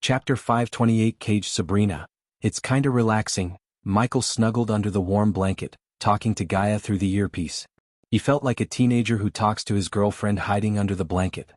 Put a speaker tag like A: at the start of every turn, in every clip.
A: Chapter 528 Cage Sabrina. It's kinda relaxing. Michael snuggled under the warm blanket, talking to Gaia through the earpiece. He felt like a teenager who talks to his girlfriend hiding under the blanket.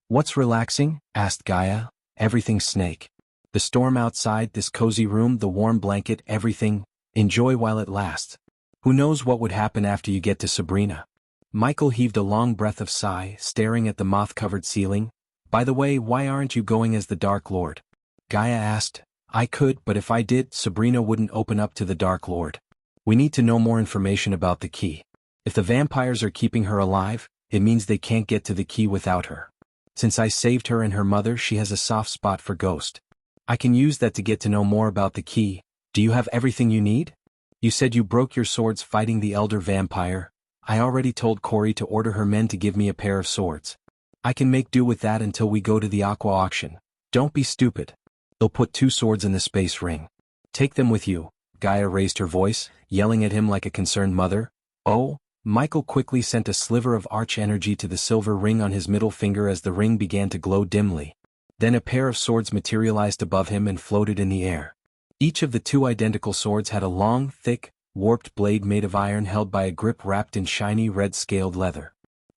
A: What's relaxing? Asked Gaia. Everything, Snake. The storm outside, this cozy room, the warm blanket, everything. Enjoy while it lasts. Who knows what would happen after you get to Sabrina? Michael heaved a long breath of sigh, staring at the moth-covered ceiling. By the way, why aren't you going as the Dark Lord? Gaia asked. I could, but if I did, Sabrina wouldn't open up to the Dark Lord. We need to know more information about the key. If the vampires are keeping her alive, it means they can't get to the key without her. Since I saved her and her mother, she has a soft spot for Ghost. I can use that to get to know more about the key. Do you have everything you need? You said you broke your swords fighting the elder vampire. I already told Corey to order her men to give me a pair of swords. I can make do with that until we go to the aqua auction. Don't be stupid. They'll put 2 swords in the space ring. Take them with you. Gaia raised her voice, yelling at him like a concerned mother. Oh? Michael quickly sent a sliver of arch energy to the silver ring on his middle finger as the ring began to glow dimly. Then a pair of swords materialized above him and floated in the air. Each of the 2 identical swords had a long, thick, warped blade made of iron held by a grip wrapped in shiny red scaled leather.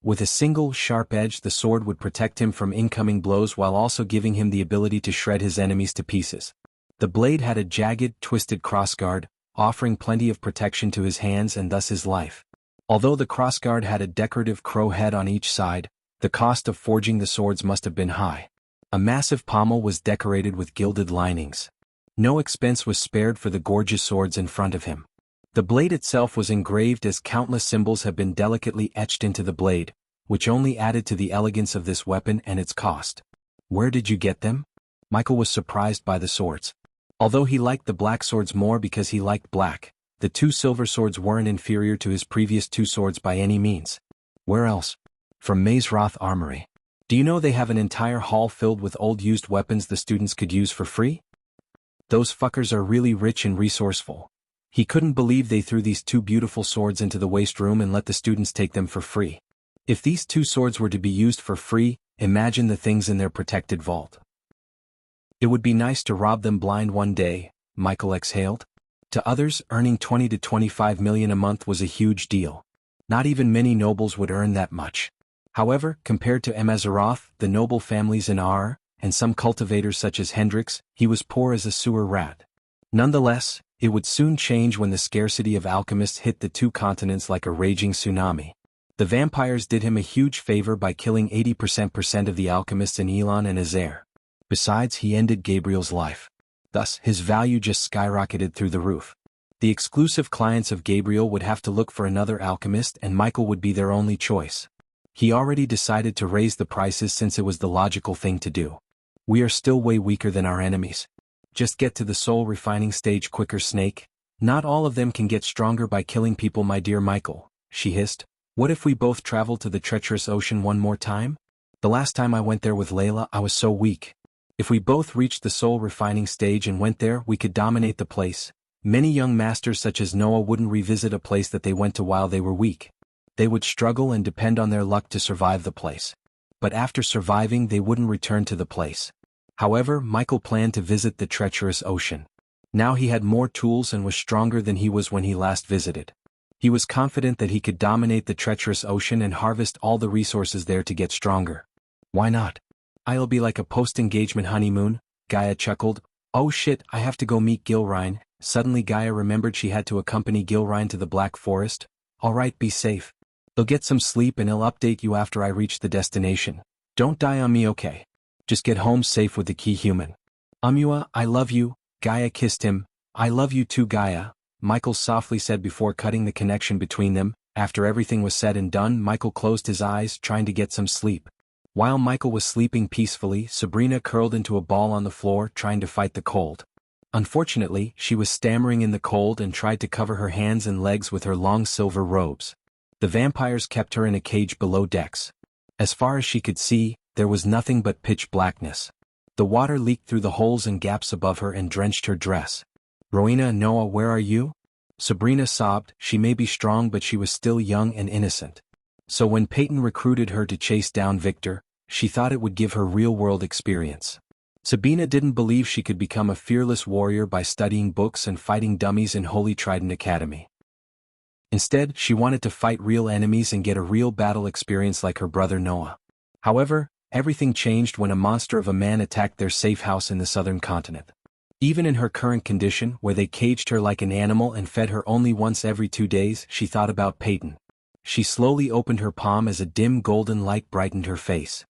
A: With a single, sharp edge, the sword would protect him from incoming blows while also giving him the ability to shred his enemies to pieces. The blade had a jagged, twisted crossguard, offering plenty of protection to his hands and thus his life. Although the crossguard had a decorative crow head on each side, the cost of forging the swords must have been high. A massive pommel was decorated with gilded linings. No expense was spared for the gorgeous swords in front of him. The blade itself was engraved as countless symbols have been delicately etched into the blade, which only added to the elegance of this weapon and its cost. Where did you get them? Michael was surprised by the swords. Although he liked the black swords more because he liked black, the 2 silver swords weren't inferior to his previous 2 swords by any means. Where else? From Mazeroth Armory. Do you know they have an entire hall filled with old used weapons the students could use for free? Those fuckers are really rich and resourceful. He couldn't believe they threw these 2 beautiful swords into the waste room and let the students take them for free. If these 2 swords were to be used for free, imagine the things in their protected vault. It would be nice to rob them blind one day, Michael exhaled. To others, earning 20 to 25 million a month was a huge deal. Not even many nobles would earn that much. However, compared to Mazeroth, the noble families in R, and some cultivators such as Hendrix, he was poor as a sewer rat. Nonetheless, it would soon change when the scarcity of alchemists hit the 2 continents like a raging tsunami. The vampires did him a huge favor by killing 80% of the alchemists in Elon and Azair. Besides, he ended Gabriel's life. Thus, his value just skyrocketed through the roof. The exclusive clients of Gabriel would have to look for another alchemist and Michael would be their only choice. He already decided to raise the prices since it was the logical thing to do. We are still way weaker than our enemies. Just get to the soul refining stage quicker, Snake. Not all of them can get stronger by killing people, my dear Michael, she hissed. What if we both travel to the treacherous ocean one more time? The last time I went there with Layla, I was so weak. If we both reached the soul refining stage and went there, we could dominate the place. Many young masters such as Noah wouldn't revisit a place that they went to while they were weak. They would struggle and depend on their luck to survive the place. But after surviving, they wouldn't return to the place. However, Michael planned to visit the treacherous ocean. Now he had more tools and was stronger than he was when he last visited. He was confident that he could dominate the treacherous ocean and harvest all the resources there to get stronger. Why not? I'll be like a post-engagement honeymoon, Gaia chuckled. Oh shit, I have to go meet Gilrine. Suddenly Gaia remembered she had to accompany Gilrine to the Black Forest. Alright, be safe. They'll get some sleep and I'll update you after I reach the destination. Don't die on me, okay? Just get home safe with the key human. Amua, I love you. Gaia kissed him. I love you too, Gaia, Michael softly said before cutting the connection between them. After everything was said and done, Michael closed his eyes, trying to get some sleep. While Michael was sleeping peacefully, Sabrina curled into a ball on the floor, trying to fight the cold. Unfortunately, she was stammering in the cold and tried to cover her hands and legs with her long silver robes. The vampires kept her in a cage below decks. As far as she could see, there was nothing but pitch blackness. The water leaked through the holes and gaps above her and drenched her dress. Rowena and Noah, where are you? Sabrina sobbed. She may be strong, but she was still young and innocent. So when Peyton recruited her to chase down Victor, she thought it would give her real-world experience. Sabina didn't believe she could become a fearless warrior by studying books and fighting dummies in Holy Trident Academy. Instead, she wanted to fight real enemies and get a real battle experience like her brother Noah. However, everything changed when a monster of a man attacked their safe house in the southern continent. Even in her current condition, where they caged her like an animal and fed her only once every 2 days, she thought about Peyton. She slowly opened her palm as a dim golden light brightened her face.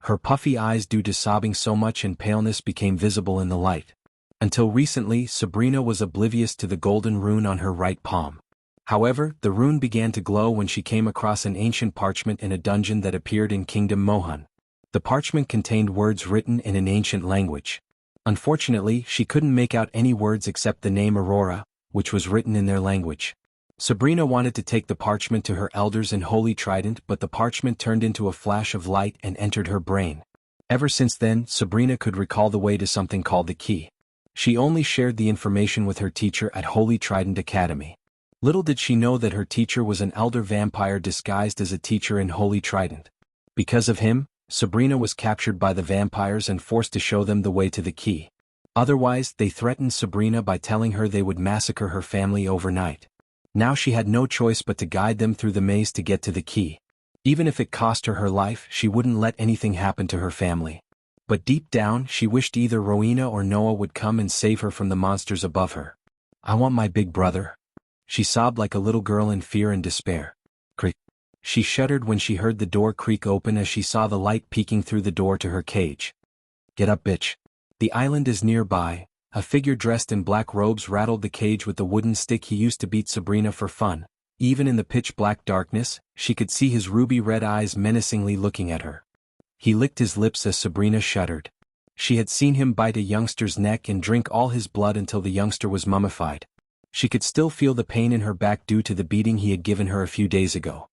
A: Her puffy eyes, due to sobbing so much and paleness, became visible in the light. Until recently, Sabrina was oblivious to the golden rune on her right palm. However, the rune began to glow when she came across an ancient parchment in a dungeon that appeared in Kingdom Mohan. The parchment contained words written in an ancient language. Unfortunately, she couldn't make out any words except the name Aurora, which was written in their language. Sabrina wanted to take the parchment to her elders in Holy Trident, but the parchment turned into a flash of light and entered her brain. Ever since then, Sabrina could recall the way to something called the key. She only shared the information with her teacher at Holy Trident Academy. Little did she know that her teacher was an elder vampire disguised as a teacher in Holy Trident. Because of him, Sabrina was captured by the vampires and forced to show them the way to the key. Otherwise, they threatened Sabrina by telling her they would massacre her family overnight. Now she had no choice but to guide them through the maze to get to the key. Even if it cost her her life, she wouldn't let anything happen to her family. But deep down, she wished either Rowena or Noah would come and save her from the monsters above her. "I want my big brother." She sobbed like a little girl in fear and despair. Creak. She shuddered when she heard the door creak open as she saw the light peeking through the door to her cage. "Get up, bitch. The island is nearby." A figure dressed in black robes rattled the cage with the wooden stick he used to beat Sabrina for fun. Even in the pitch-black darkness, she could see his ruby-red eyes menacingly looking at her. He licked his lips as Sabrina shuddered. She had seen him bite a youngster's neck and drink all his blood until the youngster was mummified. She could still feel the pain in her back due to the beating he had given her a few days ago.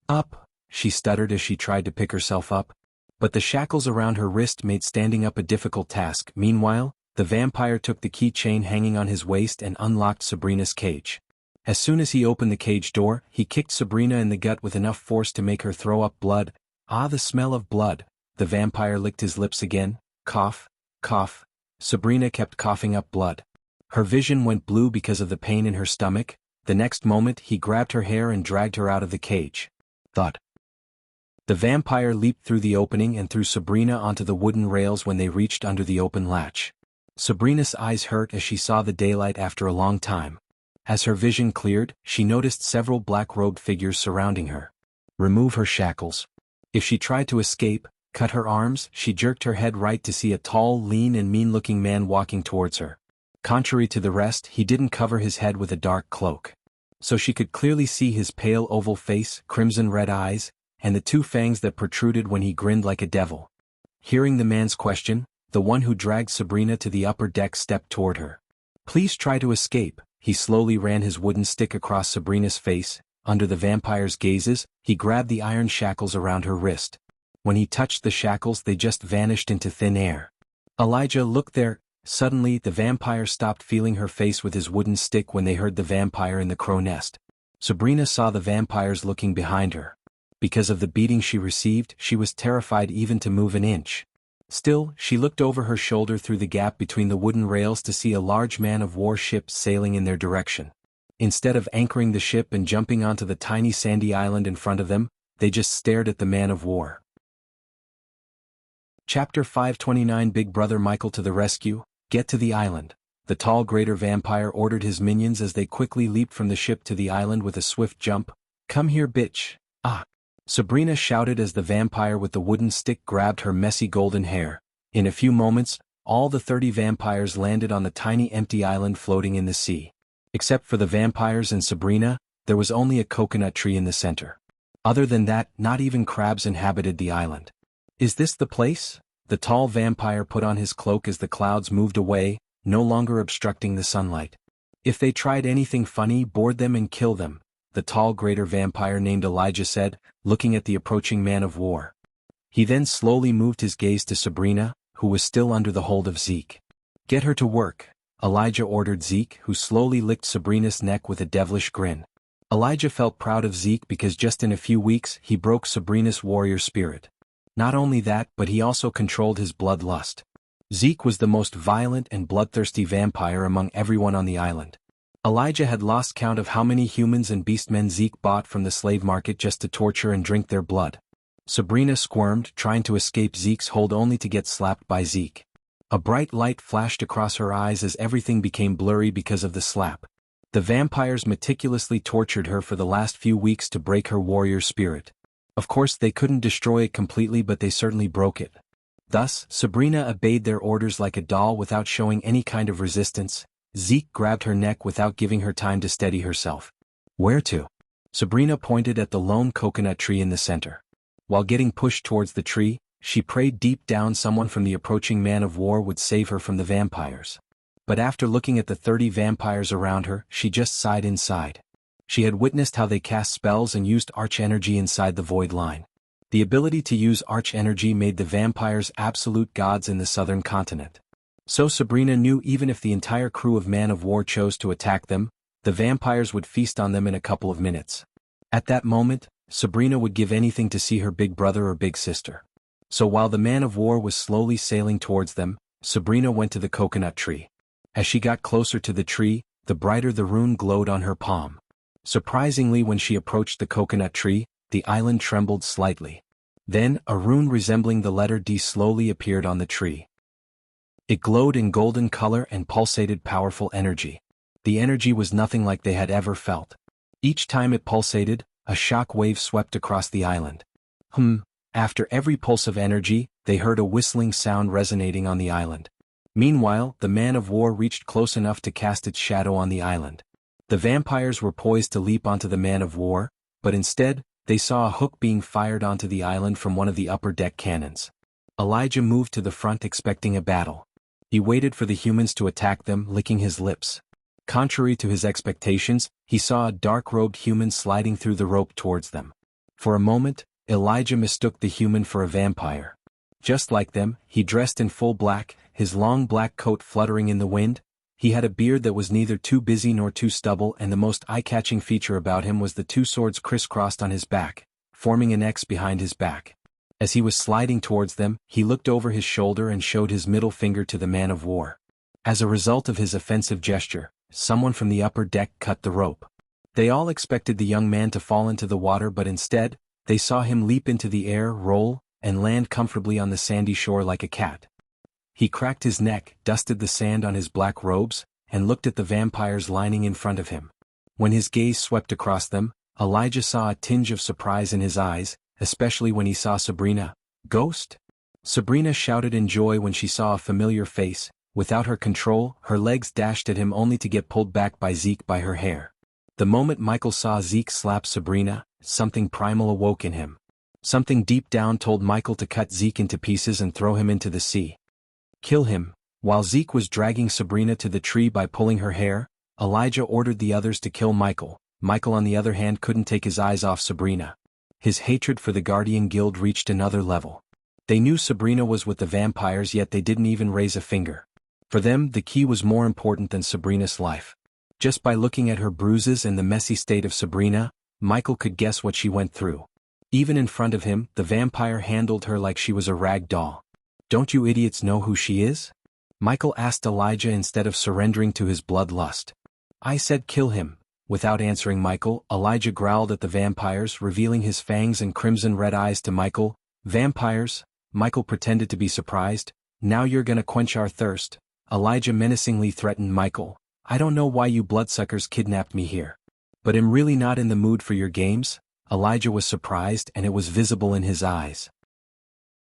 A: Up," she stuttered as she tried to pick herself up. But the shackles around her wrist made standing up a difficult task. Meanwhile, the vampire took the keychain hanging on his waist and unlocked Sabrina's cage. As soon as he opened the cage door, he kicked Sabrina in the gut with enough force to make her throw up blood. Ah, the smell of blood. The vampire licked his lips again. Cough, cough. Sabrina kept coughing up blood. Her vision went blue because of the pain in her stomach. The next moment, he grabbed her hair and dragged her out of the cage. Thud. The vampire leaped through the opening and threw Sabrina onto the wooden rails when they reached under the open latch. Sabrina's eyes hurt as she saw the daylight after a long time. As her vision cleared, she noticed several black-robed figures surrounding her. Remove her shackles. If she tried to escape, cut her arms. She jerked her head right to see a tall, lean and mean-looking man walking towards her. Contrary to the rest, he didn't cover his head with a dark cloak. So she could clearly see his pale oval face, crimson-red eyes, and the 2 fangs that protruded when he grinned like a devil. Hearing the man's question, the one who dragged Sabrina to the upper deck stepped toward her. "Please try to escape." He slowly ran his wooden stick across Sabrina's face. Under the vampire's gazes, he grabbed the iron shackles around her wrist. When he touched the shackles, they just vanished into thin air. "Elijah, look there." Suddenly, the vampire stopped feeling her face with his wooden stick when they heard the vampire in the crow nest. Sabrina saw the vampires looking behind her. Because of the beating she received, she was terrified even to move an inch. Still, she looked over her shoulder through the gap between the wooden rails to see a large man-of-war ship sailing in their direction. Instead of anchoring the ship and jumping onto the tiny sandy island in front of them, they just stared at the man-of-war. Chapter 529 Big Brother Michael to the rescue. Get to the island. The tall greater vampire ordered his minions as they quickly leaped from the ship to the island with a swift jump. "Come here, bitch." "Ah!" Sabrina shouted as the vampire with the wooden stick grabbed her messy golden hair. In a few moments, all the 30 vampires landed on the tiny empty island floating in the sea. Except for the vampires and Sabrina, there was only a coconut tree in the center. Other than that, not even crabs inhabited the island. "Is this the place?" The tall vampire put on his cloak as the clouds moved away, no longer obstructing the sunlight. "If they tried anything funny, board them and kill them," the tall greater vampire named Elijah said, looking at the approaching man-of-war. He then slowly moved his gaze to Sabrina, who was still under the hold of Zeke. "Get her to work," Elijah ordered Zeke, who slowly licked Sabrina's neck with a devilish grin. Elijah felt proud of Zeke because just in a few weeks he broke Sabrina's warrior spirit. Not only that, but he also controlled his bloodlust. Zeke was the most violent and bloodthirsty vampire among everyone on the island. Elijah had lost count of how many humans and beastmen Zeke bought from the slave market just to torture and drink their blood. Sabrina squirmed, trying to escape Zeke's hold only to get slapped by Zeke. A bright light flashed across her eyes as everything became blurry because of the slap. The vampires meticulously tortured her for the last few weeks to break her warrior spirit. Of course they couldn't destroy it completely, but they certainly broke it. Thus, Sabrina obeyed their orders like a doll without showing any kind of resistance. Zeke grabbed her neck without giving her time to steady herself. "Where to?" Sabrina pointed at the lone coconut tree in the center. While getting pushed towards the tree, she prayed deep down someone from the approaching man-of-war would save her from the vampires. But after looking at the 30 vampires around her, she just sighed inside. She had witnessed how they cast spells and used arch-energy inside the void line. The ability to use arch-energy made the vampires absolute gods in the southern continent. So Sabrina knew even if the entire crew of man-of-war chose to attack them, the vampires would feast on them in a couple of minutes. At that moment, Sabrina would give anything to see her big brother or big sister. So while the man-of-war was slowly sailing towards them, Sabrina went to the coconut tree. As she got closer to the tree, the brighter the rune glowed on her palm. Surprisingly, when she approached the coconut tree, the island trembled slightly. Then, a rune resembling the letter D slowly appeared on the tree. It glowed in golden color and pulsated powerful energy. The energy was nothing like they had ever felt. Each time it pulsated, a shock wave swept across the island. After every pulse of energy, they heard a whistling sound resonating on the island. Meanwhile, the man-of-war reached close enough to cast its shadow on the island. The vampires were poised to leap onto the man-of-war, but instead, they saw a hook being fired onto the island from one of the upper deck cannons. Elijah moved to the front expecting a battle. He waited for the humans to attack them, licking his lips. Contrary to his expectations, he saw a dark-robed human sliding through the rope towards them. For a moment, Elijah mistook the human for a vampire. Just like them, he dressed in full black, his long black coat fluttering in the wind. He had a beard that was neither too busy nor too stubble, and the most eye-catching feature about him was the 2 swords crisscrossed on his back, forming an X behind his back. As he was sliding towards them, he looked over his shoulder and showed his middle finger to the man-of-war. As a result of his offensive gesture, someone from the upper deck cut the rope. They all expected the young man to fall into the water, but instead, they saw him leap into the air, roll, and land comfortably on the sandy shore like a cat. He cracked his neck, dusted the sand on his black robes, and looked at the vampires lining in front of him. When his gaze swept across them, Elijah saw a tinge of surprise in his eyes, especially when he saw Sabrina. "Ghost?" Sabrina shouted in joy when she saw a familiar face. Without her control, her legs dashed at him only to get pulled back by Zeke by her hair. The moment Michael saw Zeke slap Sabrina, something primal awoke in him. Something deep down told Michael to cut Zeke into pieces and throw him into the sea. Kill him. While Zeke was dragging Sabrina to the tree by pulling her hair, Elijah ordered the others to kill Michael. Michael, on the other hand, couldn't take his eyes off Sabrina. His hatred for the Guardian Guild reached another level. They knew Sabrina was with the vampires, yet they didn't even raise a finger. For them, the key was more important than Sabrina's life. Just by looking at her bruises and the messy state of Sabrina, Michael could guess what she went through. Even in front of him, the vampire handled her like she was a rag doll. "Don't you idiots know who she is?" Michael asked Elijah instead of surrendering to his bloodlust. "I said kill him." Without answering Michael, Elijah growled at the vampires, revealing his fangs and crimson red eyes to Michael. "Vampires?" Michael pretended to be surprised. "Now you're gonna quench our thirst." Elijah menacingly threatened Michael. "I don't know why you bloodsuckers kidnapped me here. But I'm really not in the mood for your games." Elijah was surprised, and it was visible in his eyes.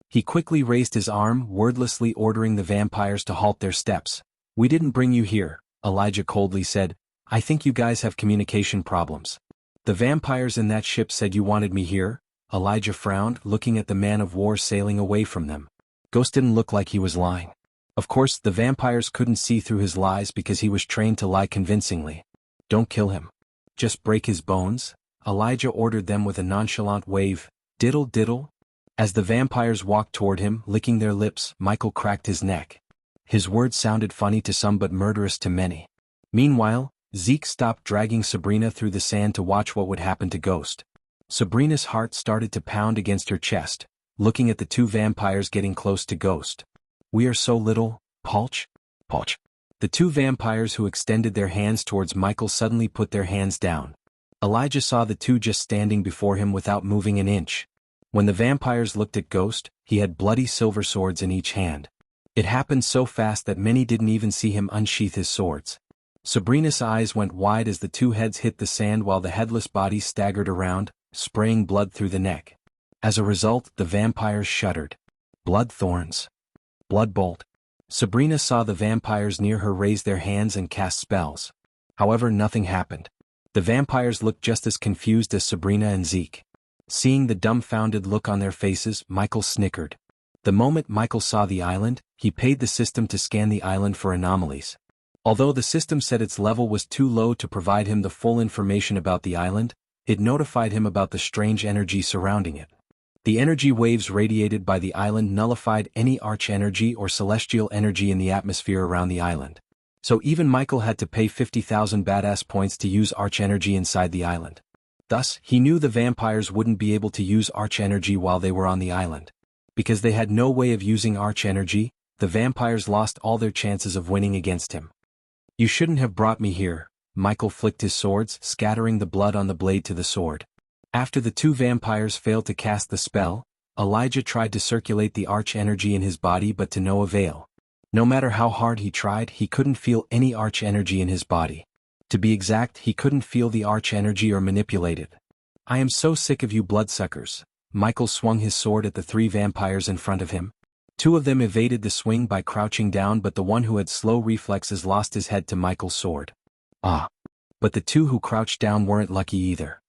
A: He quickly raised his arm, wordlessly ordering the vampires to halt their steps. "We didn't bring you here," Elijah coldly said. "I think you guys have communication problems." "The vampires in that ship said you wanted me here." Elijah frowned, looking at the man-of-war sailing away from them. Ghost didn't look like he was lying. Of course, the vampires couldn't see through his lies because he was trained to lie convincingly. "Don't kill him. Just break his bones," Elijah ordered them with a nonchalant wave. "Diddle diddle." As the vampires walked toward him, licking their lips, Michael cracked his neck. His words sounded funny to some but murderous to many. Meanwhile, Zeke stopped dragging Sabrina through the sand to watch what would happen to Ghost. Sabrina's heart started to pound against her chest, looking at the 2 vampires getting close to Ghost. We are so little, Polch. Polch. The two vampires who extended their hands towards Michael suddenly put their hands down. Elijah saw the two just standing before him without moving an inch. When the vampires looked at Ghost, he had bloody silver swords in each hand. It happened so fast that many didn't even see him unsheath his swords. Sabrina's eyes went wide as the two heads hit the sand while the headless bodies staggered around, spraying blood through the neck. As a result, the vampires shuddered. Blood thorns. Blood bolt. Sabrina saw the vampires near her raise their hands and cast spells. However, nothing happened. The vampires looked just as confused as Sabrina and Zeke. Seeing the dumbfounded look on their faces, Michael snickered. The moment Michael saw the island, he paid the system to scan the island for anomalies. Although the system said its level was too low to provide him the full information about the island, it notified him about the strange energy surrounding it. The energy waves radiated by the island nullified any arch-energy or celestial energy in the atmosphere around the island. So even Michael had to pay 50,000 badass points to use arch-energy inside the island. Thus, he knew the vampires wouldn't be able to use arch-energy while they were on the island. Because they had no way of using arch-energy, the vampires lost all their chances of winning against him. You shouldn't have brought me here, Michael flicked his swords, scattering the blood on the blade to the sword. After the two vampires failed to cast the spell, Elijah tried to circulate the arch-energy in his body but to no avail. No matter how hard he tried, he couldn't feel any arch-energy in his body. To be exact, he couldn't feel the arch-energy or manipulate it. I am so sick of you bloodsuckers. Michael swung his sword at the three vampires in front of him. Two of them evaded the swing by crouching down, but the one who had slow reflexes lost his head to Michael's sword. Ah! But the two who crouched down weren't lucky either.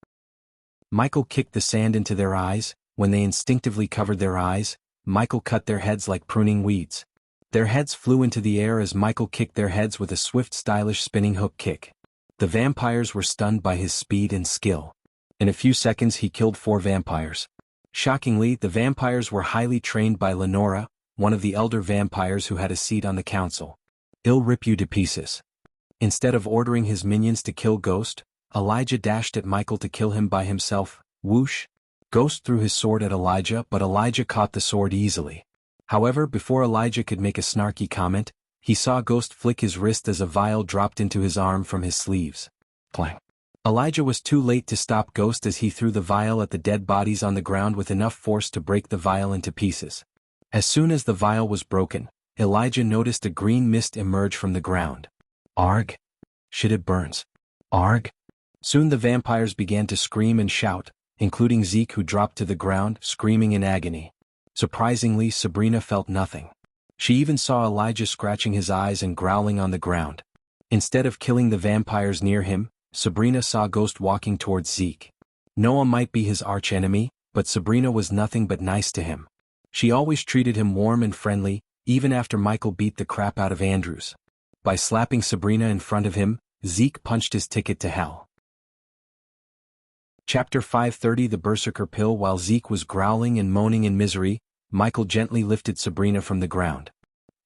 A: Michael kicked the sand into their eyes. When they instinctively covered their eyes, Michael cut their heads like pruning weeds. Their heads flew into the air as Michael kicked their heads with a swift, stylish spinning hook kick. The vampires were stunned by his speed and skill. In a few seconds he killed 4 vampires. Shockingly, the vampires were highly trained by Lenora, one of the elder vampires who had a seat on the council. I'll rip you to pieces. Instead of ordering his minions to kill Ghost, Elijah dashed at Michael to kill him by himself. Whoosh! Ghost threw his sword at Elijah, but Elijah caught the sword easily. However, before Elijah could make a snarky comment, he saw Ghost flick his wrist as a vial dropped into his arm from his sleeves. Clang! Elijah was too late to stop Ghost as he threw the vial at the dead bodies on the ground with enough force to break the vial into pieces. As soon as the vial was broken, Elijah noticed a green mist emerge from the ground. Arg! Shit, it burns. Arg! Soon the vampires began to scream and shout, including Zeke, who dropped to the ground, screaming in agony. Surprisingly, Sabrina felt nothing. She even saw Elijah scratching his eyes and growling on the ground. Instead of killing the vampires near him, Sabrina saw Ghost walking towards Zeke. Noah might be his archenemy, but Sabrina was nothing but nice to him. She always treated him warm and friendly, even after Michael beat the crap out of Andrews. By slapping Sabrina in front of him, Zeke punched his ticket to hell. Chapter 530 The Berserker Pill. While Zeke was growling and moaning in misery, Michael gently lifted Sabrina from the ground.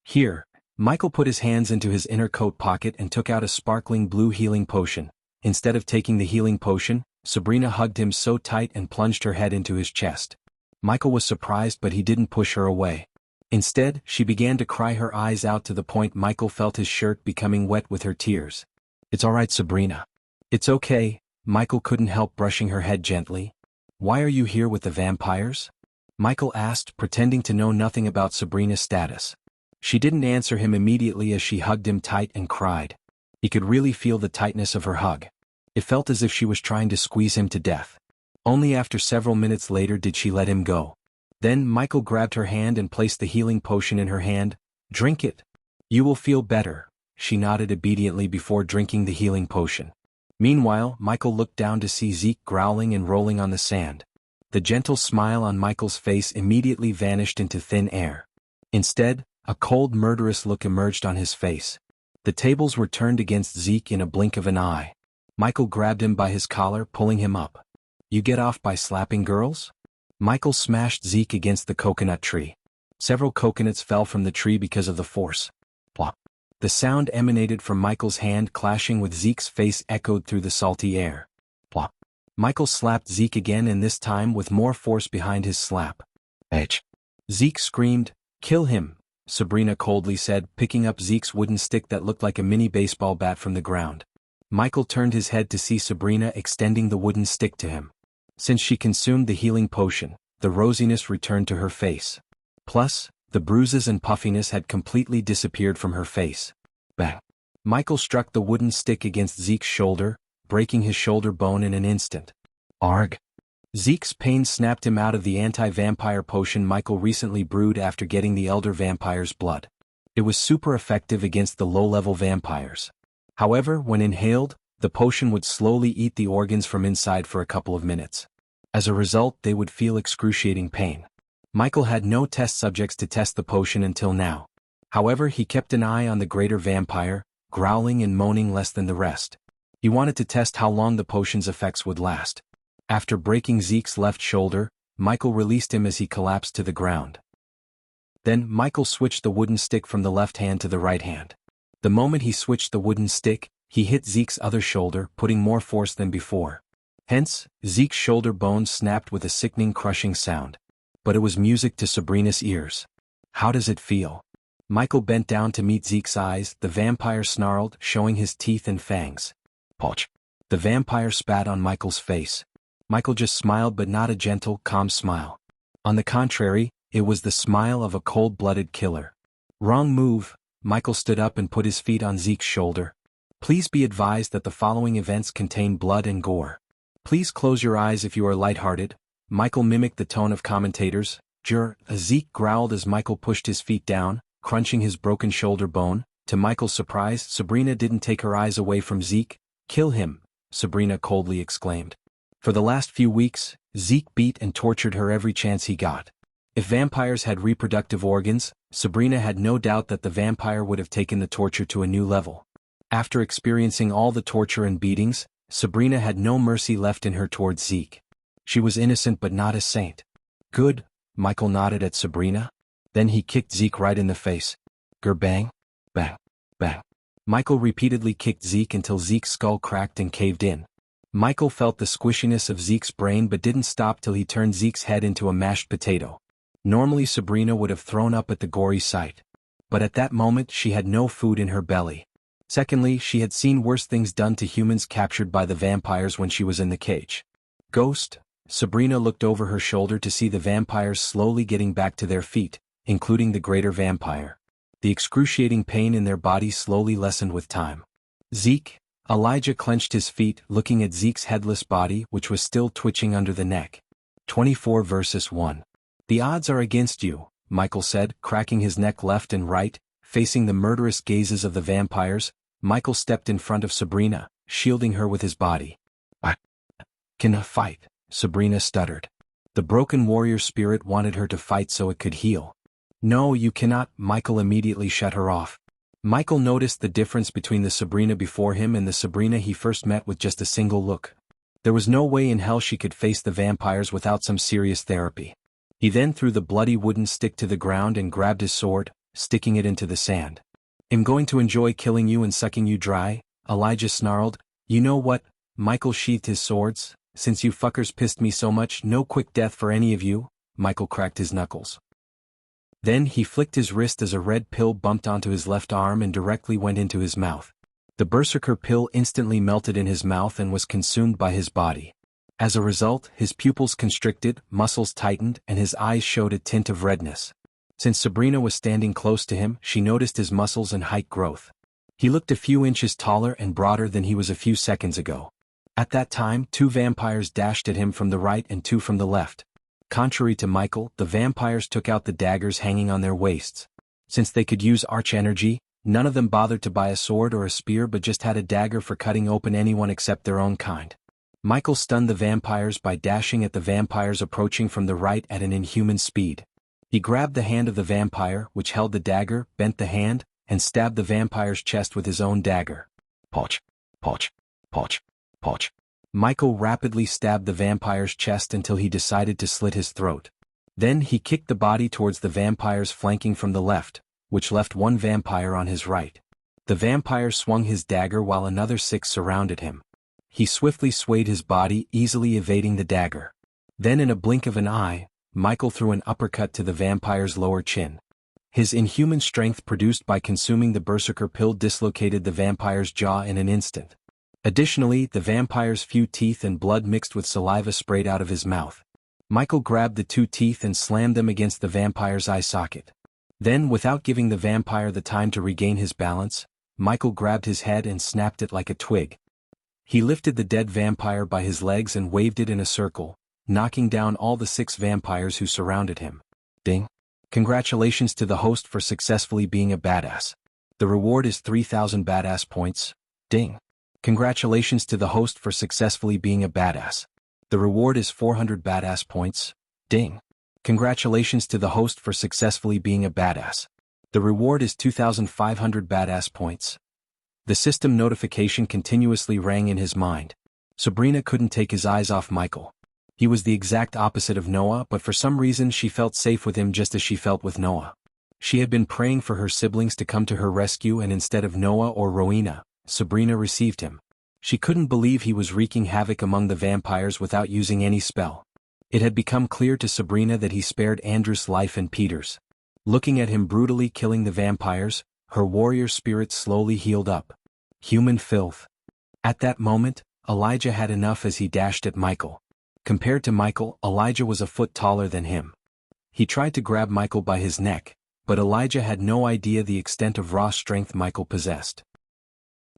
A: Here, Michael put his hands into his inner coat pocket and took out a sparkling blue healing potion. Instead of taking the healing potion, Sabrina hugged him so tight and plunged her head into his chest. Michael was surprised, but he didn't push her away. Instead, she began to cry her eyes out to the point Michael felt his shirt becoming wet with her tears. It's all right, Sabrina. It's okay. Michael couldn't help brushing her head gently. Why are you here with the vampires? Michael asked, pretending to know nothing about Sabrina's status. She didn't answer him immediately as she hugged him tight and cried. He could really feel the tightness of her hug. It felt as if she was trying to squeeze him to death. Only after several minutes later did she let him go. Then Michael grabbed her hand and placed the healing potion in her hand. Drink it. You will feel better. She nodded obediently before drinking the healing potion. Meanwhile, Michael looked down to see Zeke growling and rolling on the sand. The gentle smile on Michael's face immediately vanished into thin air. Instead, a cold, murderous look emerged on his face. The tables were turned against Zeke in a blink of an eye. Michael grabbed him by his collar, pulling him up. You get off by slapping girls? Michael smashed Zeke against the coconut tree. Several coconuts fell from the tree because of the force. Plop. The sound emanated from Michael's hand clashing with Zeke's face echoed through the salty air. Plop. Michael slapped Zeke again, and this time with more force behind his slap. H. Zeke screamed, "Kill him!" Sabrina coldly said, picking up Zeke's wooden stick that looked like a mini baseball bat from the ground. Michael turned his head to see Sabrina extending the wooden stick to him. Since she consumed the healing potion, the rosiness returned to her face. Plus, the bruises and puffiness had completely disappeared from her face. Bang! Michael struck the wooden stick against Zeke's shoulder, breaking his shoulder bone in an instant. Arg! Zeke's pain snapped him out of the anti-vampire potion Michael recently brewed after getting the elder vampire's blood. It was super effective against the low-level vampires. However, when inhaled, the potion would slowly eat the organs from inside for a couple of minutes. As a result, they would feel excruciating pain. Michael had no test subjects to test the potion until now. However, he kept an eye on the greater vampire, growling and moaning less than the rest. He wanted to test how long the potion's effects would last. After breaking Zeke's left shoulder, Michael released him as he collapsed to the ground. Then, Michael switched the wooden stick from the left hand to the right hand. The moment he switched the wooden stick, he hit Zeke's other shoulder, putting more force than before. Hence, Zeke's shoulder bones snapped with a sickening crushing sound. But it was music to Sabrina's ears. How does it feel? Michael bent down to meet Zeke's eyes. The vampire snarled, showing his teeth and fangs. Poch! The vampire spat on Michael's face. Michael just smiled, but not a gentle, calm smile. On the contrary, it was the smile of a cold-blooded killer. Wrong move. Michael stood up and put his feet on Zeke's shoulder. Please be advised that the following events contain blood and gore. Please close your eyes if you are lighthearted. Michael mimicked the tone of commentators. Zeke growled as Michael pushed his feet down, crunching his broken shoulder bone. To Michael's surprise, Sabrina didn't take her eyes away from Zeke. Kill him, Sabrina coldly exclaimed. For the last few weeks, Zeke beat and tortured her every chance he got. If vampires had reproductive organs, Sabrina had no doubt that the vampire would have taken the torture to a new level. After experiencing all the torture and beatings, Sabrina had no mercy left in her towards Zeke. She was innocent but not a saint. Good, Michael nodded at Sabrina. Then he kicked Zeke right in the face. Gerbang, bang, bang. Michael repeatedly kicked Zeke until Zeke's skull cracked and caved in. Michael felt the squishiness of Zeke's brain but didn't stop till he turned Zeke's head into a mashed potato. Normally Sabrina would have thrown up at the gory sight. But at that moment she had no food in her belly. Secondly, she had seen worse things done to humans captured by the vampires when she was in the cage. Ghost, Sabrina looked over her shoulder to see the vampires slowly getting back to their feet, including the greater vampire. The excruciating pain in their bodies slowly lessened with time. Zeke, Elijah clenched his feet, looking at Zeke's headless body which was still twitching under the neck. 24 versus 1. The odds are against you, Michael said, cracking his neck left and right, facing the murderous gazes of the vampires. Michael stepped in front of Sabrina, shielding her with his body. I can fight, Sabrina stuttered. The broken warrior spirit wanted her to fight so it could heal. No, you cannot, Michael immediately shut her off. Michael noticed the difference between the Sabrina before him and the Sabrina he first met with just a single look. There was no way in hell she could face the vampires without some serious therapy. He then threw the bloody wooden stick to the ground and grabbed his sword, sticking it into the sand. I'm going to enjoy killing you and sucking you dry, Elijah snarled. You know what? Michael sheathed his swords. Since you fuckers pissed me so much, no quick death for any of you. Michael cracked his knuckles. Then he flicked his wrist as a red pill bumped onto his left arm and directly went into his mouth. The berserker pill instantly melted in his mouth and was consumed by his body. As a result, his pupils constricted, muscles tightened, and his eyes showed a tint of redness. Since Sabrina was standing close to him, she noticed his muscles and height growth. He looked a few inches taller and broader than he was a few seconds ago. At that time, 2 vampires dashed at him from the right and 2 from the left. Contrary to Michael, the vampires took out the daggers hanging on their waists. Since they could use arch energy, none of them bothered to buy a sword or a spear but just had a dagger for cutting open anyone except their own kind. Michael stunned the vampires by dashing at the vampires approaching from the right at an inhuman speed. He grabbed the hand of the vampire, which held the dagger, bent the hand, and stabbed the vampire's chest with his own dagger. Poch, poch, poch, poch. Michael rapidly stabbed the vampire's chest until he decided to slit his throat. Then he kicked the body towards the vampires flanking from the left, which left 1 vampire on his right. The vampire swung his dagger while another 6 surrounded him. He swiftly swayed his body, easily evading the dagger. Then in a blink of an eye, Michael threw an uppercut to the vampire's lower chin. His inhuman strength produced by consuming the berserker pill dislocated the vampire's jaw in an instant. Additionally, the vampire's few teeth and blood mixed with saliva sprayed out of his mouth. Michael grabbed the 2 teeth and slammed them against the vampire's eye socket. Then, without giving the vampire the time to regain his balance, Michael grabbed his head and snapped it like a twig. He lifted the dead vampire by his legs and waved it in a circle, knocking down all the 6 vampires who surrounded him. Ding. Congratulations to the host for successfully being a badass. The reward is 3,000 badass points. Ding. Congratulations to the host for successfully being a badass. The reward is 400 badass points. Ding. Congratulations to the host for successfully being a badass. The reward is 2,500 badass points. The system notification continuously rang in his mind. Sabrina couldn't take his eyes off Michael. He was the exact opposite of Noah, but for some reason she felt safe with him just as she felt with Noah. She had been praying for her siblings to come to her rescue, and instead of Noah or Rowena, Sabrina received him. She couldn't believe he was wreaking havoc among the vampires without using any spell. It had become clear to Sabrina that he spared Andrew's life and Peter's. Looking at him brutally killing the vampires, her warrior spirit slowly healed up. Human filth. At that moment, Elijah had enough as he dashed at Michael. Compared to Michael, Elijah was a foot taller than him. He tried to grab Michael by his neck, but Elijah had no idea the extent of raw strength Michael possessed.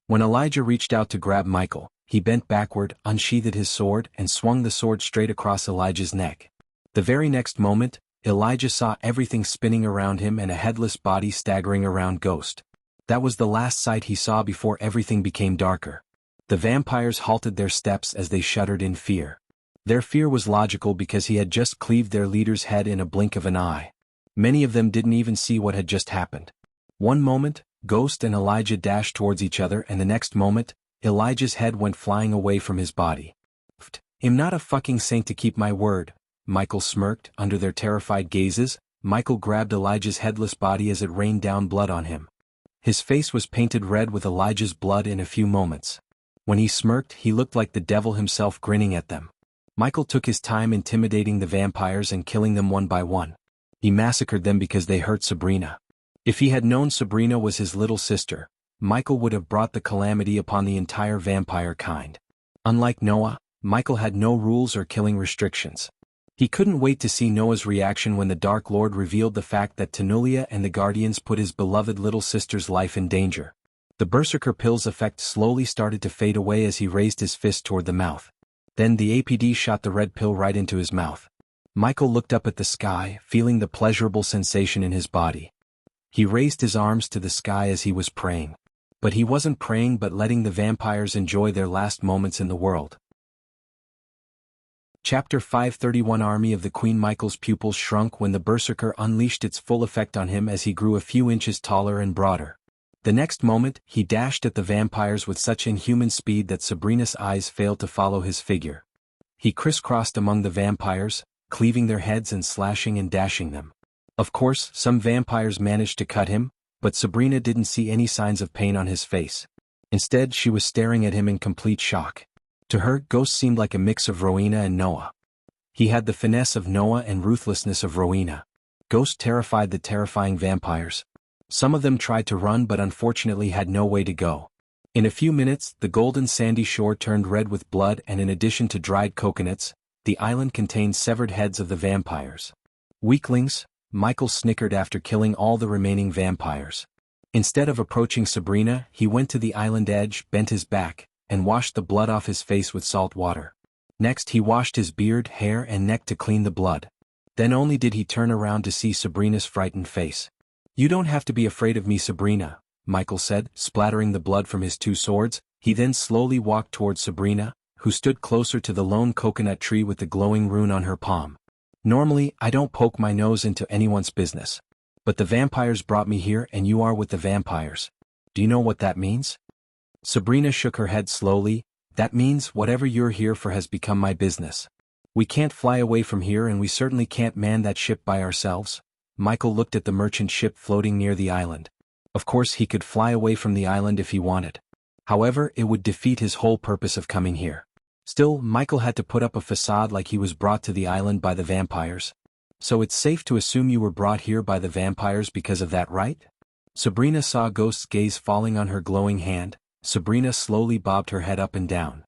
A: When Elijah reached out to grab Michael, he bent backward, unsheathed his sword, and swung the sword straight across Elijah's neck. The very next moment, Elijah saw everything spinning around him and a headless body staggering around Ghost. That was the last sight he saw before everything became darker. The vampires halted their steps as they shuddered in fear. Their fear was logical because he had just cleaved their leader's head in a blink of an eye. Many of them didn't even see what had just happened. One moment, Ghost and Elijah dashed towards each other, and the next moment, Elijah's head went flying away from his body. "I'm not a fucking saint to keep my word," Michael smirked. Under their terrified gazes, Michael grabbed Elijah's headless body as it rained down blood on him. His face was painted red with Elijah's blood in a few moments. When he smirked, he looked like the devil himself grinning at them. Michael took his time intimidating the vampires and killing them one by one. He massacred them because they hurt Sabrina. If he had known Sabrina was his little sister, Michael would have brought the calamity upon the entire vampire kind. Unlike Noah, Michael had no rules or killing restrictions. He couldn't wait to see Noah's reaction when the Dark Lord revealed the fact that Tenulia and the Guardians put his beloved little sister's life in danger. The Berserker pill's effect slowly started to fade away as he raised his fist toward the mouth. Then the APD shot the red pill right into his mouth. Michael looked up at the sky, feeling the pleasurable sensation in his body. He raised his arms to the sky as he was praying. But he wasn't praying but letting the vampires enjoy their last moments in the world. Chapter 531 Army of the Queen. Michael's pupils shrunk when the Berserker unleashed its full effect on him as he grew a few inches taller and broader. The next moment, he dashed at the vampires with such inhuman speed that Sabrina's eyes failed to follow his figure. He crisscrossed among the vampires, cleaving their heads and slashing and dashing them. Of course, some vampires managed to cut him, but Sabrina didn't see any signs of pain on his face. Instead, she was staring at him in complete shock. To her, Ghost seemed like a mix of Rowena and Noah. He had the finesse of Noah and ruthlessness of Rowena. Ghost terrified the terrifying vampires. Some of them tried to run but unfortunately had no way to go. In a few minutes, the golden sandy shore turned red with blood, and in addition to dried coconuts, the island contained severed heads of the vampires. Weaklings, Michael snickered after killing all the remaining vampires. Instead of approaching Sabrina, he went to the island edge, bent his back, and washed the blood off his face with salt water. Next he washed his beard, hair and neck to clean the blood. Then only did he turn around to see Sabrina's frightened face. "You don't have to be afraid of me, Sabrina," Michael said, splattering the blood from his 2 swords. He then slowly walked towards Sabrina, who stood closer to the lone coconut tree with the glowing rune on her palm. "Normally, I don't poke my nose into anyone's business. But the vampires brought me here and you are with the vampires. Do you know what that means?" Sabrina shook her head slowly. "That means whatever you're here for has become my business. We can't fly away from here and we certainly can't man that ship by ourselves." Michael looked at the merchant ship floating near the island. Of course he could fly away from the island if he wanted. However, it would defeat his whole purpose of coming here. Still, Michael had to put up a facade like he was brought to the island by the vampires. So it's safe to assume you were brought here by the vampires because of that, right? Sabrina saw Ghost's gaze falling on her glowing hand. Sabrina slowly bobbed her head up and down.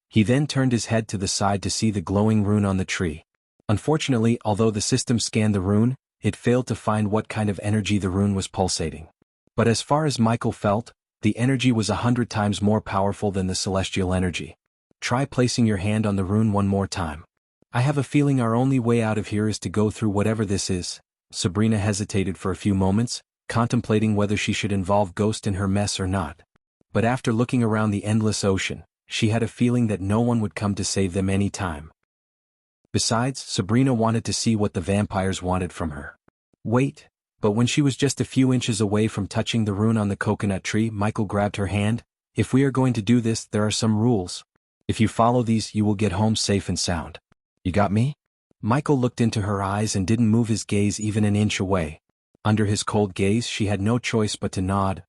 A: He then turned his head to the side to see the glowing rune on the tree. Unfortunately, although the system scanned the rune, it failed to find what kind of energy the rune was pulsating. But as far as Michael felt, the energy was 100 times more powerful than the celestial energy. Try placing your hand on the rune one more time. I have a feeling our only way out of here is to go through whatever this is. Sabrina hesitated for a few moments, contemplating whether she should involve Ghost in her mess or not. But after looking around the endless ocean, she had a feeling that no one would come to save them any time. Besides, Sabrina wanted to see what the vampires wanted from her. Wait, but when she was just a few inches away from touching the rune on the coconut tree, Michael grabbed her hand. If we are going to do this, there are some rules. If you follow these, you will get home safe and sound. You got me? Michael looked into her eyes and didn't move his gaze even an inch away. Under his cold gaze, she had no choice but to nod.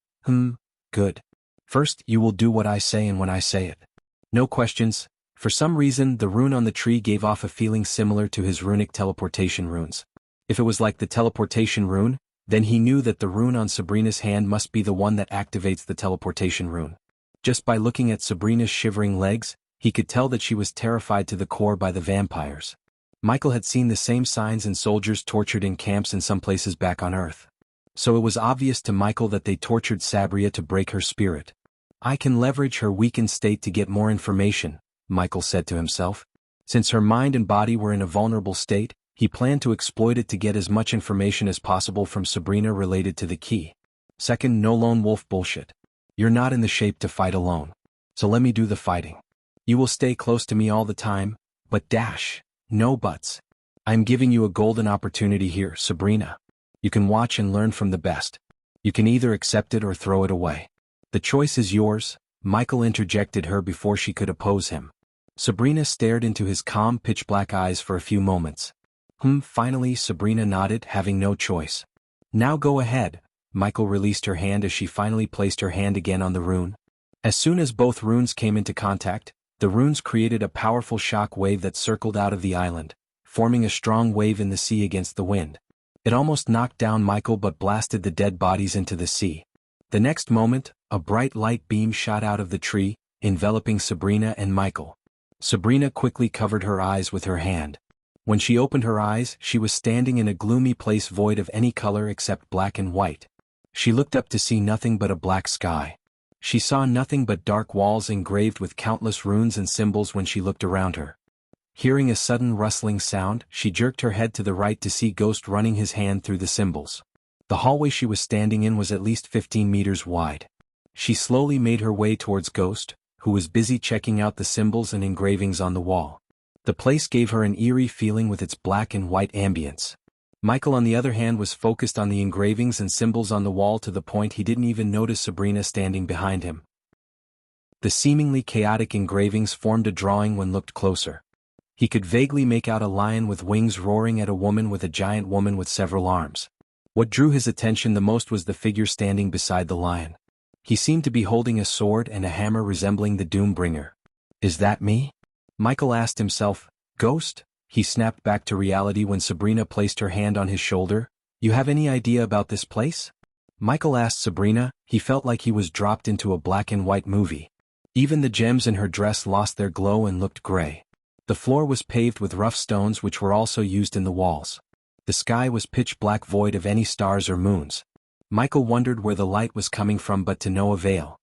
A: Good. First, you will do what I say and when I say it. No questions. For some reason, the rune on the tree gave off a feeling similar to his runic teleportation runes. If it was like the teleportation rune, then he knew that the rune on Sabrina's hand must be the one that activates the teleportation rune. Just by looking at Sabrina's shivering legs, he could tell that she was terrified to the core by the vampires. Michael had seen the same signs in soldiers tortured in camps in some places back on Earth. So it was obvious to Michael that they tortured Sabria to break her spirit. I can leverage her weakened state to get more information, Michael said to himself. Since her mind and body were in a vulnerable state, he planned to exploit it to get as much information as possible from Sabrina related to the key. Second, no lone wolf bullshit. You're not in the shape to fight alone. So let me do the fighting. You will stay close to me all the time, but no buts. I'm giving you a golden opportunity here, Sabrina. You can watch and learn from the best. You can either accept it or throw it away. The choice is yours, Michael interjected her before she could oppose him. Sabrina stared into his calm pitch-black eyes for a few moments. Finally Sabrina nodded, having no choice. Now go ahead. Michael released her hand as she finally placed her hand again on the rune. As soon as both runes came into contact, the runes created a powerful shock wave that circled out of the island, forming a strong wave in the sea against the wind. It almost knocked down Michael but blasted the dead bodies into the sea. The next moment, a bright light beam shot out of the tree, enveloping Sabrina and Michael. Sabrina quickly covered her eyes with her hand. When she opened her eyes, she was standing in a gloomy place void of any color except black and white. She looked up to see nothing but a black sky. She saw nothing but dark walls engraved with countless runes and symbols when she looked around her. Hearing a sudden rustling sound, she jerked her head to the right to see Ghost running his hand through the symbols. The hallway she was standing in was at least 15 meters wide. She slowly made her way towards Ghost, who was busy checking out the symbols and engravings on the wall. The place gave her an eerie feeling with its black and white ambience. Michael on the other hand was focused on the engravings and symbols on the wall to the point he didn't even notice Sabrina standing behind him. The seemingly chaotic engravings formed a drawing when looked closer. He could vaguely make out a lion with wings roaring at a woman with a giant woman with several arms. What drew his attention the most was the figure standing beside the lion. He seemed to be holding a sword and a hammer resembling the Doombringer. Is that me? Michael asked himself. Ghost? He snapped back to reality when Sabrina placed her hand on his shoulder. You have any idea about this place? Michael asked Sabrina. He felt like he was dropped into a black and white movie. Even the gems in her dress lost their glow and looked gray. The floor was paved with rough stones which were also used in the walls. The sky was pitch black void of any stars or moons. Michael wondered where the light was coming from but to no avail.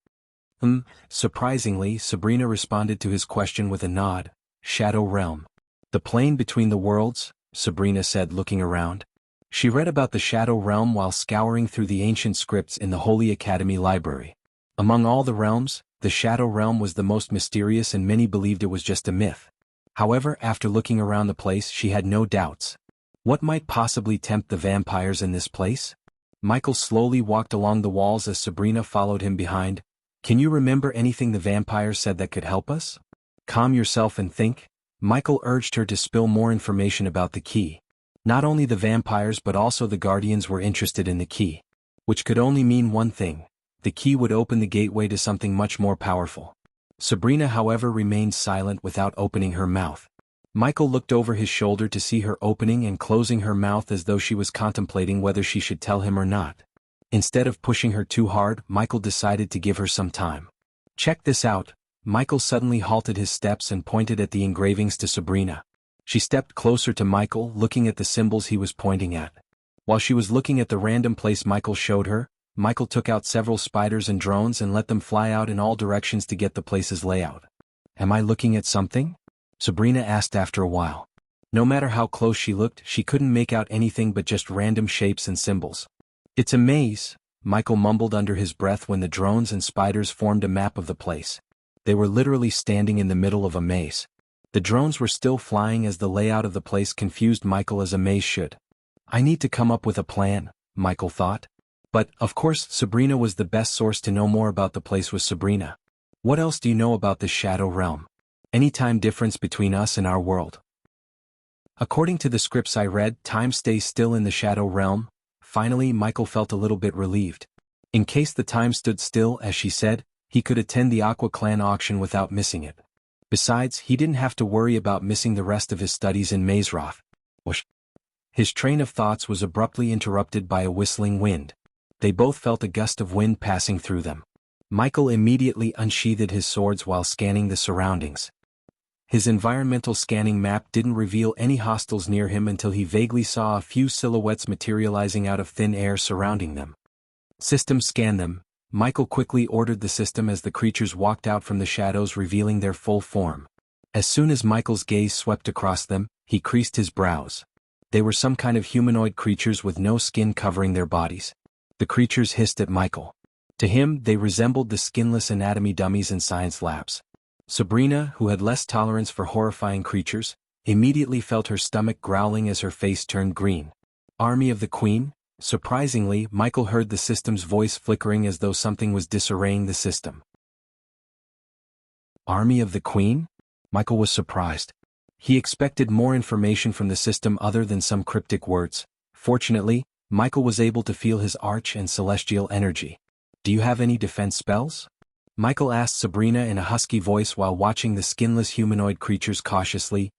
A: Surprisingly, Sabrina responded to his question with a nod. Shadow Realm. The plane between the worlds, Sabrina said looking around. She read about the Shadow Realm while scouring through the ancient scripts in the Holy Academy library. Among all the realms, the Shadow Realm was the most mysterious and many believed it was just a myth. However, after looking around the place she had no doubts. What might possibly tempt the vampires in this place? Michael slowly walked along the walls as Sabrina followed him behind. Can you remember anything the vampires said that could help us? Calm yourself and think. Michael urged her to spill more information about the key. Not only the vampires but also the Guardians were interested in the key. Which could only mean one thing. The key would open the gateway to something much more powerful. Sabrina however remained silent without opening her mouth. Michael looked over his shoulder to see her opening and closing her mouth as though she was contemplating whether she should tell him or not. Instead of pushing her too hard, Michael decided to give her some time. Check this out. Michael suddenly halted his steps and pointed at the engravings to Sabrina. She stepped closer to Michael, looking at the symbols he was pointing at. While she was looking at the random place Michael showed her, Michael took out several spiders and drones and let them fly out in all directions to get the place's layout. Am I looking at something? Sabrina asked after a while. No matter how close she looked, she couldn't make out anything but just random shapes and symbols. It's a maze, Michael mumbled under his breath when the drones and spiders formed a map of the place. They were literally standing in the middle of a maze. The drones were still flying as the layout of the place confused Michael as a maze should. I need to come up with a plan, Michael thought. But, of course, Sabrina was the best source to know more about the place was Sabrina. What else do you know about this shadow realm? Any time difference between us and our world? According to the scripts I read, time stays still in the shadow realm. Finally, Michael felt a little bit relieved. In case the time stood still, as she said, he could attend the Aqua Clan auction without missing it. Besides, he didn't have to worry about missing the rest of his studies in Mazeroth. Whoosh. His train of thoughts was abruptly interrupted by a whistling wind. They both felt a gust of wind passing through them. Michael immediately unsheathed his swords while scanning the surroundings. His environmental scanning map didn't reveal any hostiles near him until he vaguely saw a few silhouettes materializing out of thin air surrounding them. System scan them. Michael quickly ordered the system as the creatures walked out from the shadows, revealing their full form. As soon as Michael's gaze swept across them, he creased his brows. They were some kind of humanoid creatures with no skin covering their bodies. The creatures hissed at Michael. To him, they resembled the skinless anatomy dummies in science labs. Sabrina, who had less tolerance for horrifying creatures, immediately felt her stomach growling as her face turned green. Army of the Queen? Surprisingly, Michael heard the system's voice flickering as though something was disarraying the system. Army of the Queen? Michael was surprised. He expected more information from the system other than some cryptic words. Fortunately, Michael was able to feel his arch and celestial energy. Do you have any defense spells? Michael asked Sabrina in a husky voice while watching the skinless humanoid creatures cautiously.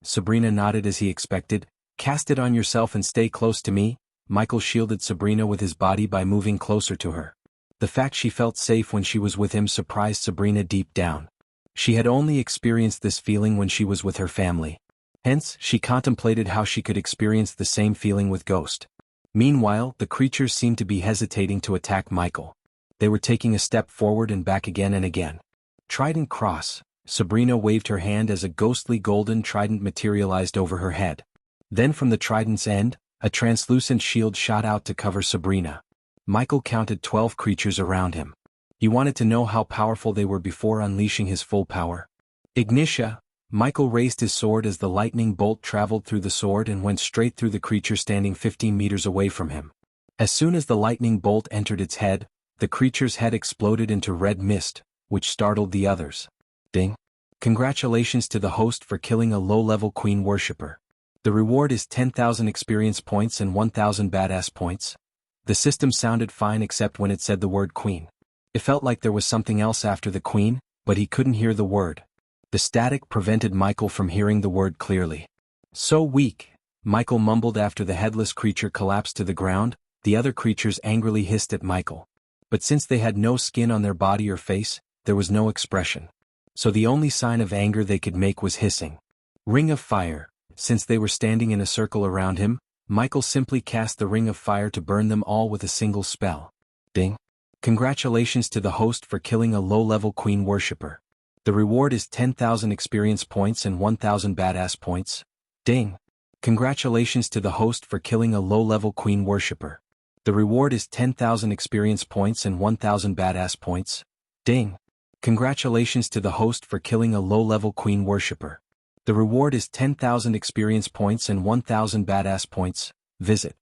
A: Sabrina nodded as he expected. Cast it on yourself and stay close to me. Michael shielded Sabrina with his body by moving closer to her. The fact she felt safe when she was with him surprised Sabrina deep down. She had only experienced this feeling when she was with her family. Hence, she contemplated how she could experience the same feeling with Ghost. Meanwhile, the creatures seemed to be hesitating to attack Michael. They were taking a step forward and back again and again. Trident cross. Sabrina waved her hand as a ghostly golden trident materialized over her head. Then from the trident's end, a translucent shield shot out to cover Sabrina. Michael counted 12 creatures around him. He wanted to know how powerful they were before unleashing his full power. Ignitia. Michael raised his sword as the lightning bolt traveled through the sword and went straight through the creature standing 15 meters away from him. As soon as the lightning bolt entered its head, the creature's head exploded into red mist, which startled the others. Ding. Congratulations to the host for killing a low-level queen worshipper. The reward is 10,000 experience points and 1,000 badass points. The system sounded fine except when it said the word queen. It felt like there was something else after the queen, but he couldn't hear the word. The static prevented Michael from hearing the word clearly. So weak, Michael mumbled after the headless creature collapsed to the ground. The other creatures angrily hissed at Michael. But since they had no skin on their body or face, there was no expression. So the only sign of anger they could make was hissing. Ring of Fire. Since they were standing in a circle around him, Michael simply cast the Ring of Fire to burn them all with a single spell. Ding. Congratulations to the host for killing a low-level queen worshipper. The reward is 10,000 experience points and 1,000 badass points. Ding. Congratulations to the host for killing a low-level queen worshipper. The reward is 10,000 experience points and 1,000 badass points. Ding. Congratulations to the host for killing a low-level queen worshipper. The reward is 10,000 experience points and 1,000 badass points. Visit.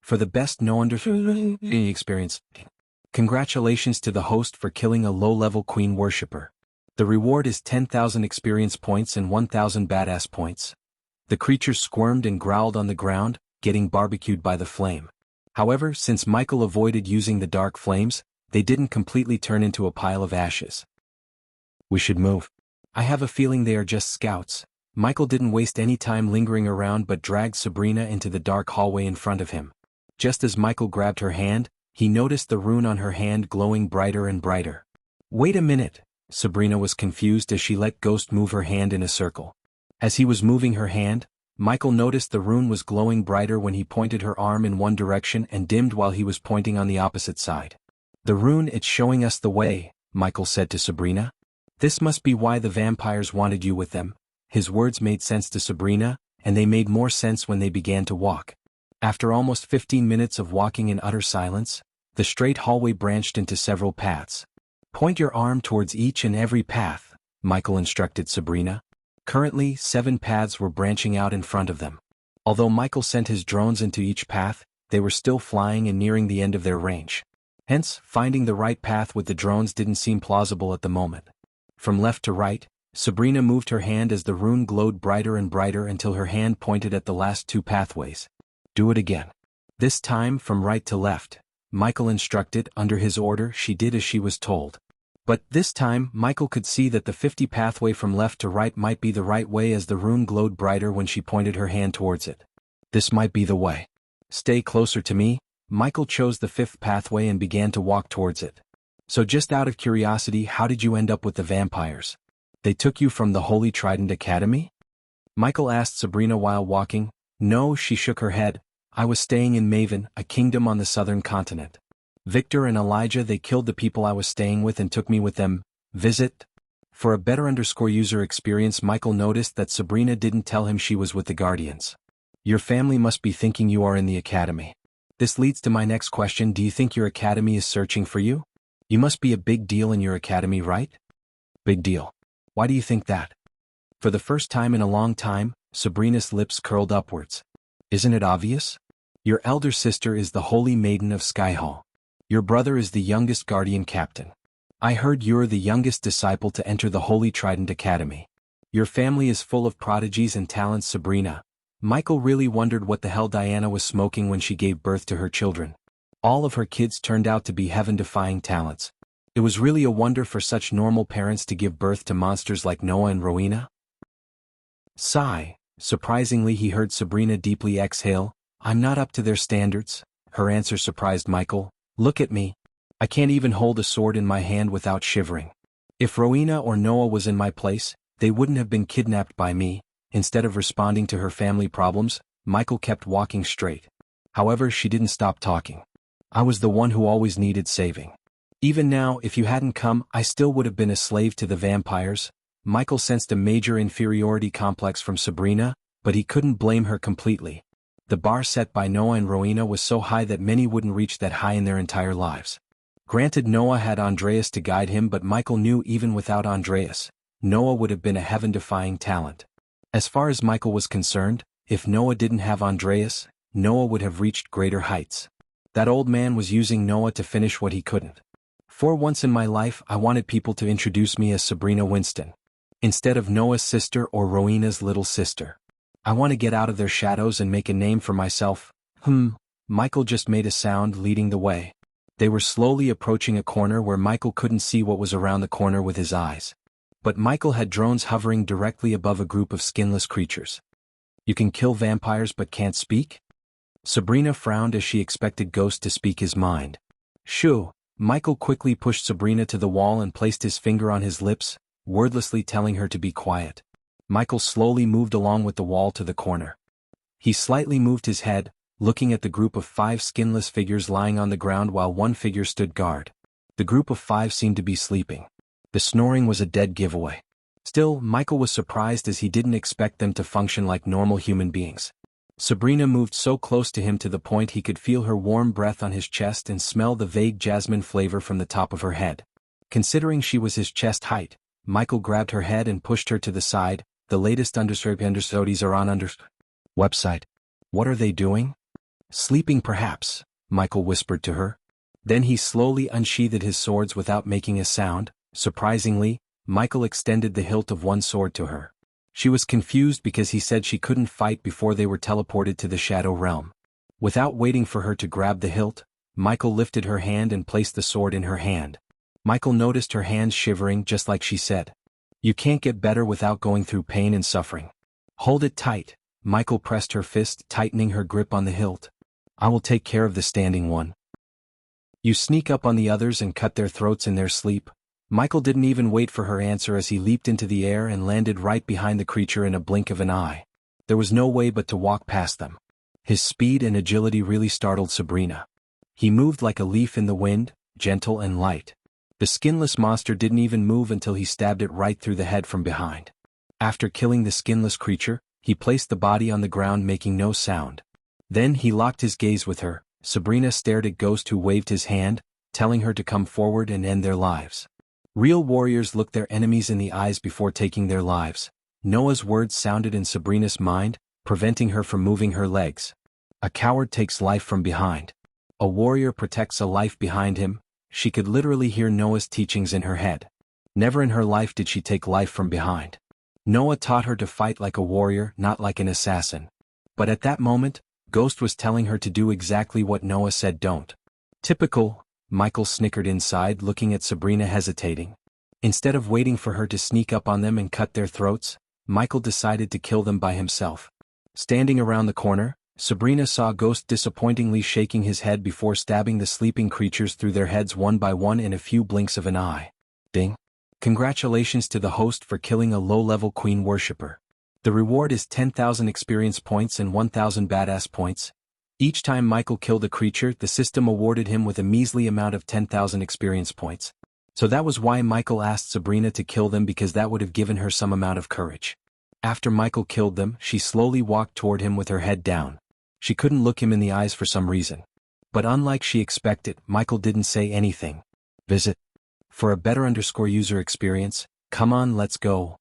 A: For the best experience. Congratulations to the host for killing a low-level queen worshipper. The reward is 10,000 experience points and 1,000 badass points. The creatures squirmed and growled on the ground, getting barbecued by the flame. However, since Michael avoided using the dark flames, they didn't completely turn into a pile of ashes. We should move. I have a feeling they are just scouts. Michael didn't waste any time lingering around but dragged Sabrina into the dark hallway in front of him. Just as Michael grabbed her hand, he noticed the rune on her hand glowing brighter and brighter. Wait a minute, Sabrina was confused as she let Ghost move her hand in a circle. As he was moving her hand, Michael noticed the rune was glowing brighter when he pointed her arm in one direction and dimmed while he was pointing on the opposite side. The rune, it's showing us the way, Michael said to Sabrina. This must be why the vampires wanted you with them. His words made sense to Sabrina, and they made more sense when they began to walk. After almost 15 minutes of walking in utter silence, the straight hallway branched into several paths. Point your arm towards each and every path, Michael instructed Sabrina. Currently, 7 paths were branching out in front of them. Although Michael sent his drones into each path, they were still flying and nearing the end of their range. Hence, finding the right path with the drones didn't seem plausible at the moment. From left to right, Sabrina moved her hand as the rune glowed brighter and brighter until her hand pointed at the last 2 pathways. Do it again. This time from right to left, Michael instructed. Under his order, she did as she was told. But this time, Michael could see that the 50 pathway from left to right might be the right way as the rune glowed brighter when she pointed her hand towards it. This might be the way. Stay closer to me. Michael chose the 5th pathway and began to walk towards it. So just out of curiosity, how did you end up with the vampires? They took you from the Holy Trident Academy? Michael asked Sabrina while walking. No, she shook her head. I was staying in Maven, a kingdom on the southern continent. Victor and Elijah, they killed the people I was staying with and took me with them. Visit? For a better user experience, Michael noticed that Sabrina didn't tell him she was with the Guardians. Your family must be thinking you are in the academy. This leads to my next question. Do you think your academy is searching for you? You must be a big deal in your academy, right? Big deal. Why do you think that? For the first time in a long time, Sabrina's lips curled upwards. Isn't it obvious? Your elder sister is the Holy Maiden of Skyhall. Your brother is the youngest Guardian Captain. I heard you're the youngest disciple to enter the Holy Trident Academy. Your family is full of prodigies and talents, Sabrina. Michael really wondered what the hell Diana was smoking when she gave birth to her children. All of her kids turned out to be heaven-defying talents. It was really a wonder for such normal parents to give birth to monsters like Noah and Rowena. Sigh. Surprisingly, he heard Sabrina deeply exhale. I'm not up to their standards. Her answer surprised Michael. Look at me. I can't even hold a sword in my hand without shivering. If Rowena or Noah was in my place, they wouldn't have been kidnapped by me. Instead of responding to her family problems, Michael kept walking straight. However, she didn't stop talking. I was the one who always needed saving. Even now, if you hadn't come, I still would have been a slave to the vampires. Michael sensed a major inferiority complex from Sabrina, but he couldn't blame her completely. The bar set by Noah and Rowena was so high that many wouldn't reach that high in their entire lives. Granted, Noah had Andreas to guide him, but Michael knew even without Andreas, Noah would have been a heaven-defying talent. As far as Michael was concerned, if Noah didn't have Andreas, Noah would have reached greater heights. That old man was using Noah to finish what he couldn't. For once in my life, I wanted people to introduce me as Sabrina Winston, instead of Noah's sister or Rowena's little sister. I want to get out of their shadows and make a name for myself. Michael just made a sound, leading the way. They were slowly approaching a corner where Michael couldn't see what was around the corner with his eyes. But Michael had drones hovering directly above a group of skinless creatures. You can kill vampires but can't speak? Sabrina frowned as she expected Ghost to speak his mind. Shoo! Michael quickly pushed Sabrina to the wall and placed his finger on his lips, wordlessly telling her to be quiet. Michael slowly moved along with the wall to the corner. He slightly moved his head, looking at the group of 5 skinless figures lying on the ground while one figure stood guard. The group of 5 seemed to be sleeping. The snoring was a dead giveaway. Still, Michael was surprised as he didn't expect them to function like normal human beings. Sabrina moved so close to him to the point he could feel her warm breath on his chest and smell the vague jasmine flavor from the top of her head. Considering she was his chest height, Michael grabbed her head and pushed her to the side. The latest understudies are on website. What are they doing? Sleeping perhaps, Michael whispered to her. Then he slowly unsheathed his swords without making a sound. Surprisingly, Michael extended the hilt of one sword to her. She was confused because he said she couldn't fight before they were teleported to the Shadow Realm. Without waiting for her to grab the hilt, Michael lifted her hand and placed the sword in her hand. Michael noticed her hands shivering just like she said. You can't get better without going through pain and suffering. Hold it tight. Michael pressed her fist, tightening her grip on the hilt. I will take care of the standing one. You sneak up on the others and cut their throats in their sleep. Michael didn't even wait for her answer as he leaped into the air and landed right behind the creature in a blink of an eye. There was no way but to walk past them. His speed and agility really startled Sabrina. He moved like a leaf in the wind, gentle and light. The skinless monster didn't even move until he stabbed it right through the head from behind. After killing the skinless creature, he placed the body on the ground making no sound. Then he locked his gaze with her. Sabrina stared at Ghost, who waved his hand, telling her to come forward and end their lives. Real warriors look their enemies in the eyes before taking their lives. Noah's words sounded in Sabrina's mind, preventing her from moving her legs. A coward takes life from behind. A warrior protects a life behind him. She could literally hear Noah's teachings in her head. Never in her life did she take life from behind. Noah taught her to fight like a warrior, not like an assassin. But at that moment, Ghost was telling her to do exactly what Noah said don't. Typical, Michael snickered inside, looking at Sabrina hesitating. Instead of waiting for her to sneak up on them and cut their throats, Michael decided to kill them by himself. Standing around the corner, Sabrina saw Ghost disappointingly shaking his head before stabbing the sleeping creatures through their heads one by one in a few blinks of an eye. Ding. Congratulations to the host for killing a low-level queen worshipper. The reward is 10,000 experience points and 1,000 badass points. Each time Michael killed a creature, the system awarded him with a measly amount of 10,000 experience points. So that was why Michael asked Sabrina to kill them, because that would have given her some amount of courage. After Michael killed them, she slowly walked toward him with her head down. She couldn't look him in the eyes for some reason. But unlike she expected, Michael didn't say anything. Visit. For a better user experience, come on, let's go.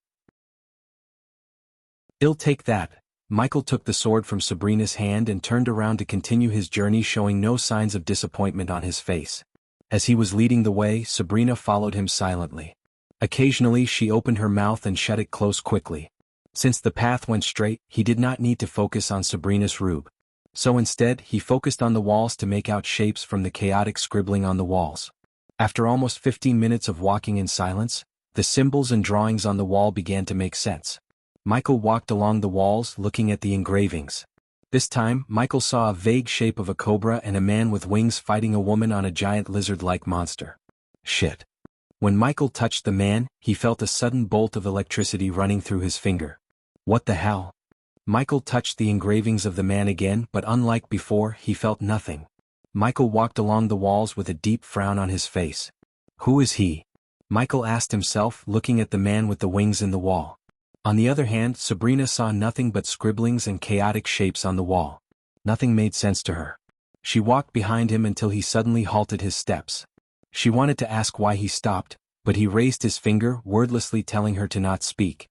A: I'll take that. Michael took the sword from Sabrina's hand and turned around to continue his journey, showing no signs of disappointment on his face. As he was leading the way, Sabrina followed him silently. Occasionally she opened her mouth and shut it close quickly. Since the path went straight, he did not need to focus on Sabrina's rube. So instead, he focused on the walls to make out shapes from the chaotic scribbling on the walls. After almost 15 minutes of walking in silence, the symbols and drawings on the wall began to make sense. Michael walked along the walls looking at the engravings. This time, Michael saw a vague shape of a cobra and a man with wings fighting a woman on a giant lizard-like monster. Shit. When Michael touched the man, he felt a sudden bolt of electricity running through his finger. What the hell? Michael touched the engravings of the man again, but unlike before, he felt nothing. Michael walked along the walls with a deep frown on his face. Who is he? Michael asked himself, looking at the man with the wings in the wall. On the other hand, Sabrina saw nothing but scribblings and chaotic shapes on the wall. Nothing made sense to her. She walked behind him until he suddenly halted his steps. She wanted to ask why he stopped, but he raised his finger, wordlessly telling her to not speak.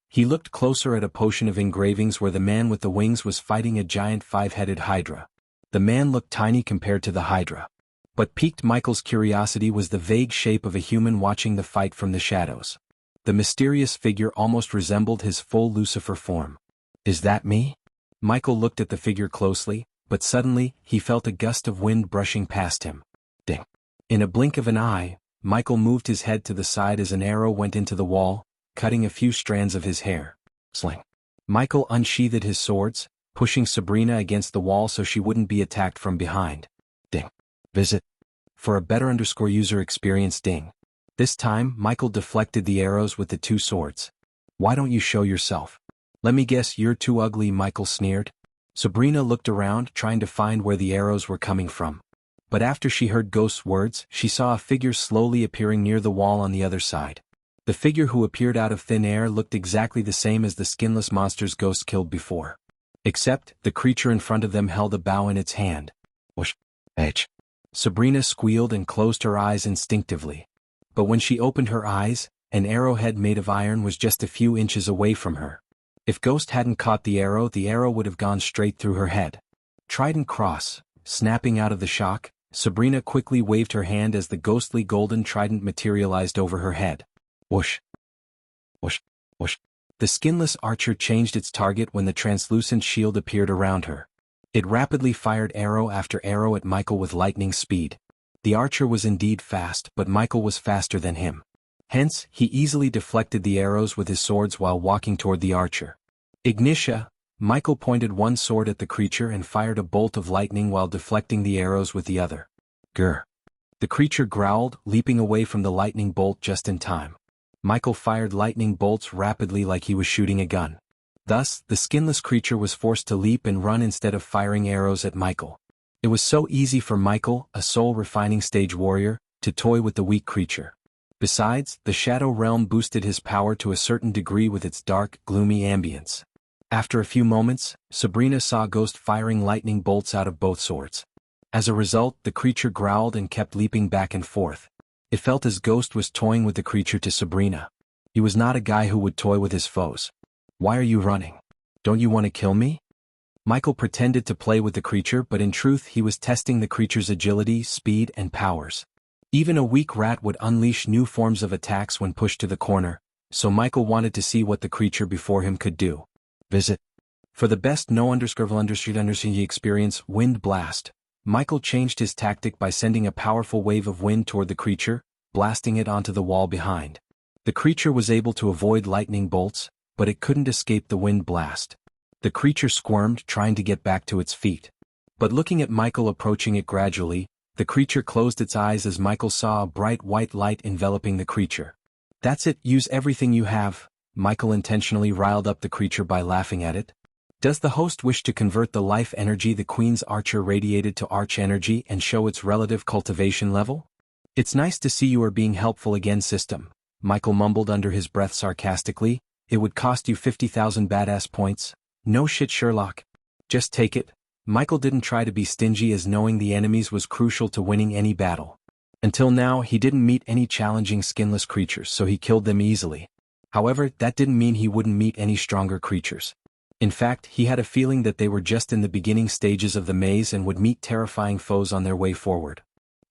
A: He looked closer at a potion of engravings where the man with the wings was fighting a giant 5-headed hydra. The man looked tiny compared to the hydra. What piqued Michael's curiosity was the vague shape of a human watching the fight from the shadows. The mysterious figure almost resembled his full Lucifer form. Is that me? Michael looked at the figure closely, but suddenly, he felt a gust of wind brushing past him. Ding. In a blink of an eye, Michael moved his head to the side as an arrow went into the wall, cutting a few strands of his hair. Sling. Michael unsheathed his swords, pushing Sabrina against the wall so she wouldn't be attacked from behind. Ding. Visit. For a better user experience, ding. This time, Michael deflected the arrows with the two swords. Why don't you show yourself? Let me guess, you're too ugly, Michael sneered. Sabrina looked around, trying to find where the arrows were coming from. But after she heard Ghost's words, she saw a figure slowly appearing near the wall on the other side. The figure who appeared out of thin air looked exactly the same as the skinless monsters Ghost killed before. Except, the creature in front of them held a bow in its hand. Whoosh. H. Sabrina squealed and closed her eyes instinctively. But when she opened her eyes, an arrowhead made of iron was just a few inches away from her. If Ghost hadn't caught the arrow would have gone straight through her head. Trident cross. Snapping out of the shock, Sabrina quickly waved her hand as the ghostly golden trident materialized over her head. Whoosh. Whoosh. Whoosh. The skinless archer changed its target when the translucent shield appeared around her. It rapidly fired arrow after arrow at Michael with lightning speed. The archer was indeed fast, but Michael was faster than him. Hence, he easily deflected the arrows with his swords while walking toward the archer. Ignitia, Michael pointed one sword at the creature and fired a bolt of lightning while deflecting the arrows with the other. Grr. The creature growled, leaping away from the lightning bolt just in time. Michael fired lightning bolts rapidly like he was shooting a gun. Thus, the skinless creature was forced to leap and run instead of firing arrows at Michael. It was so easy for Michael, a soul-refining stage warrior, to toy with the weak creature. Besides, the Shadow Realm boosted his power to a certain degree with its dark, gloomy ambience. After a few moments, Sabrina saw Ghost firing lightning bolts out of both swords. As a result, the creature growled and kept leaping back and forth. It felt as Ghost was toying with the creature to Sabrina. He was not a guy who would toy with his foes. Why are you running? Don't you want to kill me? Michael pretended to play with the creature, but in truth he was testing the creature's agility, speed, and powers. Even a weak rat would unleash new forms of attacks when pushed to the corner, so Michael wanted to see what the creature before him could do. Visit. For the best experience, Wind Blast. Michael changed his tactic by sending a powerful wave of wind toward the creature, blasting it onto the wall behind. The creature was able to avoid lightning bolts, but it couldn't escape the wind blast. The creature squirmed, trying to get back to its feet. But looking at Michael approaching it gradually, the creature closed its eyes as Michael saw a bright white light enveloping the creature. That's it, use everything you have. Michael intentionally riled up the creature by laughing at it. Does the host wish to convert the life energy the Queen's Archer radiated to arch energy and show its relative cultivation level? It's nice to see you are being helpful again, system. Michael mumbled under his breath sarcastically. It would cost you 50,000 badass points. No shit, Sherlock. Just take it. Michael didn't try to be stingy, as knowing the enemies was crucial to winning any battle. Until now, he didn't meet any challenging skinless creatures, so he killed them easily. However, that didn't mean he wouldn't meet any stronger creatures. In fact, he had a feeling that they were just in the beginning stages of the maze and would meet terrifying foes on their way forward.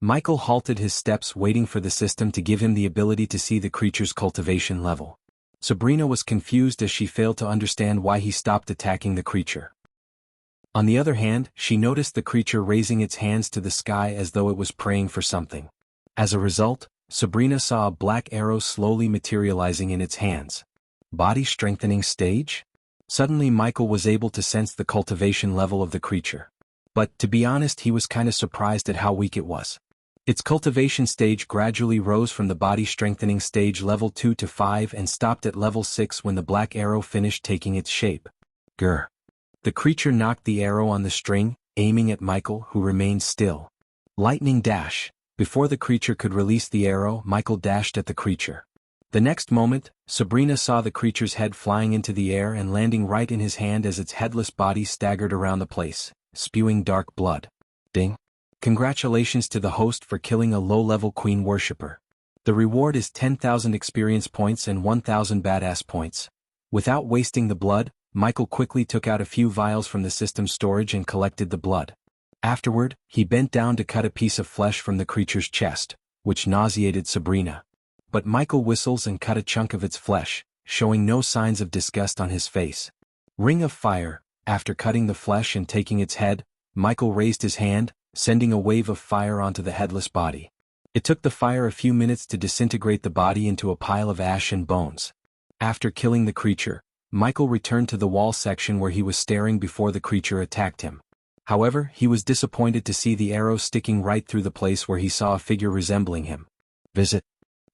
A: Michael halted his steps, waiting for the system to give him the ability to see the creature's cultivation level. Sabrina was confused as she failed to understand why he stopped attacking the creature. On the other hand, she noticed the creature raising its hands to the sky as though it was praying for something. As a result, Sabrina saw a black arrow slowly materializing in its hands. Body strengthening stage? Suddenly Michael was able to sense the cultivation level of the creature. But, to be honest, he was kinda surprised at how weak it was. Its cultivation stage gradually rose from the body strengthening stage level 2 to 5 and stopped at level 6 when the black arrow finished taking its shape. Grr. The creature knocked the arrow on the string, aiming at Michael, who remained still. Lightning dash. Before the creature could release the arrow, Michael dashed at the creature. The next moment, Sabrina saw the creature's head flying into the air and landing right in his hand as its headless body staggered around the place, spewing dark blood. Ding. Congratulations to the host for killing a low-level queen worshipper. The reward is 10,000 experience points and 1,000 badass points. Without wasting the blood, Michael quickly took out a few vials from the system's storage and collected the blood. Afterward, he bent down to cut a piece of flesh from the creature's chest, which nauseated Sabrina. But Michael whistles and cut a chunk of its flesh, showing no signs of disgust on his face. Ring of Fire. After cutting the flesh and taking its head, Michael raised his hand, sending a wave of fire onto the headless body. It took the fire a few minutes to disintegrate the body into a pile of ash and bones. After killing the creature, Michael returned to the wall section where he was staring before the creature attacked him. However, he was disappointed to see the arrow sticking right through the place where he saw a figure resembling him. Visit.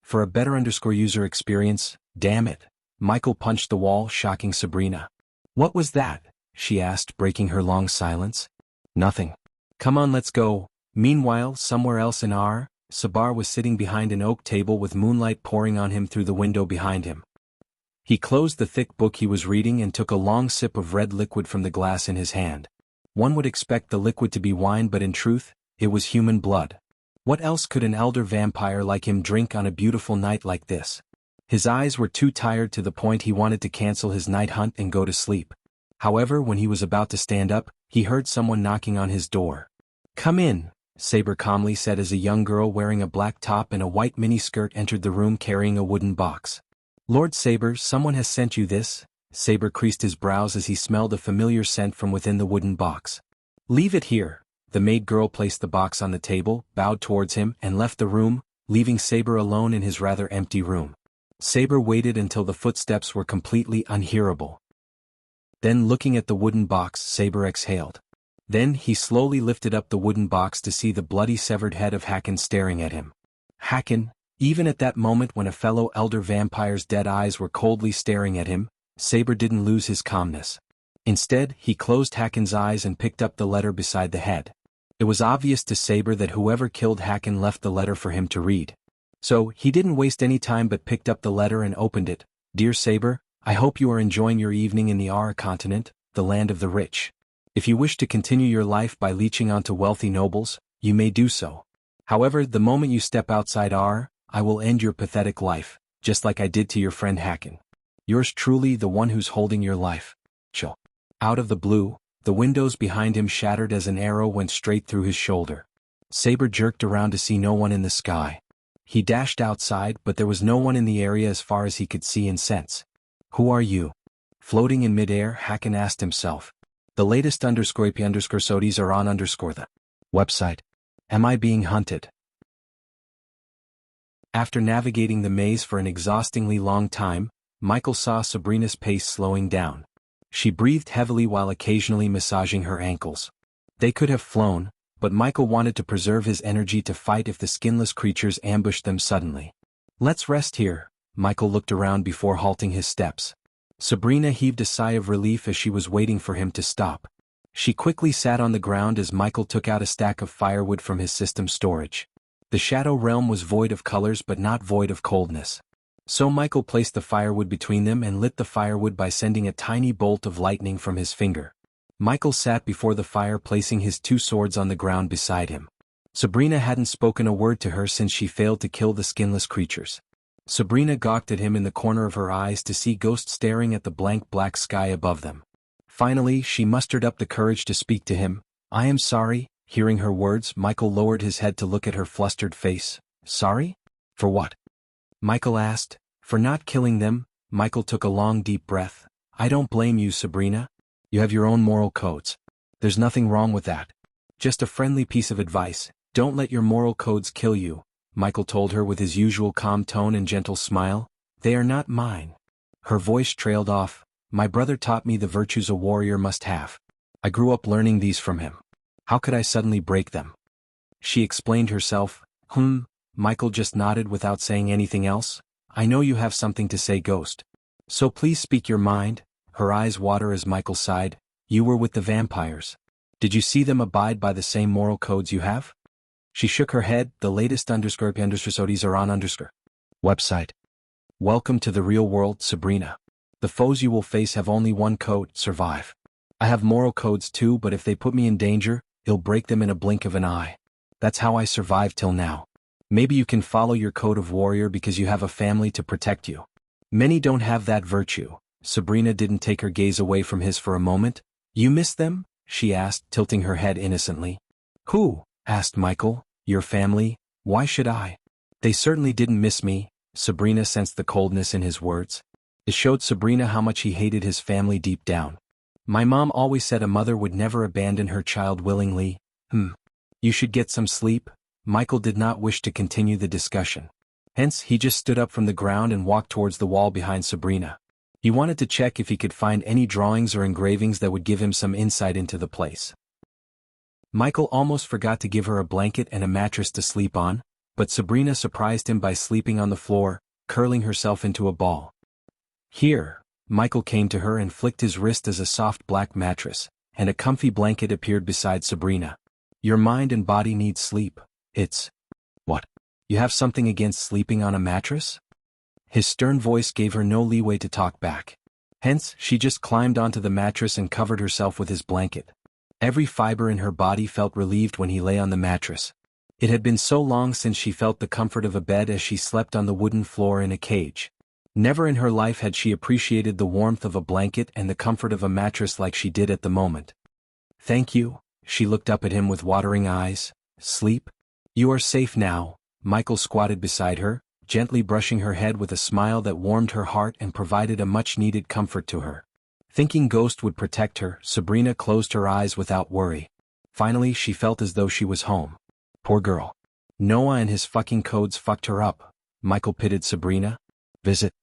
A: For a better user experience, damn it. Michael punched the wall, shocking Sabrina. What was that? She asked, breaking her long silence. Nothing. Come on, let's go. Meanwhile, somewhere else in Sabar was sitting behind an oak table with moonlight pouring on him through the window behind him. He closed the thick book he was reading and took a long sip of red liquid from the glass in his hand. One would expect the liquid to be wine, but in truth, it was human blood. What else could an elder vampire like him drink on a beautiful night like this? His eyes were too tired to the point he wanted to cancel his night hunt and go to sleep. However, when he was about to stand up, he heard someone knocking on his door. Come in, Saber calmly said as a young girl wearing a black top and a white miniskirt entered the room carrying a wooden box. Lord Saber, someone has sent you this? Saber creased his brows as he smelled a familiar scent from within the wooden box. Leave it here. The maid girl placed the box on the table, bowed towards him, and left the room, leaving Saber alone in his rather empty room. Saber waited until the footsteps were completely unhearable. Then looking at the wooden box, Saber exhaled. Then he slowly lifted up the wooden box to see the bloody severed head of Haken staring at him. Haken, even at that moment when a fellow elder vampire's dead eyes were coldly staring at him, Saber didn't lose his calmness. Instead, he closed Haken's eyes and picked up the letter beside the head. It was obvious to Saber that whoever killed Haken left the letter for him to read. So, he didn't waste any time but picked up the letter and opened it. Dear Saber, I hope you are enjoying your evening in the Ara continent, the land of the rich. If you wish to continue your life by leeching onto wealthy nobles, you may do so. However, the moment you step outside Ara, I will end your pathetic life, just like I did to your friend Haken. Yours truly, the one who's holding your life. Chill. Out of the blue, the windows behind him shattered as an arrow went straight through his shoulder. Saber jerked around to see no one in the sky. He dashed outside, but there was no one in the area as far as he could see and sense. Who are you? Floating in midair, Haken asked himself. The latest _IP_SODs are on _the website. Am I being hunted? After navigating the maze for an exhaustingly long time, Michael saw Sabrina's pace slowing down. She breathed heavily while occasionally massaging her ankles. They could have flown, but Michael wanted to preserve his energy to fight if the skinless creatures ambushed them suddenly. Let's rest here. Michael looked around before halting his steps. Sabrina heaved a sigh of relief as she was waiting for him to stop. She quickly sat on the ground as Michael took out a stack of firewood from his system storage. The shadow realm was void of colors but not void of coldness. So Michael placed the firewood between them and lit the firewood by sending a tiny bolt of lightning from his finger. Michael sat before the fire, placing his two swords on the ground beside him. Sabrina hadn't spoken a word to her since she failed to kill the skinless creatures. Sabrina gawked at him in the corner of her eyes to see ghosts staring at the blank black sky above them. Finally, she mustered up the courage to speak to him. I am sorry. Hearing her words, Michael lowered his head to look at her flustered face. Sorry? For what? Michael asked. For not killing them. Michael took a long deep breath. I don't blame you, Sabrina. You have your own moral codes. There's nothing wrong with that. Just a friendly piece of advice. Don't let your moral codes kill you. Michael told her with his usual calm tone and gentle smile. They are not mine. Her voice trailed off. My brother taught me the virtues a warrior must have. I grew up learning these from him. How could I suddenly break them? She explained herself. Michael just nodded without saying anything else. I know you have something to say, Ghost. So please speak your mind. Her eyes water as Michael sighed. You were with the vampires. Did you see them abide by the same moral codes you have? She shook her head. The latest _SODs are on website. Welcome to the real world, Sabrina. The foes you will face have only one code, survive. I have moral codes too, but if they put me in danger, I'll break them in a blink of an eye. That's how I survived till now. Maybe you can follow your code of warrior because you have a family to protect you. Many don't have that virtue. Sabrina didn't take her gaze away from his for a moment. You miss them? She asked, tilting her head innocently. Who? Asked Michael. Your family? Why should I? They certainly didn't miss me. Sabrina sensed the coldness in his words. It showed Sabrina how much he hated his family deep down. My mom always said a mother would never abandon her child willingly. You should get some sleep. Michael did not wish to continue the discussion. Hence, he just stood up from the ground and walked towards the wall behind Sabrina. He wanted to check if he could find any drawings or engravings that would give him some insight into the place. Michael almost forgot to give her a blanket and a mattress to sleep on, but Sabrina surprised him by sleeping on the floor, curling herself into a ball. Here, Michael came to her and flicked his wrist as a soft black mattress, and a comfy blanket appeared beside Sabrina. Your mind and body need sleep. It's... What? You have something against sleeping on a mattress? His stern voice gave her no leeway to talk back. Hence, she just climbed onto the mattress and covered herself with his blanket. Every fiber in her body felt relieved when he lay on the mattress. It had been so long since she felt the comfort of a bed as she slept on the wooden floor in a cage. Never in her life had she appreciated the warmth of a blanket and the comfort of a mattress like she did at the moment. Thank you. She looked up at him with watering eyes. Sleep? You are safe now. Michael squatted beside her, gently brushing her head with a smile that warmed her heart and provided a much-needed comfort to her. Thinking Ghost would protect her, Sabrina closed her eyes without worry. Finally, she felt as though she was home. Poor girl. Noah and his fucking codes fucked her up. Michael pitied Sabrina. Visit.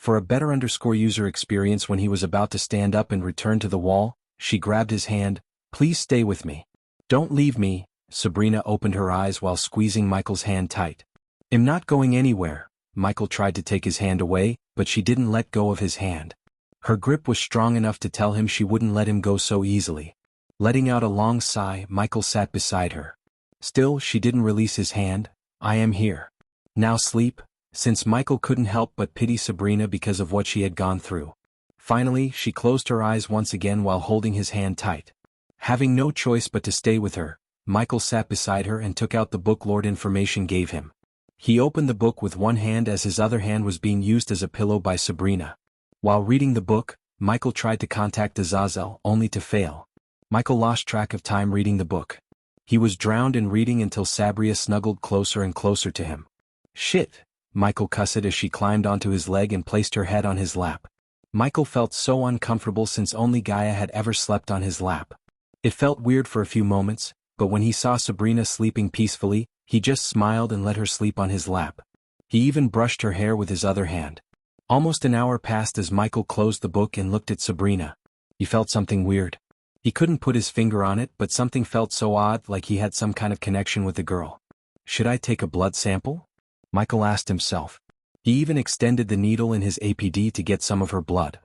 A: For a better user experience when he was about to stand up and return to the wall, she grabbed his hand. Please stay with me. Don't leave me. Sabrina opened her eyes while squeezing Michael's hand tight. I'm not going anywhere. Michael tried to take his hand away, but she didn't let go of his hand. Her grip was strong enough to tell him she wouldn't let him go so easily. Letting out a long sigh, Michael sat beside her. Still, she didn't release his hand. I am here. Now sleep. Since Michael couldn't help but pity Sabrina because of what she had gone through. Finally, she closed her eyes once again while holding his hand tight. Having no choice but to stay with her, Michael sat beside her and took out the book Lord Information gave him. He opened the book with one hand as his other hand was being used as a pillow by Sabrina. While reading the book, Michael tried to contact Azazel, only to fail. Michael lost track of time reading the book. He was drowned in reading until Sabria snuggled closer and closer to him. Shit! Michael cussed as she climbed onto his leg and placed her head on his lap. Michael felt so uncomfortable since only Gaia had ever slept on his lap. It felt weird for a few moments, but when he saw Sabrina sleeping peacefully, he just smiled and let her sleep on his lap. He even brushed her hair with his other hand. Almost an hour passed as Michael closed the book and looked at Sabrina. He felt something weird. He couldn't put his finger on it, but something felt so odd, like he had some kind of connection with the girl. Should I take a blood sample? Michael asked himself. He even extended the needle in his APD to get some of her blood.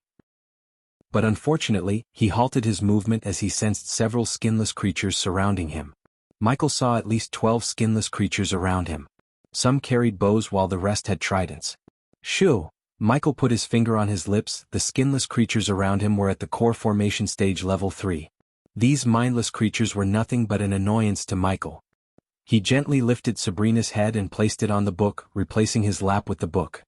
A: But unfortunately, he halted his movement as he sensed several skinless creatures surrounding him. Michael saw at least 12 skinless creatures around him. Some carried bows while the rest had tridents. Shoo! Michael put his finger on his lips. The skinless creatures around him were at the core formation stage level 3. These mindless creatures were nothing but an annoyance to Michael. He gently lifted Sabrina's head and placed it on the book, replacing his lap with the book.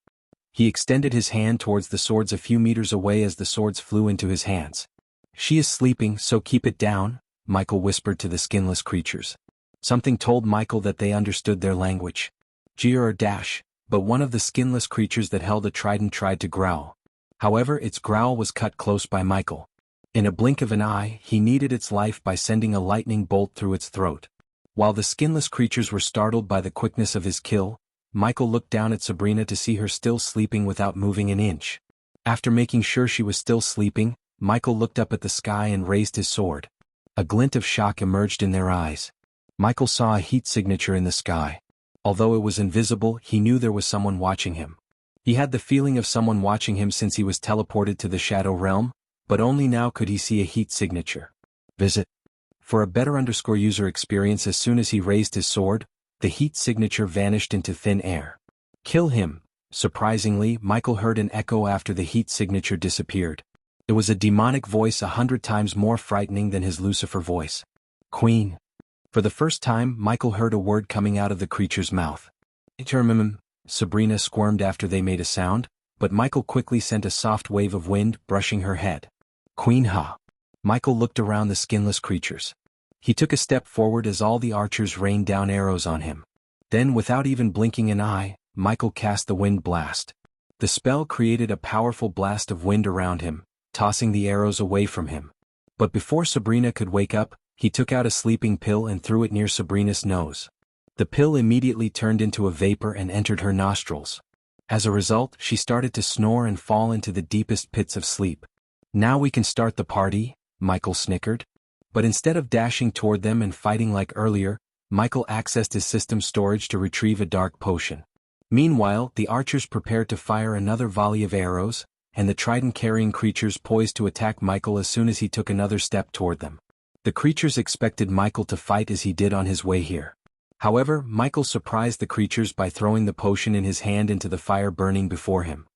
A: He extended his hand towards the swords a few meters away as the swords flew into his hands. She is sleeping, so keep it down, Michael whispered to the skinless creatures. Something told Michael that they understood their language. Dash, but one of the skinless creatures that held a trident tried to growl. However, its growl was cut close by Michael. In a blink of an eye, he needed its life by sending a lightning bolt through its throat. While the skinless creatures were startled by the quickness of his kill, Michael looked down at Sabrina to see her still sleeping without moving an inch. After making sure she was still sleeping, Michael looked up at the sky and raised his sword. A glint of shock emerged in their eyes. Michael saw a heat signature in the sky. Although it was invisible, he knew there was someone watching him. He had the feeling of someone watching him since he was teleported to the Shadow Realm, but only now could he see a heat signature. Visit. For a better user experience, as soon as he raised his sword, the heat signature vanished into thin air. Kill him. Surprisingly, Michael heard an echo after the heat signature disappeared. It was a demonic voice 100 times more frightening than his Lucifer voice. Queen. For the first time, Michael heard a word coming out of the creature's mouth. Sabrina squirmed after they made a sound, but Michael quickly sent a soft wave of wind, brushing her head. Queen ha. Michael looked around the skinless creatures. He took a step forward as all the archers rained down arrows on him. Then, without even blinking an eye, Michael cast the wind blast. The spell created a powerful blast of wind around him, tossing the arrows away from him. But before Sabrina could wake up, he took out a sleeping pill and threw it near Sabrina's nose. The pill immediately turned into a vapor and entered her nostrils. As a result, she started to snore and fall into the deepest pits of sleep. Now we can start the party, Michael snickered. But instead of dashing toward them and fighting like earlier, Michael accessed his system storage to retrieve a dark potion. Meanwhile, the archers prepared to fire another volley of arrows, and the trident-carrying creatures poised to attack Michael as soon as he took another step toward them. The creatures expected Michael to fight as he did on his way here. However, Michael surprised the creatures by throwing the potion in his hand into the fire burning before him.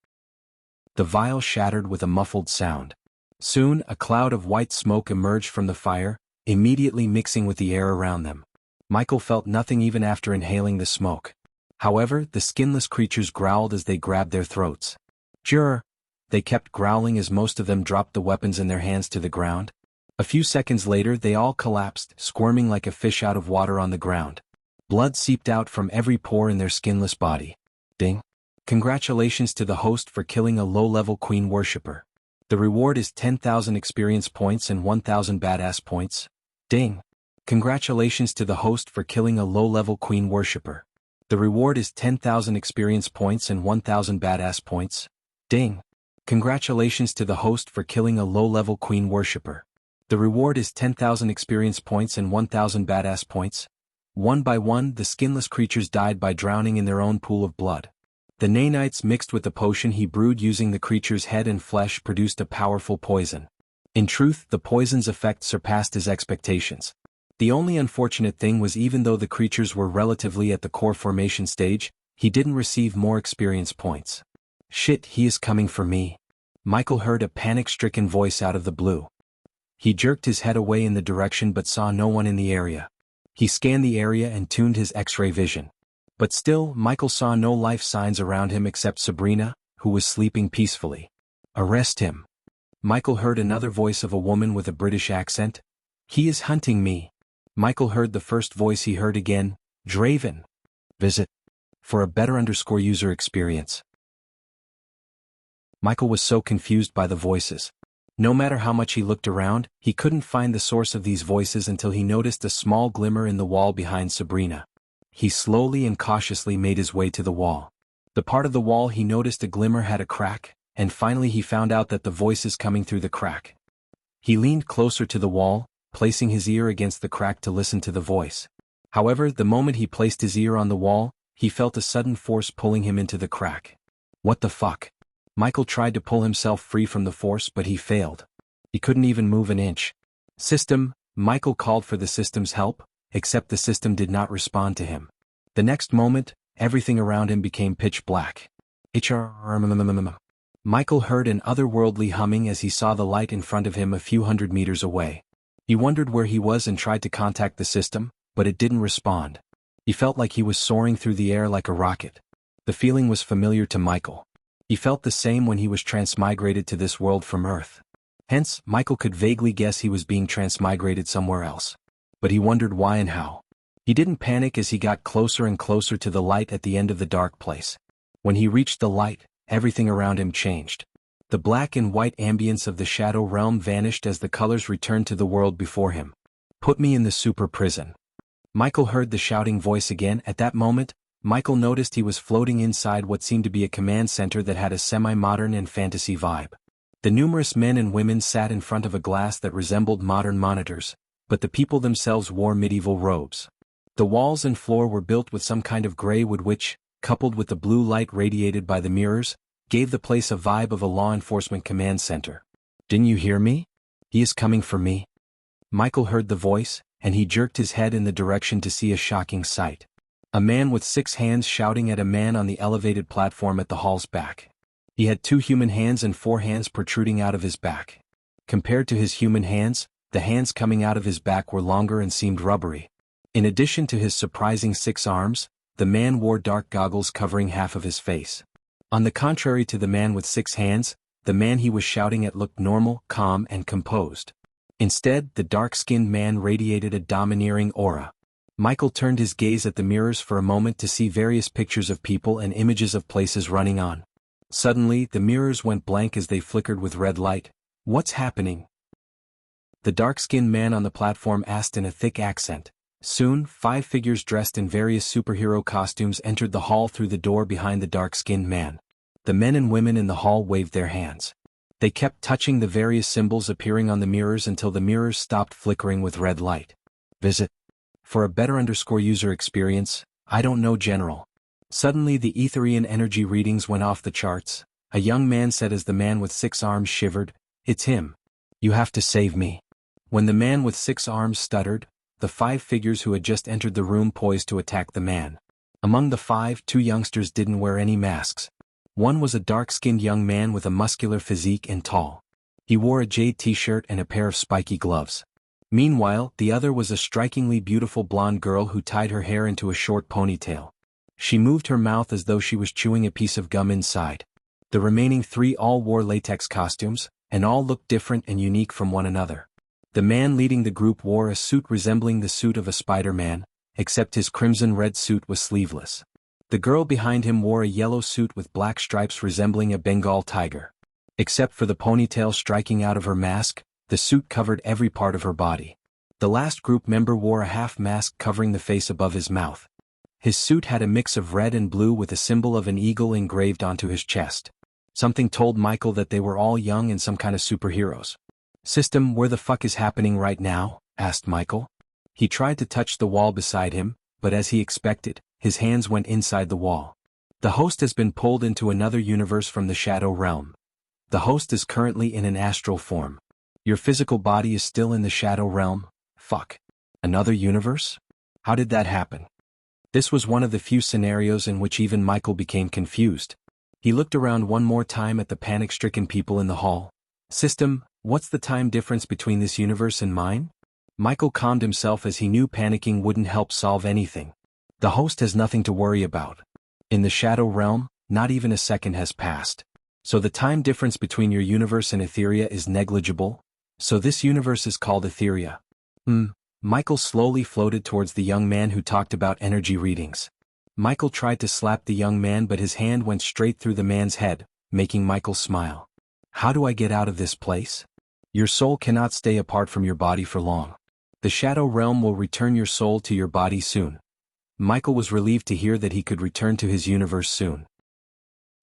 A: The vial shattered with a muffled sound. Soon, a cloud of white smoke emerged from the fire, immediately mixing with the air around them. Michael felt nothing even after inhaling the smoke. However, the skinless creatures growled as they grabbed their throats. Jur! They kept growling as most of them dropped the weapons in their hands to the ground. A few seconds later, they all collapsed, squirming like a fish out of water on the ground. Blood seeped out from every pore in their skinless body. Ding! Congratulations to the host for killing a low-level queen worshipper. The reward is 10,000 experience points and 1,000 badass points. Ding! Congratulations to the host for killing a low-level queen worshipper. The reward is 10,000 experience points and 1,000 badass points. Ding! Congratulations to the host for killing a low-level queen worshipper. The reward is 10,000 experience points and 1,000 badass points. One by one, the skinless creatures died by drowning in their own pool of blood. The nanites mixed with the potion he brewed using the creature's head and flesh produced a powerful poison. In truth, the poison's effect surpassed his expectations. The only unfortunate thing was even though the creatures were relatively at the core formation stage, he didn't receive more experience points. Shit, he is coming for me. Michael heard a panic-stricken voice out of the blue. He jerked his head away in the direction but saw no one in the area. He scanned the area and tuned his X-ray vision. But still, Michael saw no life signs around him except Sabrina, who was sleeping peacefully. Arrest him. Michael heard another voice of a woman with a British accent. He is hunting me. Michael heard the first voice he heard again, Draven. Visit. For a better user experience. Michael was so confused by the voices. No matter how much he looked around, he couldn't find the source of these voices until he noticed a small glimmer in the wall behind Sabrina. He slowly and cautiously made his way to the wall. The part of the wall he noticed a glimmer had a crack, and finally he found out that the voice is coming through the crack. He leaned closer to the wall, placing his ear against the crack to listen to the voice. However, the moment he placed his ear on the wall, he felt a sudden force pulling him into the crack. What the fuck? Michael tried to pull himself free from the force but he failed. He couldn't even move an inch. System, Michael called for the system's help, except the system did not respond to him. The next moment, everything around him became pitch black. Michael heard an otherworldly humming as he saw the light in front of him a few hundred meters away. He wondered where he was and tried to contact the system, but it didn't respond. He felt like he was soaring through the air like a rocket. The feeling was familiar to Michael. He felt the same when he was transmigrated to this world from Earth. Hence, Michael could vaguely guess he was being transmigrated somewhere else. But he wondered why and how. He didn't panic as he got closer and closer to the light at the end of the dark place. When he reached the light, everything around him changed. The black and white ambience of the shadow realm vanished as the colors returned to the world before him. Put me in the super prison. Michael heard the shouting voice again. At that moment, Michael noticed he was floating inside what seemed to be a command center that had a semi-modern and fantasy vibe. The numerous men and women sat in front of a glass that resembled modern monitors, but the people themselves wore medieval robes. The walls and floor were built with some kind of gray wood which, coupled with the blue light radiated by the mirrors, gave the place a vibe of a law enforcement command center. Didn't you hear me? He is coming for me. Michael heard the voice, and he jerked his head in the direction to see a shocking sight. A man with 6 hands shouting at a man on the elevated platform at the hall's back. He had 2 human hands and 4 hands protruding out of his back. Compared to his human hands, the hands coming out of his back were longer and seemed rubbery. In addition to his surprising 6 arms, the man wore dark goggles covering half of his face. On the contrary to the man with 6 hands, the man he was shouting at looked normal, calm, and composed. Instead, the dark-skinned man radiated a domineering aura. Michael turned his gaze at the mirrors for a moment to see various pictures of people and images of places running on. Suddenly, the mirrors went blank as they flickered with red light. What's happening? The dark-skinned man on the platform asked in a thick accent. Soon, 5 figures dressed in various superhero costumes entered the hall through the door behind the dark-skinned man. The men and women in the hall waved their hands. They kept touching the various symbols appearing on the mirrors until the mirrors stopped flickering with red light. Visit. For a better user experience, I don't know General. Suddenly the Etherian energy readings went off the charts. A young man said as the man with 6 arms shivered, "It's him. You have to save me." When the man with 6 arms stuttered, the 5 figures who had just entered the room poised to attack the man. Among the 5, 2 youngsters didn't wear any masks. One was a dark-skinned young man with a muscular physique and tall. He wore a jade t-shirt and a pair of spiky gloves. Meanwhile, the other was a strikingly beautiful blonde girl who tied her hair into a short ponytail. She moved her mouth as though she was chewing a piece of gum inside. The remaining 3 all wore latex costumes, and all looked different and unique from one another. The man leading the group wore a suit resembling the suit of a Spider-Man, except his crimson-red suit was sleeveless. The girl behind him wore a yellow suit with black stripes resembling a Bengal tiger. Except for the ponytail striking out of her mask, the suit covered every part of her body. The last group member wore a half mask covering the face above his mouth. His suit had a mix of red and blue with a symbol of an eagle engraved onto his chest. Something told Michael that they were all young and some kind of superheroes. "System, where the fuck is happening right now?" asked Michael. He tried to touch the wall beside him, but as he expected, his hands went inside the wall. The host has been pulled into another universe from the shadow realm. The host is currently in an astral form. Your physical body is still in the shadow realm. Fuck. Another universe? How did that happen? This was one of the few scenarios in which even Michael became confused. He looked around one more time at the panic-stricken people in the hall. "System, what's the time difference between this universe and mine?" Michael calmed himself as he knew panicking wouldn't help solve anything. The host has nothing to worry about. In the shadow realm, not even a second has passed. So the time difference between your universe and Etheria is negligible? So this universe is called Etheria. Michael slowly floated towards the young man who talked about energy readings. Michael tried to slap the young man, but his hand went straight through the man's head, making Michael smile. "How do I get out of this place?" "Your soul cannot stay apart from your body for long. The shadow realm will return your soul to your body soon." Michael was relieved to hear that he could return to his universe soon.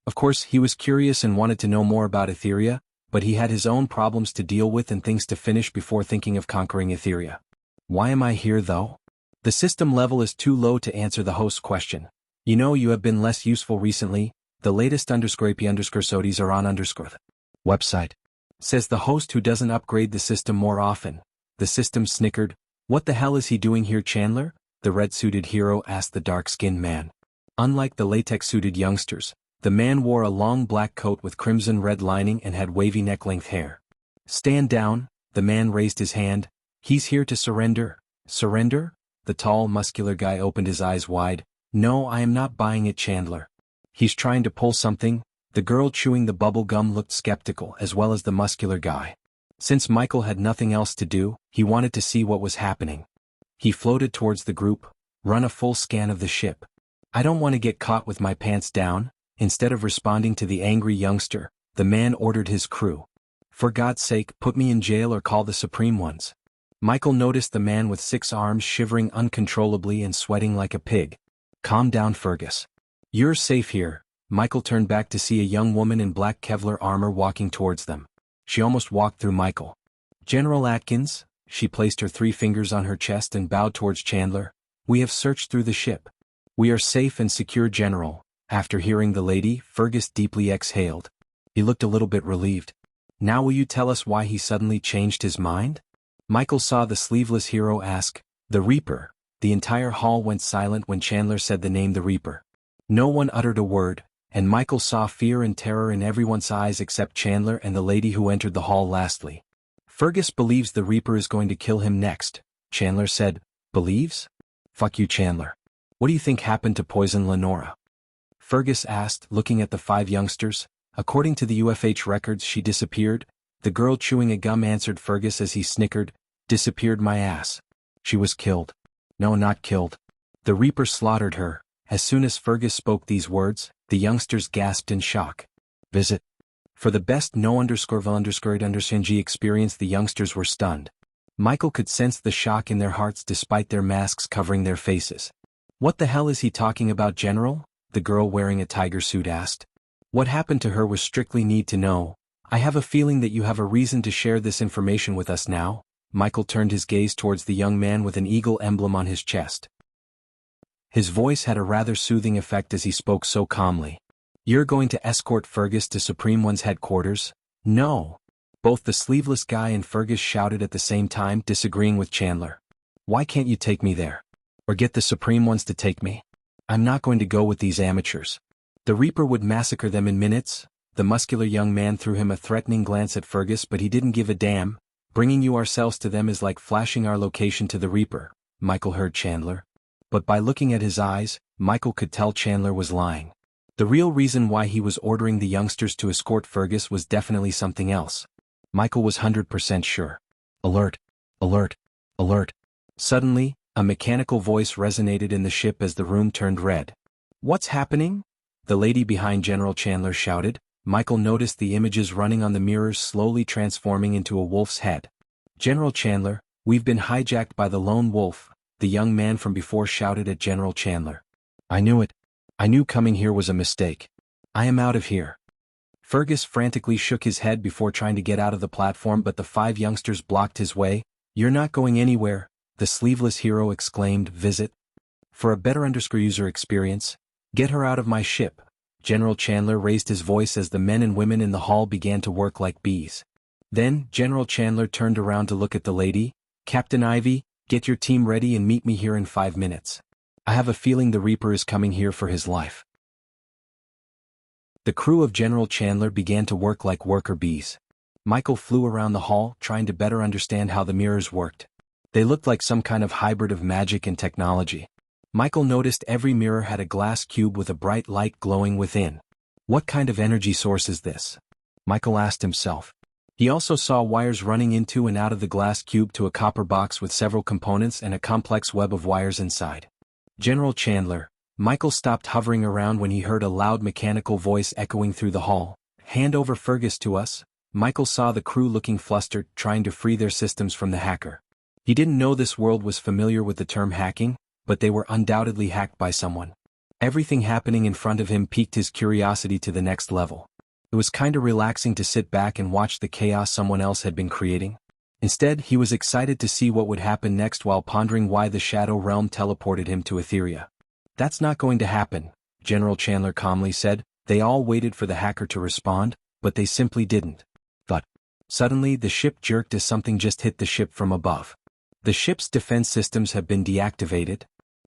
A: Of course, he was curious and wanted to know more about Etheria, but he had his own problems to deal with and things to finish before thinking of conquering Etheria. "Why am I here though?" The system level is too low to answer the host's question. "You know, you have been less useful recently. The latest _AP_SODIs are on _ website," says the host who doesn't upgrade the system more often. The system snickered. "What the hell is he doing here, Chandler?" the red-suited hero asked the dark-skinned man. Unlike the latex-suited youngsters, the man wore a long black coat with crimson-red lining and had wavy neck-length hair. "Stand down," the man raised his hand. "He's here to surrender." "Surrender?" The tall, muscular guy opened his eyes wide. "No, I am not buying it, Chandler." "He's trying to pull something." The girl chewing the bubble gum looked skeptical, as well as the muscular guy. Since Michael had nothing else to do, he wanted to see what was happening. He floated towards the group. "Run a full scan of the ship." "I don't want to get caught with my pants down." Instead of responding to the angry youngster, the man ordered his crew. "For God's sake, put me in jail or call the Supreme Ones." Michael noticed the man with 6 arms shivering uncontrollably and sweating like a pig. "Calm down, Fergus. You're safe here." Michael turned back to see a young woman in black Kevlar armor walking towards them. She almost walked through Michael. "General Atkins," she placed her 3 fingers on her chest and bowed towards Chandler. "We have searched through the ship. We are safe and secure, General." After hearing the lady, Fergus deeply exhaled. He looked a little bit relieved. "Now will you tell us why he suddenly changed his mind?" Michael saw the sleeveless hero ask. "The Reaper." The entire hall went silent when Chandler said the name The Reaper. No one uttered a word, and Michael saw fear and terror in everyone's eyes except Chandler and the lady who entered the hall lastly. "Fergus believes the Reaper is going to kill him next," Chandler said. "Believes? Fuck you, Chandler. What do you think happened to Poison Lenora?" Fergus asked, looking at the 5 youngsters. "According to the UFH records, she disappeared." The girl chewing a gum answered Fergus as he snickered. "Disappeared my ass. She was killed." "No, not killed. The Reaper slaughtered her." As soon as Fergus spoke these words, the youngsters gasped in shock. "Visit." For the best no_val__G experience, the youngsters were stunned. Michael could sense the shock in their hearts despite their masks covering their faces. "What the hell is he talking about, General?" the girl wearing a tiger suit asked. "What happened to her was strictly need to know. I have a feeling that you have a reason to share this information with us now." Michael turned his gaze towards the young man with an eagle emblem on his chest. His voice had a rather soothing effect as he spoke so calmly. "You're going to escort Fergus to Supreme One's headquarters?" "No." Both the sleeveless guy and Fergus shouted at the same time, disagreeing with Chandler. "Why can't you take me there? Or get the Supreme Ones to take me? I'm not going to go with these amateurs. The Reaper would massacre them in minutes." The muscular young man threw him a threatening glance at Fergus, but he didn't give a damn. "Bringing you ourselves to them is like flashing our location to the Reaper," Michael heard Chandler. But by looking at his eyes, Michael could tell Chandler was lying. The real reason why he was ordering the youngsters to escort Fergus was definitely something else. Michael was 100% sure. "Alert! Alert! Alert!" Suddenly, a mechanical voice resonated in the ship as the room turned red. "What's happening?" the lady behind General Chandler shouted. Michael noticed the images running on the mirrors slowly transforming into a wolf's head. "General Chandler, we've been hijacked by the lone wolf," the young man from before shouted at General Chandler. "I knew it. I knew coming here was a mistake. I am out of here." Fergus frantically shook his head before trying to get out of the platform, but the 5 youngsters blocked his way. "You're not going anywhere," the sleeveless hero exclaimed. "Visit. For a better user experience, get her out of my ship." General Chandler raised his voice as the men and women in the hall began to work like bees. Then, General Chandler turned around to look at the lady. "Captain Ivy, get your team ready and meet me here in 5 minutes. I have a feeling the Reaper is coming here for his life." The crew of General Chandler began to work like worker bees. Michael flew around the hall, trying to better understand how the mirrors worked. They looked like some kind of hybrid of magic and technology. Michael noticed every mirror had a glass cube with a bright light glowing within. What kind of energy source is this? Michael asked himself. He also saw wires running into and out of the glass cube to a copper box with several components and a complex web of wires inside. General Chandler. Michael stopped hovering around when he heard a loud mechanical voice echoing through the hall. "Hand over Fergus to us." Michael saw the crew looking flustered, trying to free their systems from the hacker. He didn't know this world was familiar with the term hacking, but they were undoubtedly hacked by someone. Everything happening in front of him piqued his curiosity to the next level. It was kinda relaxing to sit back and watch the chaos someone else had been creating. Instead, he was excited to see what would happen next while pondering why the Shadow Realm teleported him to Etheria. "That's not going to happen," General Chandler calmly said. They all waited for the hacker to respond, but they simply didn't. But suddenly the ship jerked as something just hit the ship from above. The ship's defense systems have been deactivated.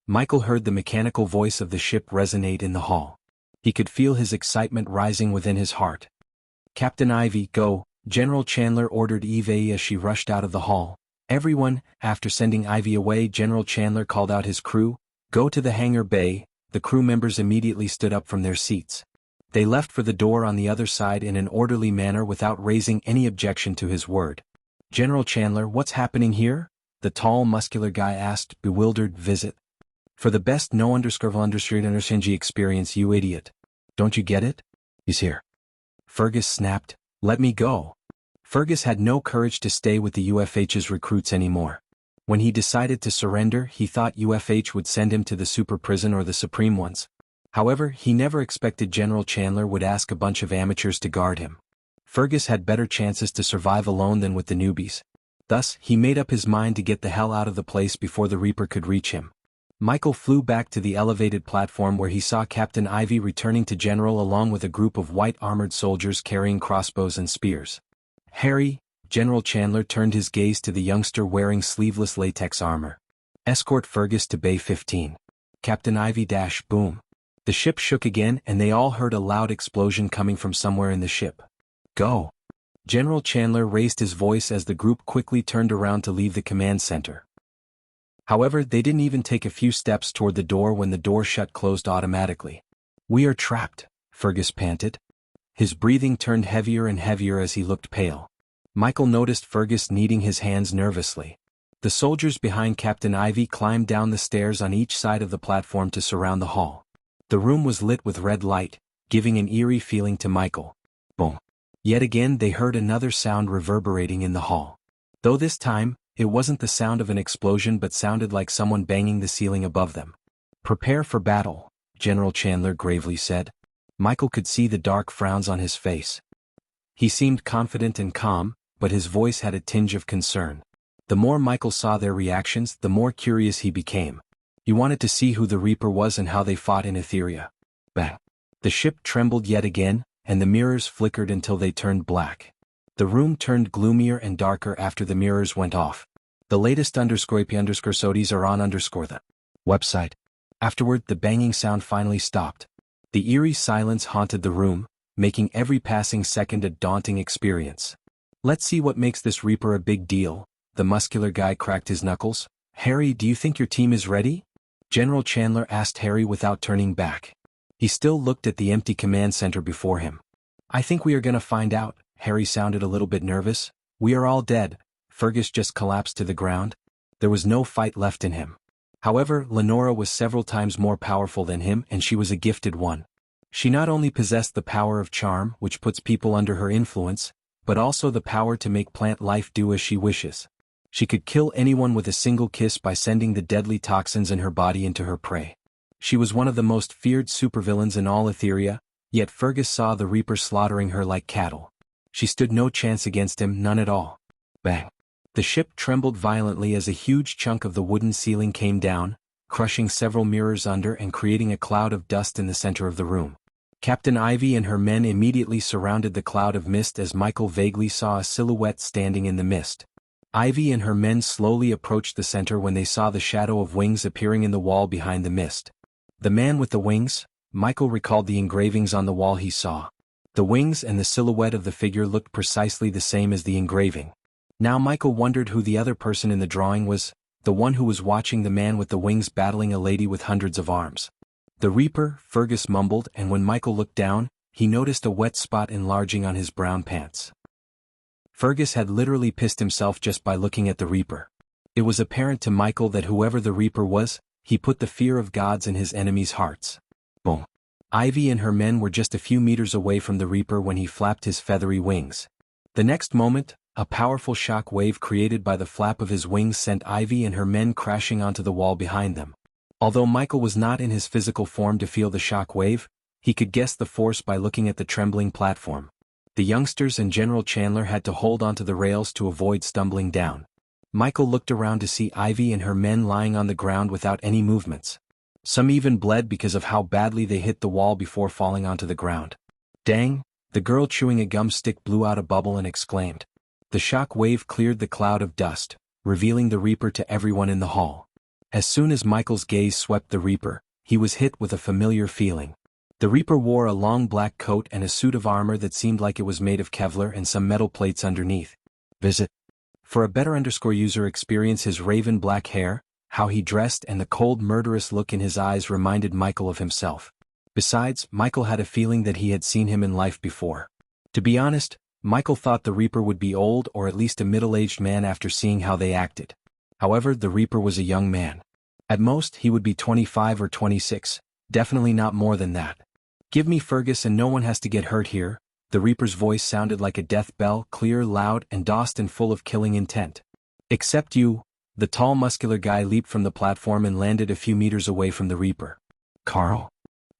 A: Michael heard the mechanical voice of the ship resonate in the hall. He could feel his excitement rising within his heart. "Captain Ivy, go," General Chandler ordered Eve as she rushed out of the hall. "Everyone," after sending Ivy away, General Chandler called out his crew, "Go to the hangar bay." The crew members immediately stood up from their seats. They left for the door on the other side in an orderly manner without raising any objection to his word. "General Chandler, what's happening here?" the tall, muscular guy asked, bewildered. "Visit. For the best no_understreet_undershangy experience, you idiot. Don't you get it? He's here." Fergus snapped. "Let me go." Fergus had no courage to stay with the UFH's recruits anymore. When he decided to surrender, he thought UFH would send him to the super prison or the Supreme Ones. However, he never expected General Chandler would ask a bunch of amateurs to guard him. Fergus had better chances to survive alone than with the newbies. Thus, he made up his mind to get the hell out of the place before the Reaper could reach him. Michael flew back to the elevated platform where he saw Captain Ivy returning to General along with a group of white armored soldiers carrying crossbows and spears. "Harry," General Chandler turned his gaze to the youngster wearing sleeveless latex armor. "Escort Fergus to Bay 15. Captain Ivy - boom." The ship shook again and they all heard a loud explosion coming from somewhere in the ship. "Go." General Chandler raised his voice as the group quickly turned around to leave the command center. However, they didn't even take a few steps toward the door when the door closed automatically. "We are trapped," Fergus panted. His breathing turned heavier and heavier as he looked pale. Michael noticed Fergus kneading his hands nervously. The soldiers behind Captain Ivy climbed down the stairs on each side of the platform to surround the hall. The room was lit with red light, giving an eerie feeling to Michael. Boom. Yet again they heard another sound reverberating in the hall. Though this time, it wasn't the sound of an explosion but sounded like someone banging the ceiling above them. "Prepare for battle," General Chandler gravely said. Michael could see the dark frowns on his face. He seemed confident and calm, but his voice had a tinge of concern. The more Michael saw their reactions, the more curious he became. He wanted to see who the Reaper was and how they fought in Etheria. Bang! The ship trembled yet again, and the mirrors flickered until they turned black. The room turned gloomier and darker after the mirrors went off. The latest _IP_SODIs are on the website. Afterward, the banging sound finally stopped. The eerie silence haunted the room, making every passing second a daunting experience. "Let's see what makes this Reaper a big deal," the muscular guy cracked his knuckles. "Harry, do you think your team is ready?" General Chandler asked Harry without turning back. He still looked at the empty command center before him. "I think we are gonna find out." Harry sounded a little bit nervous. "We are all dead." Fergus just collapsed to the ground. There was no fight left in him. However, Lenora was several times more powerful than him and she was a gifted one. She not only possessed the power of charm, which puts people under her influence, but also the power to make plant life do as she wishes. She could kill anyone with a single kiss by sending the deadly toxins in her body into her prey. She was one of the most feared supervillains in all Etheria, Yet Fergus saw the Reaper slaughtering her like cattle. She stood no chance against him, none at all. Bang! The ship trembled violently as a huge chunk of the wooden ceiling came down, crushing several mirrors under and creating a cloud of dust in the center of the room. Captain Ivy and her men immediately surrounded the cloud of mist as Michael vaguely saw a silhouette standing in the mist. Ivy and her men slowly approached the center when they saw the shadow of wings appearing in the wall behind the mist. The man with the wings? Michael recalled the engravings on the wall he saw. The wings and the silhouette of the figure looked precisely the same as the engraving. Now Michael wondered who the other person in the drawing was, the one who was watching the man with the wings battling a lady with hundreds of arms. The Reaper, Fergus mumbled, and when Michael looked down, he noticed a wet spot enlarging on his brown pants. Fergus had literally pissed himself just by looking at the Reaper. It was apparent to Michael that whoever the Reaper was, he put the fear of gods in his enemies' hearts. Boom! Ivy and her men were just a few meters away from the Reaper when he flapped his feathery wings. The next moment, a powerful shock wave created by the flap of his wings sent Ivy and her men crashing onto the wall behind them. Although Michael was not in his physical form to feel the shock wave, he could guess the force by looking at the trembling platform. The youngsters and General Chandler had to hold onto the rails to avoid stumbling down. Michael looked around to see Ivy and her men lying on the ground without any movements. Some even bled because of how badly they hit the wall before falling onto the ground. Dang! The girl chewing a gum stick blew out a bubble and exclaimed. The shock wave cleared the cloud of dust, revealing the Reaper to everyone in the hall. As soon as Michael's gaze swept the Reaper, he was hit with a familiar feeling. The Reaper wore a long black coat and a suit of armor that seemed like it was made of Kevlar and some metal plates underneath. Visit. For a better user experience, his raven black hair, how he dressed, and the cold murderous look in his eyes reminded Michael of himself. Besides, Michael had a feeling that he had seen him in life before. To be honest, Michael thought the Reaper would be old or at least a middle-aged man after seeing how they acted. However, the Reaper was a young man. At most, he would be 25 or 26, definitely not more than that. Give me Fergus and no one has to get hurt here. The Reaper's voice sounded like a death bell, clear, loud, and dosed and full of killing intent. Except you. The tall muscular guy leaped from the platform and landed a few meters away from the Reaper. Carl!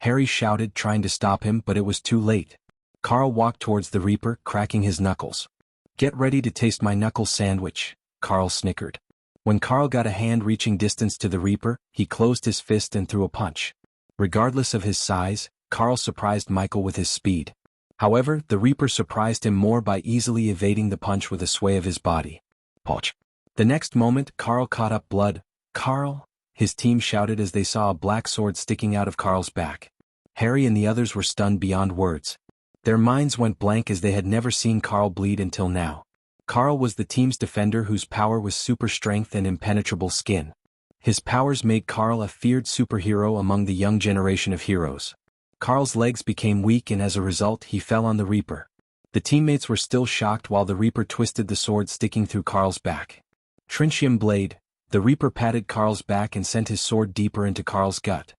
A: Harry shouted, trying to stop him, but it was too late. Carl walked towards the Reaper, cracking his knuckles. Get ready to taste my knuckle sandwich, Carl snickered. When Carl got a hand-reaching distance to the Reaper, he closed his fist and threw a punch. Regardless of his size, Carl surprised Michael with his speed. However, the Reaper surprised him more by easily evading the punch with a sway of his body. Poch! The next moment, Carl caught up blood. Carl! His team shouted as they saw a black sword sticking out of Carl's back. Harry and the others were stunned beyond words. Their minds went blank as they had never seen Carl bleed until now. Carl was the team's defender whose power was super strength and impenetrable skin. His powers made Carl a feared superhero among the young generation of heroes. Carl's legs became weak and as a result he fell on the Reaper. The teammates were still shocked while the Reaper twisted the sword sticking through Carl's back. Trinium blade, the Reaper patted Carl's back and sent his sword deeper into Carl's gut.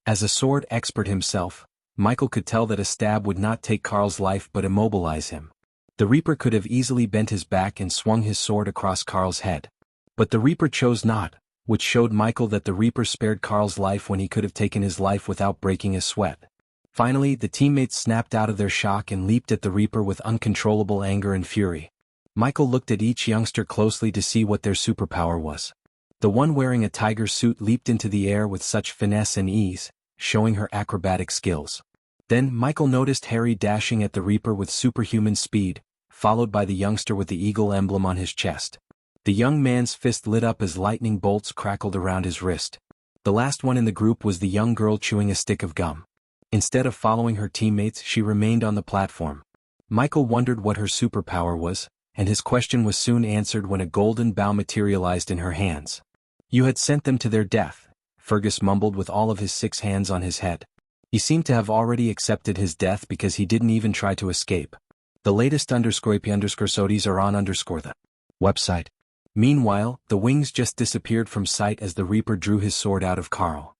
A: As a sword expert himself, Michael could tell that a stab would not take Carl's life but immobilize him. The Reaper could have easily bent his back and swung his sword across Carl's head. But the Reaper chose not, which showed Michael that the Reaper spared Carl's life when he could have taken his life without breaking a sweat. Finally, the teammates snapped out of their shock and leaped at the Reaper with uncontrollable anger and fury. Michael looked at each youngster closely to see what their superpower was. The one wearing a tiger suit leaped into the air with such finesse and ease, showing her acrobatic skills. Then Michael noticed Harry dashing at the Reaper with superhuman speed, followed by the youngster with the eagle emblem on his chest. The young man's fist lit up as lightning bolts crackled around his wrist. The last one in the group was the young girl chewing a stick of gum. Instead of following her teammates, she remained on the platform. Michael wondered what her superpower was, and his question was soon answered when a golden bow materialized in her hands. You had sent them to their death, Fergus mumbled with all of his 6 hands on his head. He seemed to have already accepted his death because he didn't even try to escape. The latest _IP_SODIes are on _the website. Meanwhile, the wings just disappeared from sight as the Reaper drew his sword out of Carl.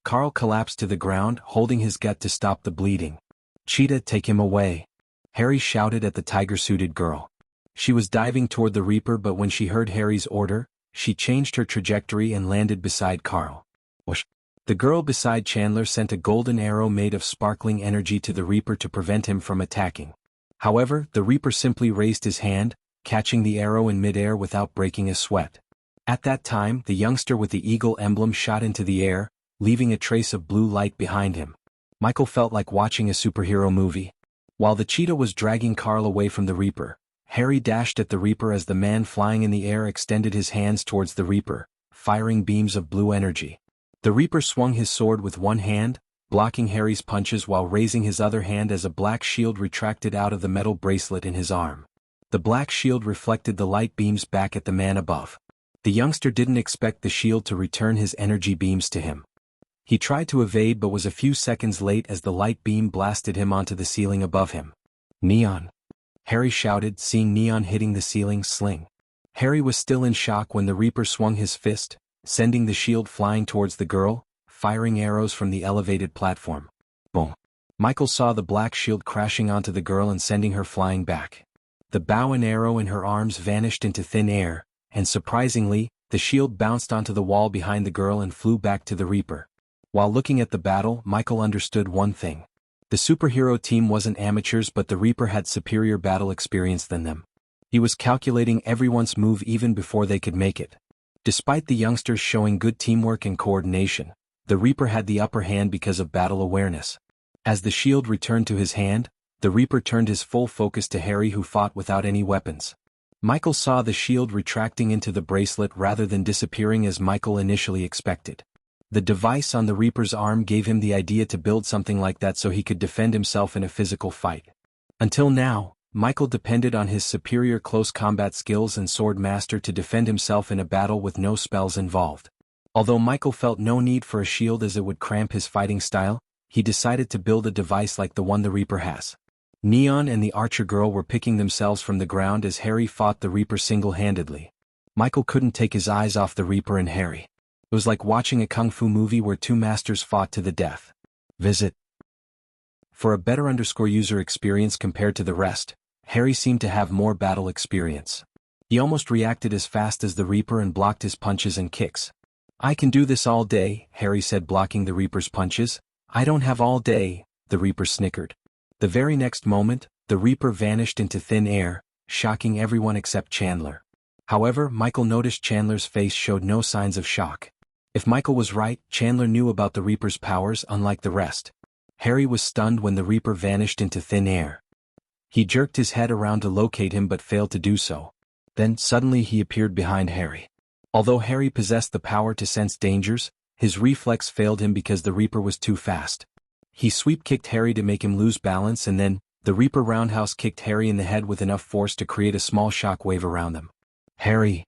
A: Carl collapsed to the ground, holding his gut to stop the bleeding. Cheetah, take him away. Harry shouted at the tiger-suited girl. She was diving toward the Reaper, but when she heard Harry's order, she changed her trajectory and landed beside Carl. Whoosh! The girl beside Chandler sent a golden arrow made of sparkling energy to the Reaper to prevent him from attacking. However, the Reaper simply raised his hand, catching the arrow in midair without breaking a sweat. At that time, the youngster with the eagle emblem shot into the air, leaving a trace of blue light behind him. Michael felt like watching a superhero movie. While the cheetah was dragging Carl away from the Reaper, Harry dashed at the Reaper as the man flying in the air extended his hands towards the Reaper, firing beams of blue energy. The Reaper swung his sword with one hand, blocking Harry's punches while raising his other hand as a black shield retracted out of the metal bracelet in his arm. The black shield reflected the light beams back at the man above. The youngster didn't expect the shield to return his energy beams to him. He tried to evade but was a few seconds late as the light beam blasted him onto the ceiling above him. Neon! Harry shouted, seeing Neon hitting the ceiling sling. Harry was still in shock when the Reaper swung his fist, sending the shield flying towards the girl, firing arrows from the elevated platform. Boom! Michael saw the black shield crashing onto the girl and sending her flying back. The bow and arrow in her arms vanished into thin air, and surprisingly, the shield bounced onto the wall behind the girl and flew back to the Reaper. While looking at the battle, Michael understood one thing. The superhero team wasn't amateurs, but the Reaper had superior battle experience than them. He was calculating everyone's move even before they could make it. Despite the youngsters showing good teamwork and coordination, the Reaper had the upper hand because of battle awareness. As the shield returned to his hand, the Reaper turned his full focus to Harry, who fought without any weapons. Michael saw the shield retracting into the bracelet rather than disappearing as Michael initially expected. The device on the Reaper's arm gave him the idea to build something like that so he could defend himself in a physical fight. Until now, Michael depended on his superior close combat skills and sword master to defend himself in a battle with no spells involved. Although Michael felt no need for a shield as it would cramp his fighting style, he decided to build a device like the one the Reaper has. Neon and the archer girl were picking themselves from the ground as Harry fought the Reaper single-handedly. Michael couldn't take his eyes off the Reaper and Harry. It was like watching a kung fu movie where two masters fought to the death. Visit. For a better user experience compared to the rest, Harry seemed to have more battle experience. He almost reacted as fast as the Reaper and blocked his punches and kicks. I can do this all day, Harry said, blocking the Reaper's punches. I don't have all day, the Reaper snickered. The very next moment, the Reaper vanished into thin air, shocking everyone except Chandler. However, Michael noticed Chandler's face showed no signs of shock. If Michael was right, Chandler knew about the Reaper's powers unlike the rest. Harry was stunned when the Reaper vanished into thin air. He jerked his head around to locate him but failed to do so. Then, suddenly he appeared behind Harry. Although Harry possessed the power to sense dangers, his reflex failed him because the Reaper was too fast. He sweep-kicked Harry to make him lose balance, and then, the Reaper roundhouse kicked Harry in the head with enough force to create a small shock wave around them. Harry!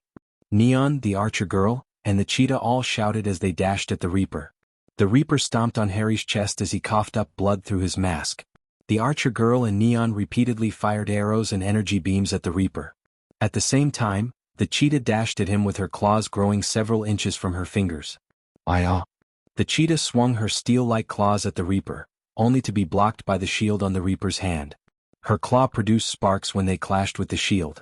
A: Neon, the archer girl, and the cheetah all shouted as they dashed at the Reaper. The Reaper stomped on Harry's chest as he coughed up blood through his mask. The archer girl and Neon repeatedly fired arrows and energy beams at the Reaper. At the same time, the cheetah dashed at him with her claws growing several inches from her fingers. The cheetah swung her steel-like claws at the Reaper, only to be blocked by the shield on the Reaper's hand. Her claw produced sparks when they clashed with the shield.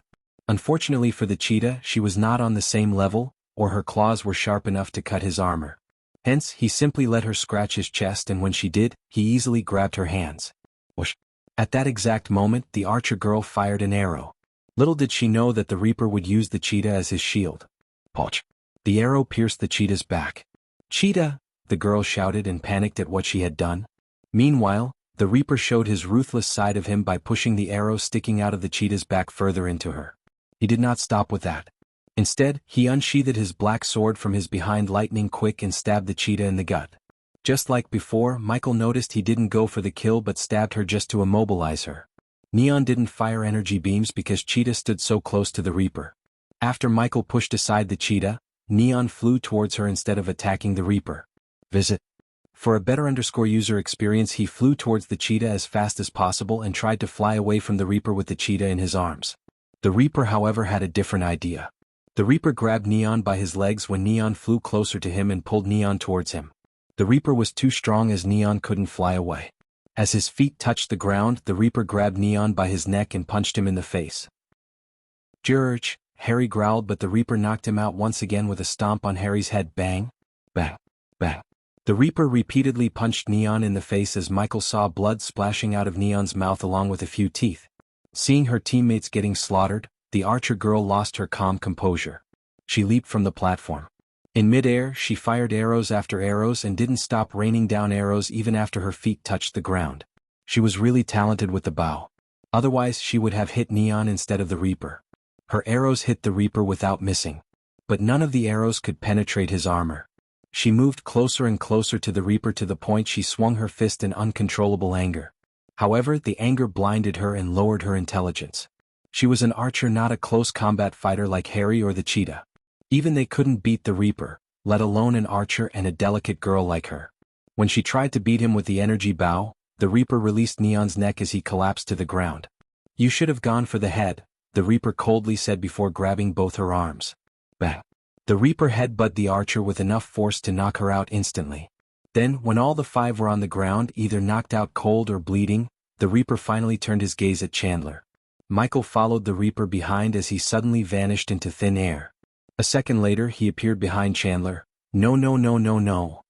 A: Unfortunately for the cheetah, she was not on the same level, or her claws were sharp enough to cut his armor. Hence, he simply let her scratch his chest, and when she did, he easily grabbed her hands. Whoosh! At that exact moment, the archer girl fired an arrow. Little did she know that the Reaper would use the cheetah as his shield. Poch! The arrow pierced the cheetah's back. Cheetah! The girl shouted and panicked at what she had done. Meanwhile, the Reaper showed his ruthless side of him by pushing the arrow sticking out of the cheetah's back further into her. He did not stop with that. Instead, he unsheathed his black sword from his behind lightning quick and stabbed the cheetah in the gut. Just like before, Michael noticed he didn't go for the kill but stabbed her just to immobilize her. Neon didn't fire energy beams because Cheetah stood so close to the Reaper. After Michael pushed aside the cheetah, Neon flew towards her instead of attacking the Reaper. Visit. For a better user experience, he flew towards the cheetah as fast as possible and tried to fly away from the Reaper with the cheetah in his arms. The Reaper, however, had a different idea. The Reaper grabbed Neon by his legs when Neon flew closer to him and pulled Neon towards him. The Reaper was too strong as Neon couldn't fly away. As his feet touched the ground, the Reaper grabbed Neon by his neck and punched him in the face. Jurch! Harry growled, but the Reaper knocked him out once again with a stomp on Harry's head. Bang! Bang! Bang! The Reaper repeatedly punched Neon in the face as Michael saw blood splashing out of Neon's mouth along with a few teeth. Seeing her teammates getting slaughtered, the archer girl lost her calm composure. She leaped from the platform. In midair, she fired arrows after arrows and didn't stop raining down arrows even after her feet touched the ground. She was really talented with the bow. Otherwise she would have hit Neon instead of the Reaper. Her arrows hit the Reaper without missing. But none of the arrows could penetrate his armor. She moved closer and closer to the Reaper to the point she swung her fist in uncontrollable anger. However, the anger blinded her and lowered her intelligence. She was an archer, not a close combat fighter like Harry or the cheetah. Even they couldn't beat the Reaper, let alone an archer and a delicate girl like her. When she tried to beat him with the energy bow, the Reaper released Neon's neck as he collapsed to the ground. "You should have gone for the head," the Reaper coldly said before grabbing both her arms. Bang! The Reaper headbutted the archer with enough force to knock her out instantly. Then, when all the five were on the ground either knocked out cold or bleeding, the Reaper finally turned his gaze at Chandler. Michael followed the Reaper behind as he suddenly vanished into thin air. A second later he appeared behind Chandler. "No, no, no, no, no."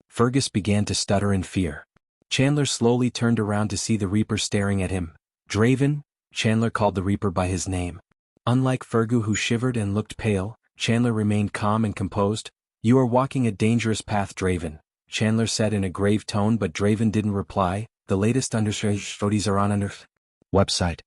A: Fergus began to stutter in fear. Chandler slowly turned around to see the Reaper staring at him. "Draven?" Chandler called the Reaper by his name. Unlike Fergus, who shivered and looked pale, Chandler remained calm and composed. "You are walking a dangerous path, Draven," Chandler said in a grave tone, but Draven didn't reply. "The latest studies are on under website.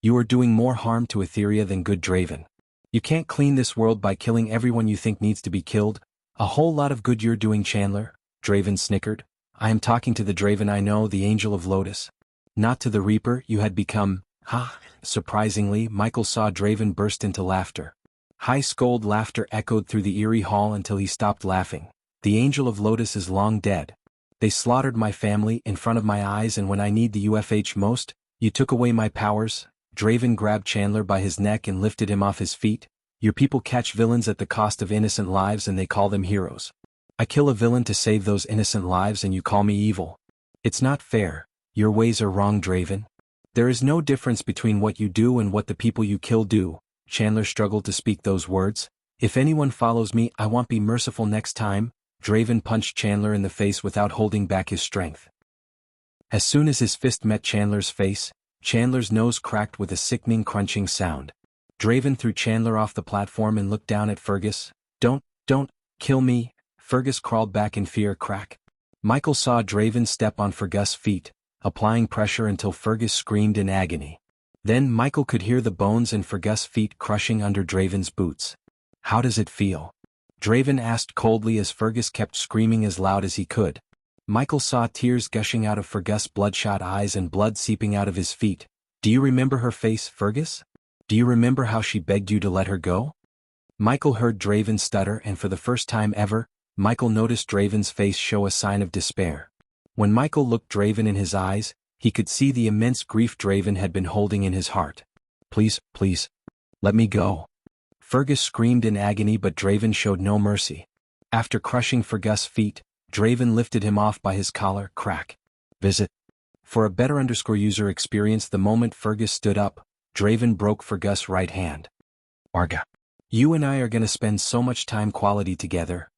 A: You are doing more harm to Etheria than good, Draven. You can't clean this world by killing everyone you think needs to be killed. A whole lot of good you're doing, Chandler," Draven snickered. "I am talking to the Draven I know, the Angel of Lotus. Not to the Reaper you had become." "Ha!" Surprisingly, Michael saw Draven burst into laughter. High scold laughter echoed through the eerie hall until he stopped laughing. "The Angel of Lotus is long dead. They slaughtered my family in front of my eyes, and when I need the UFH most, you took away my powers." Draven grabbed Chandler by his neck and lifted him off his feet. "Your people catch villains at the cost of innocent lives and they call them heroes. I kill a villain to save those innocent lives and you call me evil. It's not fair. Your ways are wrong, Draven. There is no difference between what you do and what the people you kill do." Chandler struggled to speak those words. "If anyone follows me, I won't be merciful next time." Draven punched Chandler in the face without holding back his strength. As soon as his fist met Chandler's face, Chandler's nose cracked with a sickening crunching sound. Draven threw Chandler off the platform and looked down at Fergus. Don't kill me." Fergus crawled back in fear. Crack. Michael saw Draven step on Fergus' feet, applying pressure until Fergus screamed in agony. Then Michael could hear the bones in Fergus' feet crushing under Draven's boots. "How does it feel?" Draven asked coldly as Fergus kept screaming as loud as he could. Michael saw tears gushing out of Fergus' bloodshot eyes and blood seeping out of his feet. "Do you remember her face, Fergus? Do you remember how she begged you to let her go?" Michael heard Draven stutter, and for the first time ever, Michael noticed Draven's face show a sign of despair. When Michael looked Draven in his eyes, he could see the immense grief Draven had been holding in his heart. Please, let me go." Fergus screamed in agony, but Draven showed no mercy. After crushing Fergus' feet, Draven lifted him off by his collar. Crack. Visit. For a better user experience, the moment Fergus stood up, Draven broke Fergus' right hand. "Arga. You and I are gonna spend so much time quality together."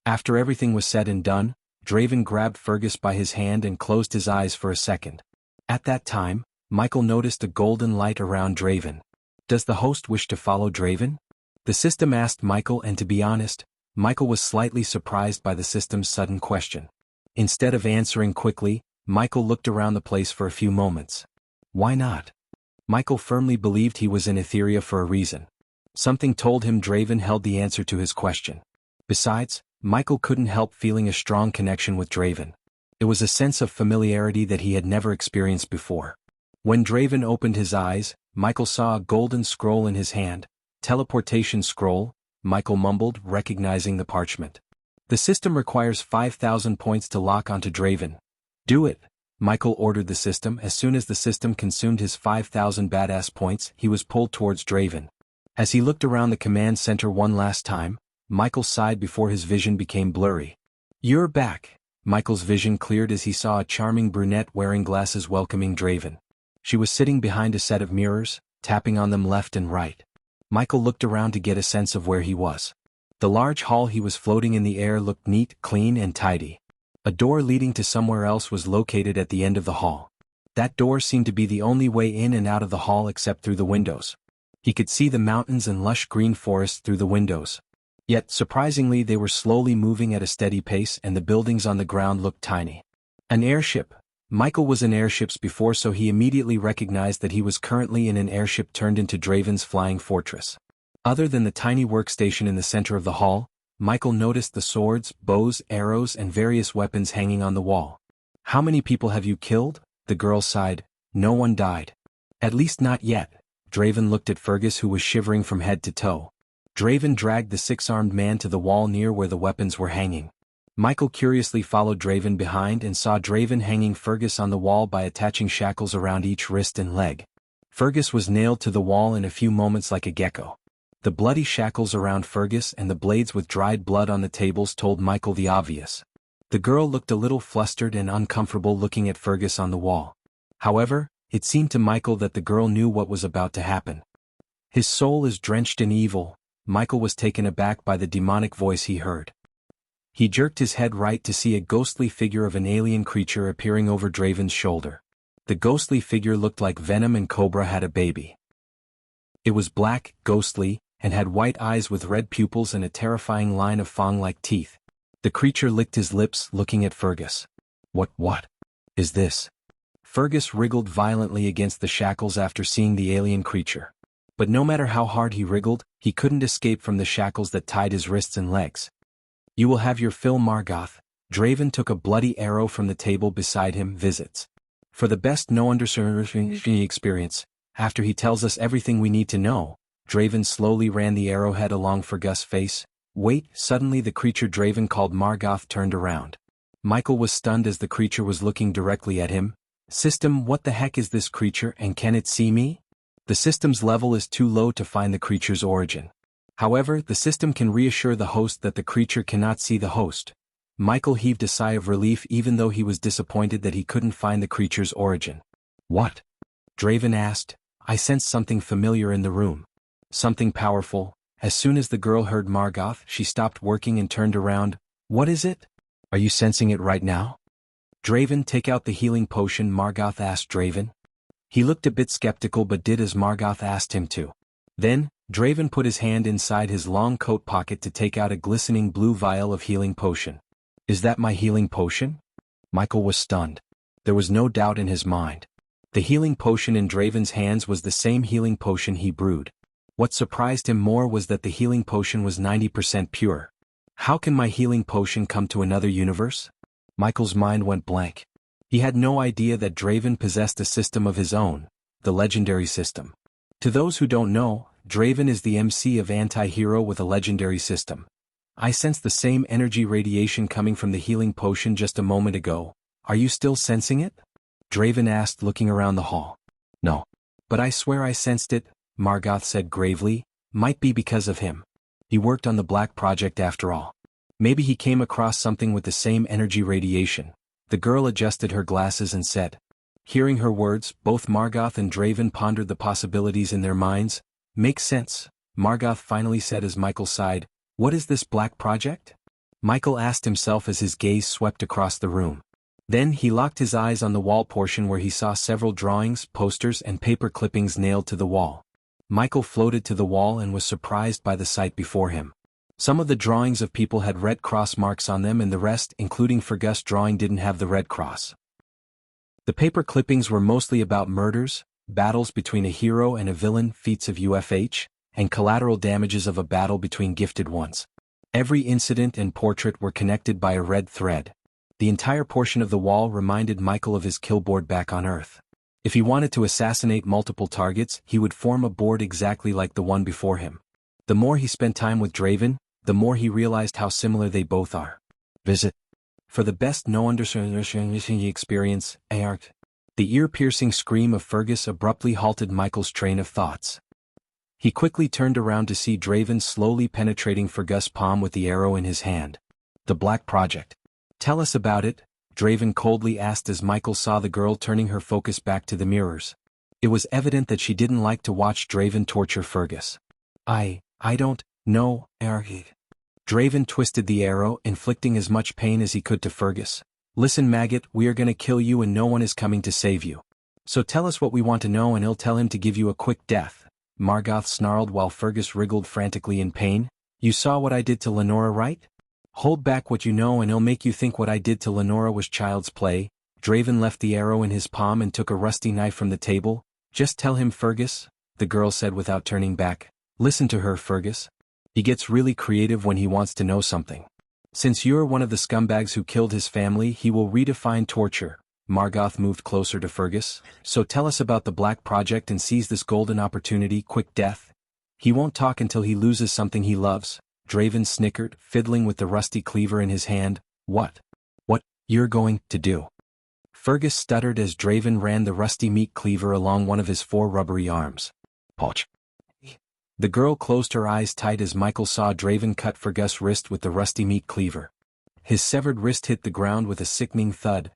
A: After everything was said and done, Draven grabbed Fergus by his hand and closed his eyes for a second. At that time, Michael noticed a golden light around Draven. "Does the host wish to follow Draven?" the system asked Michael, and to be honest, Michael was slightly surprised by the system's sudden question. Instead of answering quickly, Michael looked around the place for a few moments. Why not? Michael firmly believed he was in Etheria for a reason. Something told him Draven held the answer to his question. Besides, Michael couldn't help feeling a strong connection with Draven. It was a sense of familiarity that he had never experienced before. When Draven opened his eyes, Michael saw a golden scroll in his hand. "Teleportation scroll," Michael mumbled, recognizing the parchment. "The system requires 5,000 points to lock onto Draven." "Do it," Michael ordered the system. As soon as the system consumed his 5,000 badass points, he was pulled towards Draven. As he looked around the command center one last time, Michael sighed before his vision became blurry. "You're back." Michael's vision cleared as he saw a charming brunette wearing glasses welcoming Draven. She was sitting behind a set of mirrors, tapping on them left and right. Michael looked around to get a sense of where he was. The large hall he was floating in the air looked neat, clean and tidy. A door leading to somewhere else was located at the end of the hall. That door seemed to be the only way in and out of the hall except through the windows. He could see the mountains and lush green forests through the windows. Yet, surprisingly, they were slowly moving at a steady pace and the buildings on the ground looked tiny. An airship. Michael was in airships before, so he immediately recognized that he was currently in an airship turned into Draven's flying fortress. Other than the tiny workstation in the center of the hall, Michael noticed the swords, bows, arrows and various weapons hanging on the wall. "How many people have you killed?" the girl sighed. "No one died." "At least not yet." Draven looked at Fergus, who was shivering from head to toe. Draven dragged the six-armed man to the wall near where the weapons were hanging. Michael curiously followed Draven behind and saw Draven hanging Fergus on the wall by attaching shackles around each wrist and leg. Fergus was nailed to the wall in a few moments like a gecko. The bloody shackles around Fergus and the blades with dried blood on the tables told Michael the obvious. The girl looked a little flustered and uncomfortable looking at Fergus on the wall. However, it seemed to Michael that the girl knew what was about to happen. "His soul is drenched in evil." Michael was taken aback by the demonic voice he heard. He jerked his head right to see a ghostly figure of an alien creature appearing over Draven's shoulder. The ghostly figure looked like Venom and Cobra had a baby. It was black, ghostly, and had white eyes with red pupils and a terrifying line of fang-like teeth. The creature licked his lips, looking at Fergus. What is this?" Fergus wriggled violently against the shackles after seeing the alien creature. But no matter how hard he wriggled, he couldn't escape from the shackles that tied his wrists and legs. "You will have your fill, Margoth." Draven took a bloody arrow from the table beside him. "Visits. For the best no-understanding experience, after he tells us everything we need to know." Draven slowly ran the arrowhead along Fergus' face. "Wait!" Suddenly the creature Draven called Margoth turned around. Michael was stunned as the creature was looking directly at him. "System, what the heck is this creature, and can it see me?" The system's level is too low to find the creature's origin. However, the system can reassure the host that the creature cannot see the host. Michael heaved a sigh of relief even though he was disappointed that he couldn't find the creature's origin. "What?" Draven asked. "I sensed something familiar in the room. Something powerful." As soon as the girl heard Margoth, she stopped working and turned around. "What is it? Are you sensing it right now?" "Draven, take out the healing potion," Margoth asked Draven. He looked a bit skeptical but did as Margoth asked him to. Then, Draven put his hand inside his long coat pocket to take out a glistening blue vial of healing potion. "Is that my healing potion?" Michael was stunned. There was no doubt in his mind. The healing potion in Draven's hands was the same healing potion he brewed. What surprised him more was that the healing potion was 90% pure. "How can my healing potion come to another universe?" Michael's mind went blank. He had no idea that Draven possessed a system of his own, the legendary system. To those who don't know, Draven is the MC of anti-hero with a legendary system. "I sensed the same energy radiation coming from the healing potion just a moment ago. Are you still sensing it?" Draven asked, looking around the hall. "No. But I swear I sensed it," Margoth said gravely. "Might be because of him. He worked on the Black Project after all. Maybe he came across something with the same energy radiation." The girl adjusted her glasses and said. Hearing her words, both Margoth and Draven pondered the possibilities in their minds. "Makes sense," Margoth finally said as Michael sighed. "What is this Black Project?" Michael asked himself as his gaze swept across the room. Then he locked his eyes on the wall portion where he saw several drawings, posters and paper clippings nailed to the wall. Michael floated to the wall and was surprised by the sight before him. Some of the drawings of people had red cross marks on them and the rest, including Fergus' drawing, didn't have the red cross. The paper clippings were mostly about murders, battles between a hero and a villain, feats of UFH, and collateral damages of a battle between gifted ones. Every incident and portrait were connected by a red thread. The entire portion of the wall reminded Michael of his kill board back on Earth. If he wanted to assassinate multiple targets, he would form a board exactly like the one before him. The more he spent time with Draven, the more he realized how similar they both are. "Visit. For the best no-understanding experience, embark." The ear-piercing scream of Fergus abruptly halted Michael's train of thoughts. He quickly turned around to see Draven slowly penetrating Fergus' palm with the arrow in his hand. "The Black Project. Tell us about it," Draven coldly asked as Michael saw the girl turning her focus back to the mirrors. It was evident that she didn't like to watch Draven torture Fergus. I don't know, embark." Draven twisted the arrow, inflicting as much pain as he could to Fergus. Listen, maggot, we are gonna kill you and no one is coming to save you. So tell us what we want to know and he'll tell him to give you a quick death. Margoth snarled while Fergus wriggled frantically in pain. You saw what I did to Lenora, right? Hold back what you know and it'll make you think what I did to Lenora was child's play. Draven left the arrow in his palm and took a rusty knife from the table. Just tell him, Fergus, the girl said without turning back. Listen to her, Fergus. He gets really creative when he wants to know something. Since you're one of the scumbags who killed his family, he will redefine torture. Margoth moved closer to Fergus. So tell us about the Black Project and seize this golden opportunity, quick death. He won't talk until he loses something he loves. Draven snickered, fiddling with the rusty cleaver in his hand. What? What you're going to do? Fergus stuttered as Draven ran the rusty meat cleaver along one of his 4 rubbery arms. Poch. The girl closed her eyes tight as Michael saw Draven cut Fergus' wrist with the rusty meat cleaver. His severed wrist hit the ground with a sickening thud.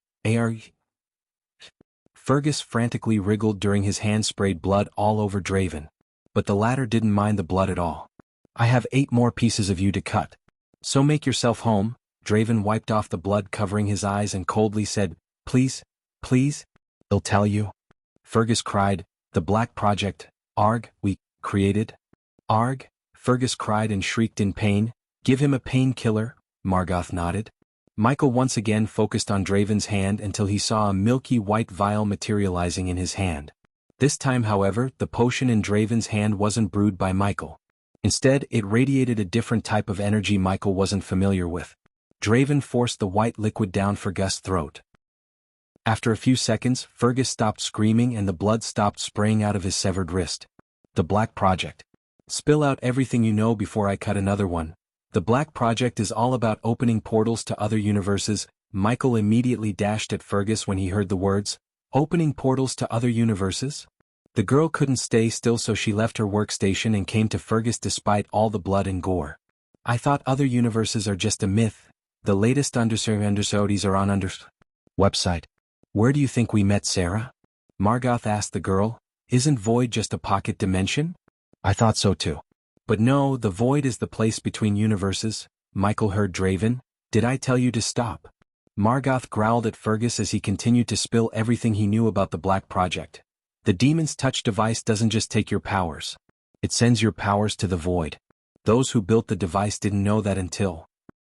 A: Fergus frantically wriggled during his hand sprayed blood all over Draven. But the latter didn't mind the blood at all. I have 8 more pieces of you to cut. So make yourself home. Draven wiped off the blood covering his eyes and coldly said, Please, please, he'll tell you. Fergus cried, the Black Project, Arg, we created. Arg, Fergus cried and shrieked in pain. Give him a painkiller, Margoth nodded. Michael once again focused on Draven's hand until he saw a milky white vial materializing in his hand. This time, however, the potion in Draven's hand wasn't brewed by Michael. Instead, it radiated a different type of energy Michael wasn't familiar with. Draven forced the white liquid down Fergus' throat. After a few seconds, Fergus stopped screaming and the blood stopped spraying out of his severed wrist. The Black Project. Spill out everything you know before I cut another one. The Black Project is all about opening portals to other universes. Michael immediately dashed at Fergus when he heard the words, opening portals to other universes? The girl couldn't stay still, so she left her workstation and came to Fergus despite all the blood and gore. I thought other universes are just a myth. The latest understudies are on website. Where do you think we met Sarah? Margoth asked the girl. Isn't Void just a pocket dimension? I thought so too. But no, the Void is the place between universes. Michael heard Draven. Did I tell you to stop? Margoth growled at Fergus as he continued to spill everything he knew about the Black Project. The Demon's Touch device doesn't just take your powers. It sends your powers to the Void. Those who built the device didn't know that until...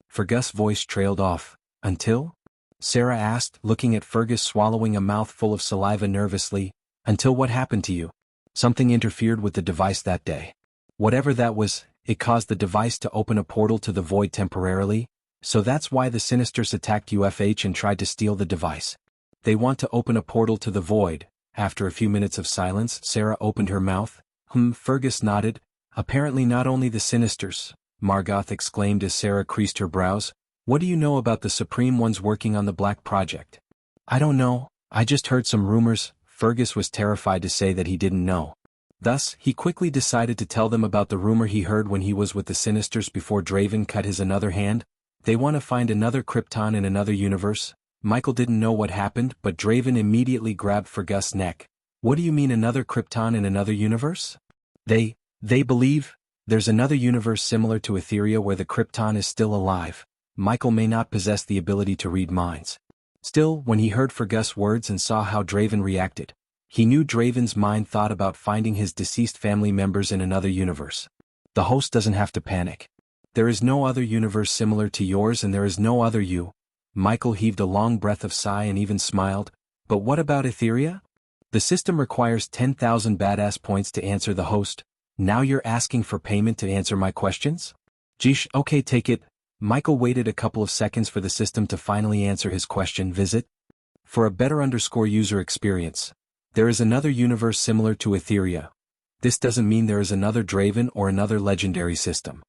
A: Fergus' voice trailed off. Until? Sarah asked, looking at Fergus swallowing a mouthful of saliva nervously. Until what happened to you? Something interfered with the device that day. Whatever that was, it caused the device to open a portal to the Void temporarily, so that's why the Sinisters attacked UFH and tried to steal the device. They want to open a portal to the Void. After a few minutes of silence, Sarah opened her mouth. Fergus nodded. Apparently not only the Sinisters, Margoth exclaimed as Sarah creased her brows. What do you know about the Supreme Ones working on the Black Project? I don't know, I just heard some rumors. Fergus was terrified to say that he didn't know. Thus, he quickly decided to tell them about the rumor he heard when he was with the Sinisters before Draven cut his another hand. They want to find another Krypton in another universe. Michael didn't know what happened, but Draven immediately grabbed Fergus' neck. What do you mean another Krypton in another universe? They believe there's another universe similar to Etheria where the Krypton is still alive. Michael may not possess the ability to read minds. Still, when he heard Fergus' words and saw how Draven reacted, he knew Draven's mind thought about finding his deceased family members in another universe. The host doesn't have to panic. There is no other universe similar to yours and there is no other you. Michael heaved a long breath of sigh and even smiled. But what about Etheria? The system requires 10,000 badass points to answer the host. Now you're asking for payment to answer my questions? Geesh, okay, take it. Michael waited a couple of seconds for the system to finally answer his question. Visit. For a better user experience. There is another universe similar to Etheria. This doesn't mean there is another Draven or another legendary system.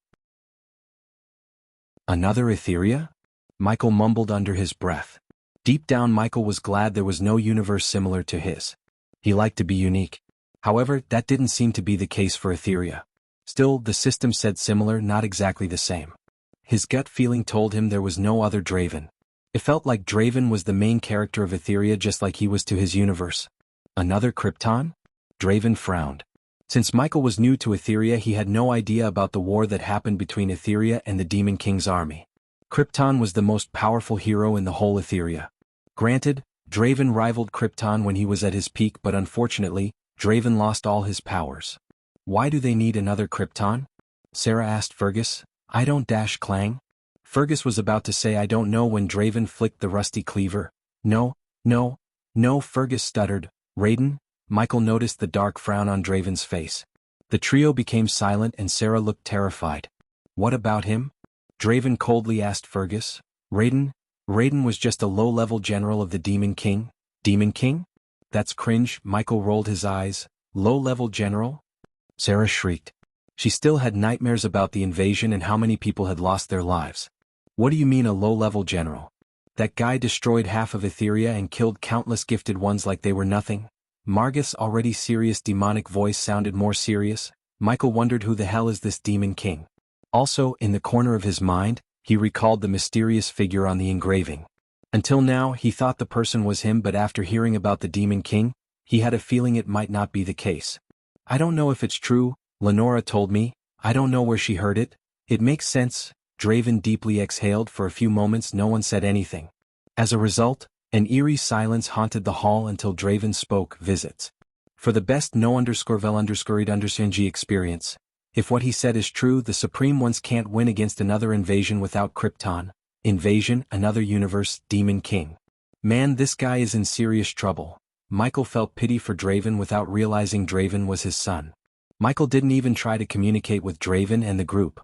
A: Another Etheria? Michael mumbled under his breath. Deep down, Michael was glad there was no universe similar to his. He liked to be unique. However, that didn't seem to be the case for Etheria. Still, the system said similar, not exactly the same. His gut feeling told him there was no other Draven. It felt like Draven was the main character of Etheria just like he was to his universe. Another Krypton? Draven frowned. Since Michael was new to Etheria, he had no idea about the war that happened between Etheria and the Demon King's army. Krypton was the most powerful hero in the whole Etheria. Granted, Draven rivaled Krypton when he was at his peak, but unfortunately, Draven lost all his powers. Why do they need another Krypton? Sarah asked Fergus. I don't dash clang. Fergus was about to say I don't know when Draven flicked the rusty cleaver. No, Fergus stuttered. Raiden? Michael noticed the dark frown on Draven's face. The trio became silent and Sarah looked terrified. What about him? Draven coldly asked Fergus. Raiden was just a low-level general of the Demon King. Demon King? That's cringe. Michael rolled his eyes. Low-level general? Sarah shrieked. She still had nightmares about the invasion and how many people had lost their lives. What do you mean a low-level general? That guy destroyed half of Etheria and killed countless gifted ones like they were nothing. Margith's already serious demonic voice sounded more serious. Michael wondered who the hell is this Demon King. Also, in the corner of his mind, he recalled the mysterious figure on the engraving. Until now, he thought the person was him, but after hearing about the Demon King, he had a feeling it might not be the case. I don't know if it's true, Lenora told me. I don't know where she heard it. It makes sense. Draven deeply exhaled. For a few moments no one said anything. As a result, an eerie silence haunted the hall until Draven spoke. Visits. For the best no_vel_ed_ng experience. If what he said is true, the Supreme Ones can't win against another invasion without Krypton. Invasion, another universe, Demon King. Man, this guy is in serious trouble. Michael felt pity for Draven without realizing Draven was his son. Michael didn't even try to communicate with Draven and the group.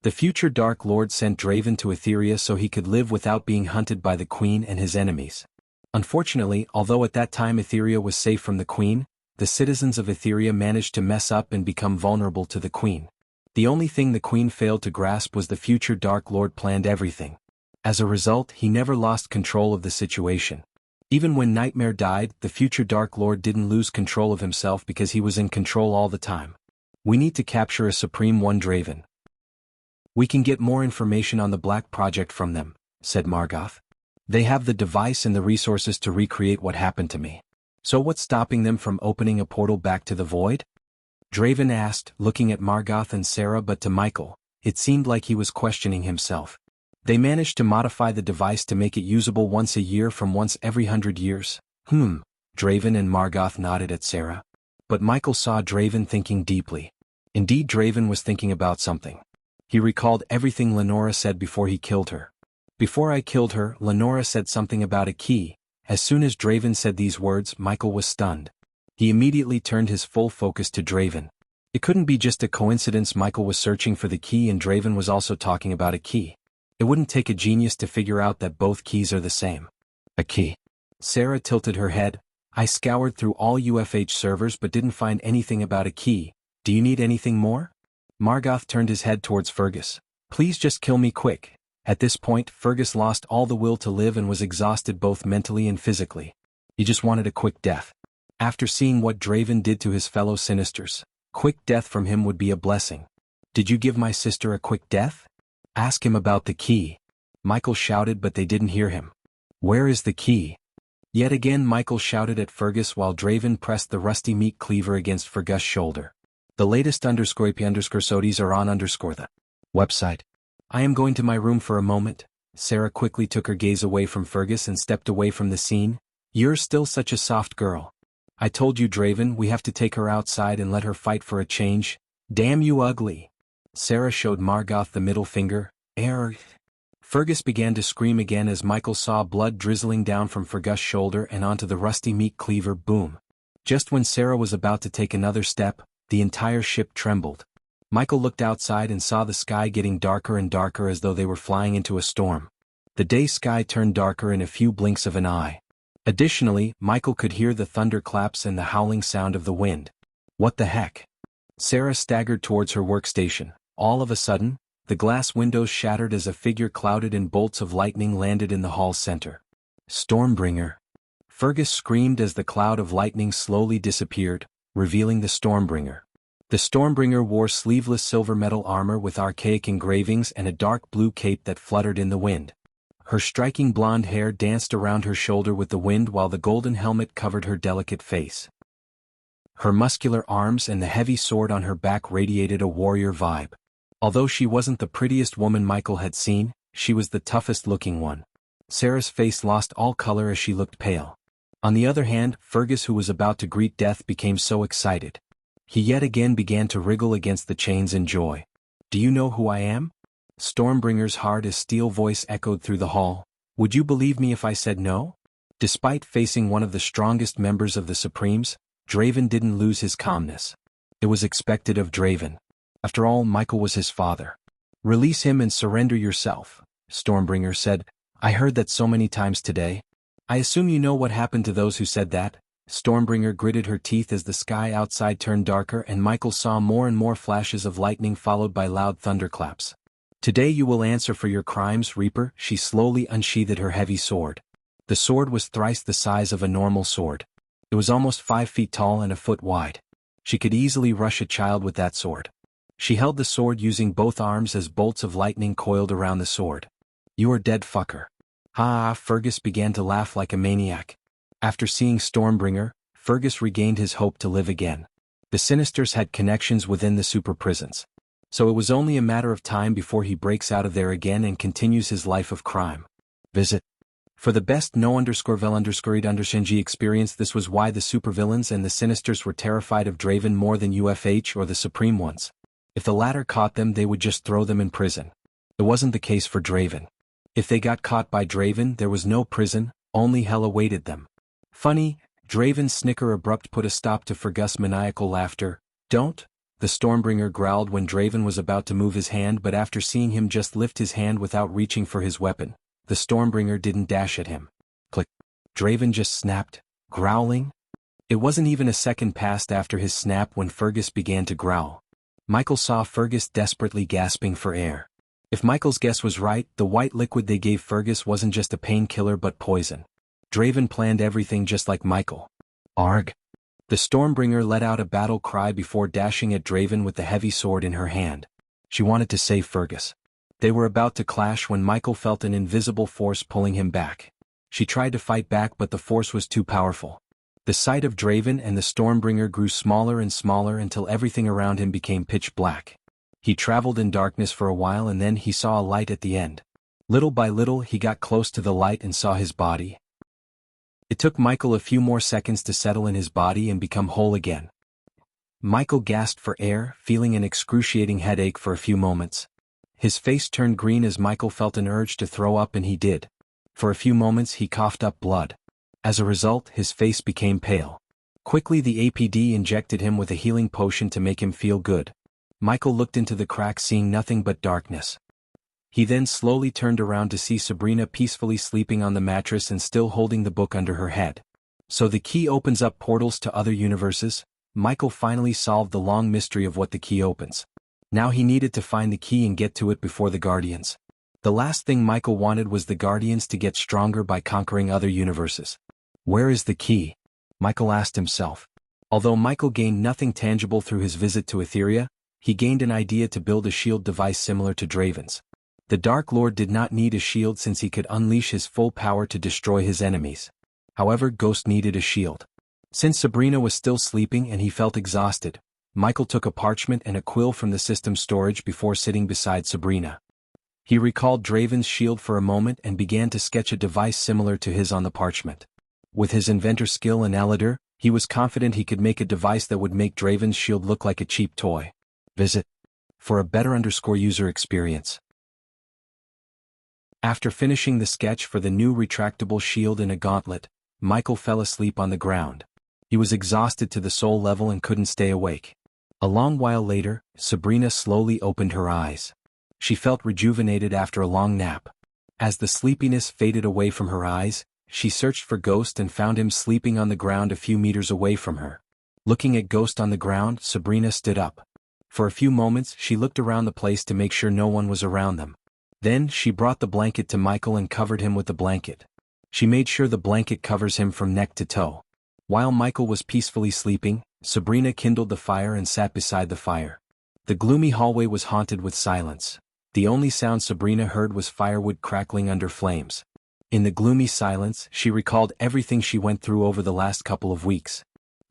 A: The future Dark Lord sent Draven to Etheria so he could live without being hunted by the Queen and his enemies. Unfortunately, although at that time Etheria was safe from the Queen, the citizens of Etheria managed to mess up and become vulnerable to the Queen. The only thing the Queen failed to grasp was the future Dark Lord planned everything. As a result, he never lost control of the situation. Even when Nightmare died, the future Dark Lord didn't lose control of himself because he was in control all the time. We need to capture a Supreme One Draven. We can get more information on the Black Project from them, said Margoth. They have the device and the resources to recreate what happened to me. So what's stopping them from opening a portal back to the void? Draven asked, looking at Margoth and Sarah, but to Michael, it seemed like he was questioning himself. They managed to modify the device to make it usable once a year from once every 100 years. Draven and Margoth nodded at Sarah. But Michael saw Draven thinking deeply. Indeed, Draven was thinking about something. He recalled everything Lenora said before he killed her. Before I killed her, Lenora said something about a key. As soon as Draven said these words, Michael was stunned. He immediately turned his full focus to Draven. It couldn't be just a coincidence Michael was searching for the key and Draven was also talking about a key. It wouldn't take a genius to figure out that both keys are the same. A key. Sarah tilted her head. I scoured through all UFH servers but didn't find anything about a key. Do you need anything more? Margoth turned his head towards Fergus. Please just kill me quick. At this point, Fergus lost all the will to live and was exhausted both mentally and physically. He just wanted a quick death. After seeing what Draven did to his fellow Sinisters, quick death from him would be a blessing. Did you give my sister a quick death? Ask him about the key. Michael shouted, but they didn't hear him. Where is the key? Yet again Michael shouted at Fergus while Draven pressed the rusty meat cleaver against Fergus' shoulder. The latest _IP_SODIes are on the website. I am going to my room for a moment. Sarah quickly took her gaze away from Fergus and stepped away from the scene. You're still such a soft girl. I told you, Draven, we have to take her outside and let her fight for a change. Damn you ugly. Sarah showed Margoth the middle finger. Fergus began to scream again as Michael saw blood drizzling down from Fergus' shoulder and onto the rusty meat cleaver. Boom. Just when Sarah was about to take another step, the entire ship trembled. Michael looked outside and saw the sky getting darker and darker as though they were flying into a storm. The day sky turned darker in a few blinks of an eye. Additionally, Michael could hear the thunderclaps and the howling sound of the wind. What the heck? Sarah staggered towards her workstation. All of a sudden, the glass windows shattered as a figure clouded in bolts of lightning landed in the hall's center. Stormbringer. Fergus screamed as the cloud of lightning slowly disappeared, revealing the Stormbringer. The Stormbringer wore sleeveless silver metal armor with archaic engravings and a dark blue cape that fluttered in the wind. Her striking blonde hair danced around her shoulder with the wind while the golden helmet covered her delicate face. Her muscular arms and the heavy sword on her back radiated a warrior vibe. Although she wasn't the prettiest woman Michael had seen, she was the toughest-looking one. Sarah's face lost all color as she looked pale. On the other hand, Fergus, who was about to greet death, became so excited. He yet again began to wriggle against the chains in joy. "Do you know who I am?" Stormbringer's hard as steel voice echoed through the hall. "Would you believe me if I said no?" Despite facing one of the strongest members of the Supremes, Draven didn't lose his calmness. It was expected of Draven. After all, Michael was his father. "Release him and surrender yourself," Stormbringer said. "I heard that so many times today." "I assume you know what happened to those who said that?" Stormbringer gritted her teeth as the sky outside turned darker and Michael saw more and more flashes of lightning followed by loud thunderclaps. "Today you will answer for your crimes, Reaper." She slowly unsheathed her heavy sword. The sword was thrice the size of a normal sword. It was almost 5 feet tall and a foot wide. She could easily rush a child with that sword. She held the sword using both arms as bolts of lightning coiled around the sword. "You are dead, fucker." Ha! Fergus began to laugh like a maniac. After seeing Stormbringer, Fergus regained his hope to live again. The Sinisters had connections within the super prisons. So it was only a matter of time before he breaks out of there again and continues his life of crime. Visit. For the best no_vel_ed_ng experience. This was why the supervillains and the Sinisters were terrified of Draven more than UFH or the Supreme ones. If the latter caught them, they would just throw them in prison. It wasn't the case for Draven. If they got caught by Draven, there was no prison, only hell awaited them. Funny, Draven's snicker abrupt put a stop to Fergus' maniacal laughter. "Don't?" The Stormbringer growled when Draven was about to move his hand, but after seeing him just lift his hand without reaching for his weapon, the Stormbringer didn't dash at him. Click. Draven just snapped, growling. It wasn't even a second passed after his snap when Fergus began to growl. Michael saw Fergus desperately gasping for air. If Michael's guess was right, the white liquid they gave Fergus wasn't just a painkiller but poison. Draven planned everything just like Michael. Arg. The Stormbringer let out a battle cry before dashing at Draven with the heavy sword in her hand. She wanted to save Fergus. They were about to clash when Michael felt an invisible force pulling him back. She tried to fight back, but the force was too powerful. The sight of Draven and the Stormbringer grew smaller and smaller until everything around him became pitch black. He traveled in darkness for a while and then he saw a light at the end. Little by little he got close to the light and saw his body. It took Michael a few more seconds to settle in his body and become whole again. Michael gasped for air, feeling an excruciating headache for a few moments. His face turned green as Michael felt an urge to throw up, and he did. For a few moments he coughed up blood. As a result, his face became pale. Quickly the APD injected him with a healing potion to make him feel good. Michael looked into the crack, seeing nothing but darkness. He then slowly turned around to see Sabrina peacefully sleeping on the mattress and still holding the book under her head. So the key opens up portals to other universes? Michael finally solved the long mystery of what the key opens. Now he needed to find the key and get to it before the Guardians. The last thing Michael wanted was the Guardians to get stronger by conquering other universes. Where is the key? Michael asked himself. Although Michael gained nothing tangible through his visit to Etheria, he gained an idea to build a shield device similar to Draven's. The Dark Lord did not need a shield since he could unleash his full power to destroy his enemies. However, Ghost needed a shield. Since Sabrina was still sleeping and he felt exhausted, Michael took a parchment and a quill from the system storage before sitting beside Sabrina. He recalled Draven's shield for a moment and began to sketch a device similar to his on the parchment. With his inventor skill and Elidor, he was confident he could make a device that would make Draven's shield look like a cheap toy. Visit. For a better user experience. After finishing the sketch for the new retractable shield in a gauntlet, Michael fell asleep on the ground. He was exhausted to the soul level and couldn't stay awake. A long while later, Sabrina slowly opened her eyes. She felt rejuvenated after a long nap. As the sleepiness faded away from her eyes, she searched for Ghost and found him sleeping on the ground a few meters away from her. Looking at Ghost on the ground, Sabrina stood up. For a few moments she looked around the place to make sure no one was around them. Then she brought the blanket to Michael and covered him with the blanket. She made sure the blanket covers him from neck to toe. While Michael was peacefully sleeping, Sabrina kindled the fire and sat beside the fire. The gloomy hallway was haunted with silence. The only sound Sabrina heard was firewood crackling under flames. In the gloomy silence, she recalled everything she went through over the last couple of weeks.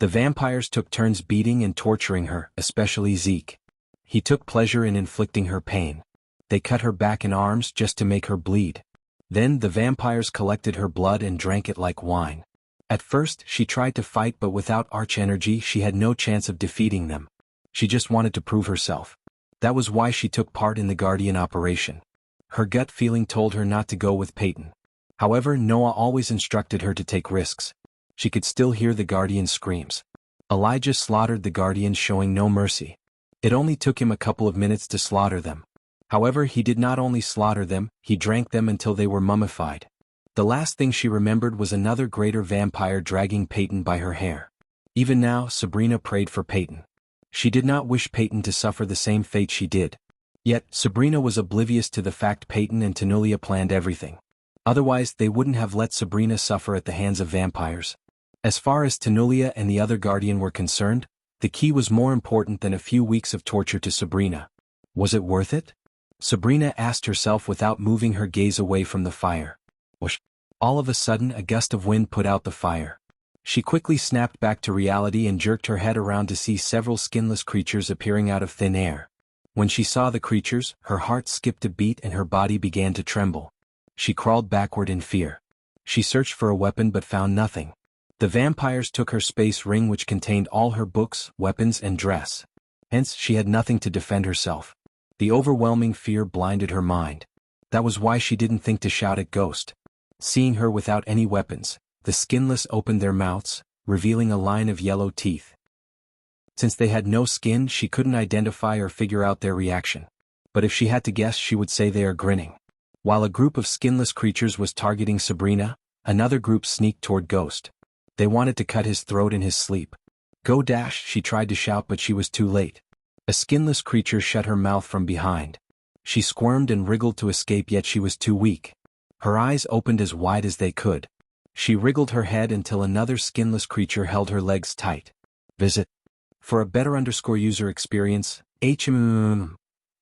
A: The vampires took turns beating and torturing her, especially Zeke. He took pleasure in inflicting her pain. They cut her back and arms just to make her bleed. Then the vampires collected her blood and drank it like wine. At first, she tried to fight, but without arch energy she had no chance of defeating them. She just wanted to prove herself. That was why she took part in the Guardian operation. Her gut feeling told her not to go with Peyton. However, Noah always instructed her to take risks. She could still hear the Guardian's screams. Elijah slaughtered the Guardians, showing no mercy. It only took him a couple of minutes to slaughter them. However, he did not only slaughter them, he drank them until they were mummified. The last thing she remembered was another greater vampire dragging Peyton by her hair. Even now, Sabrina prayed for Peyton. She did not wish Peyton to suffer the same fate she did. Yet, Sabrina was oblivious to the fact Peyton and Tanulia planned everything. Otherwise, they wouldn't have let Sabrina suffer at the hands of vampires. As far as Tanulia and the other Guardian were concerned, the key was more important than a few weeks of torture to Sabrina. Was it worth it? Sabrina asked herself without moving her gaze away from the fire. Whoosh! All of a sudden, a gust of wind put out the fire. She quickly snapped back to reality and jerked her head around to see several skinless creatures appearing out of thin air. When she saw the creatures, her heart skipped a beat and her body began to tremble. She crawled backward in fear. She searched for a weapon but found nothing. The vampires took her space ring, which contained all her books, weapons, and dress. Hence, she had nothing to defend herself. The overwhelming fear blinded her mind. That was why she didn't think to shout at Ghost. Seeing her without any weapons, the skinless opened their mouths, revealing a line of yellow teeth. Since they had no skin, she couldn't identify or figure out their reaction. But if she had to guess, she would say they are grinning. While a group of skinless creatures was targeting Sabrina, another group sneaked toward Ghost. They wanted to cut his throat in his sleep. Go dash, she tried to shout, but she was too late. A skinless creature shut her mouth from behind. She squirmed and wriggled to escape, yet she was too weak. Her eyes opened as wide as they could. She wriggled her head until another skinless creature held her legs tight. Visit. For a better user experience,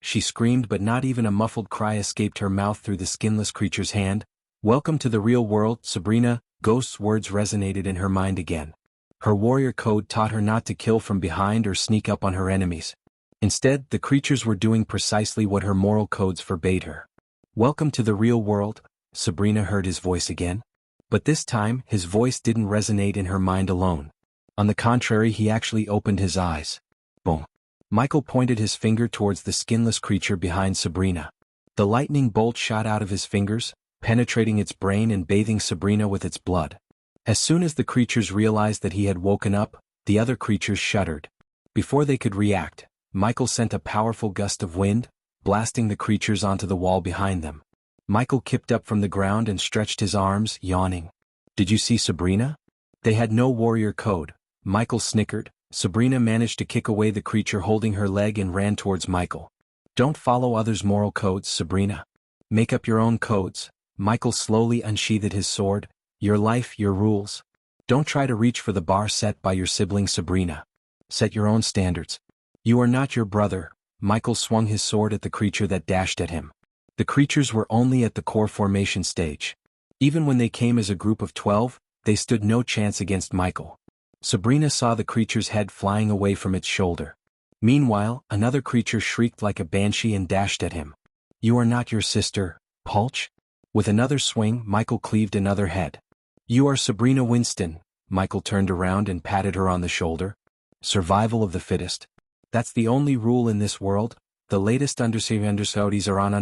A: she screamed, but not even a muffled cry escaped her mouth through the skinless creature's hand. Welcome to the real world, Sabrina. Ghost's words resonated in her mind again. Her warrior code taught her not to kill from behind or sneak up on her enemies. Instead, the creatures were doing precisely what her moral codes forbade her. Welcome to the real world, Sabrina heard his voice again. But this time, his voice didn't resonate in her mind alone. On the contrary, he actually opened his eyes. Boom. Michael pointed his finger towards the skinless creature behind Sabrina. The lightning bolt shot out of his fingers, penetrating its brain and bathing Sabrina with its blood. As soon as the creatures realized that he had woken up, the other creatures shuddered. Before they could react, Michael sent a powerful gust of wind, blasting the creatures onto the wall behind them. Michael kicked up from the ground and stretched his arms, yawning. Did you see Sabrina? They had no warrior code, Michael snickered. Sabrina managed to kick away the creature holding her leg and ran towards Michael. Don't follow others' moral codes, Sabrina. Make up your own codes. Michael slowly unsheathed his sword. Your life, your rules. Don't try to reach for the bar set by your sibling Sabrina. Set your own standards. You are not your brother. Michael swung his sword at the creature that dashed at him. The creatures were only at the core formation stage. Even when they came as a group of 12, they stood no chance against Michael. Sabrina saw the creature's head flying away from its shoulder. Meanwhile, another creature shrieked like a banshee and dashed at him. You are not your sister, Pulch? With another swing, Michael cleaved another head. You are Sabrina Winston. Michael turned around and patted her on the shoulder. Survival of the fittest. That's the only rule in this world. The latest understudies are on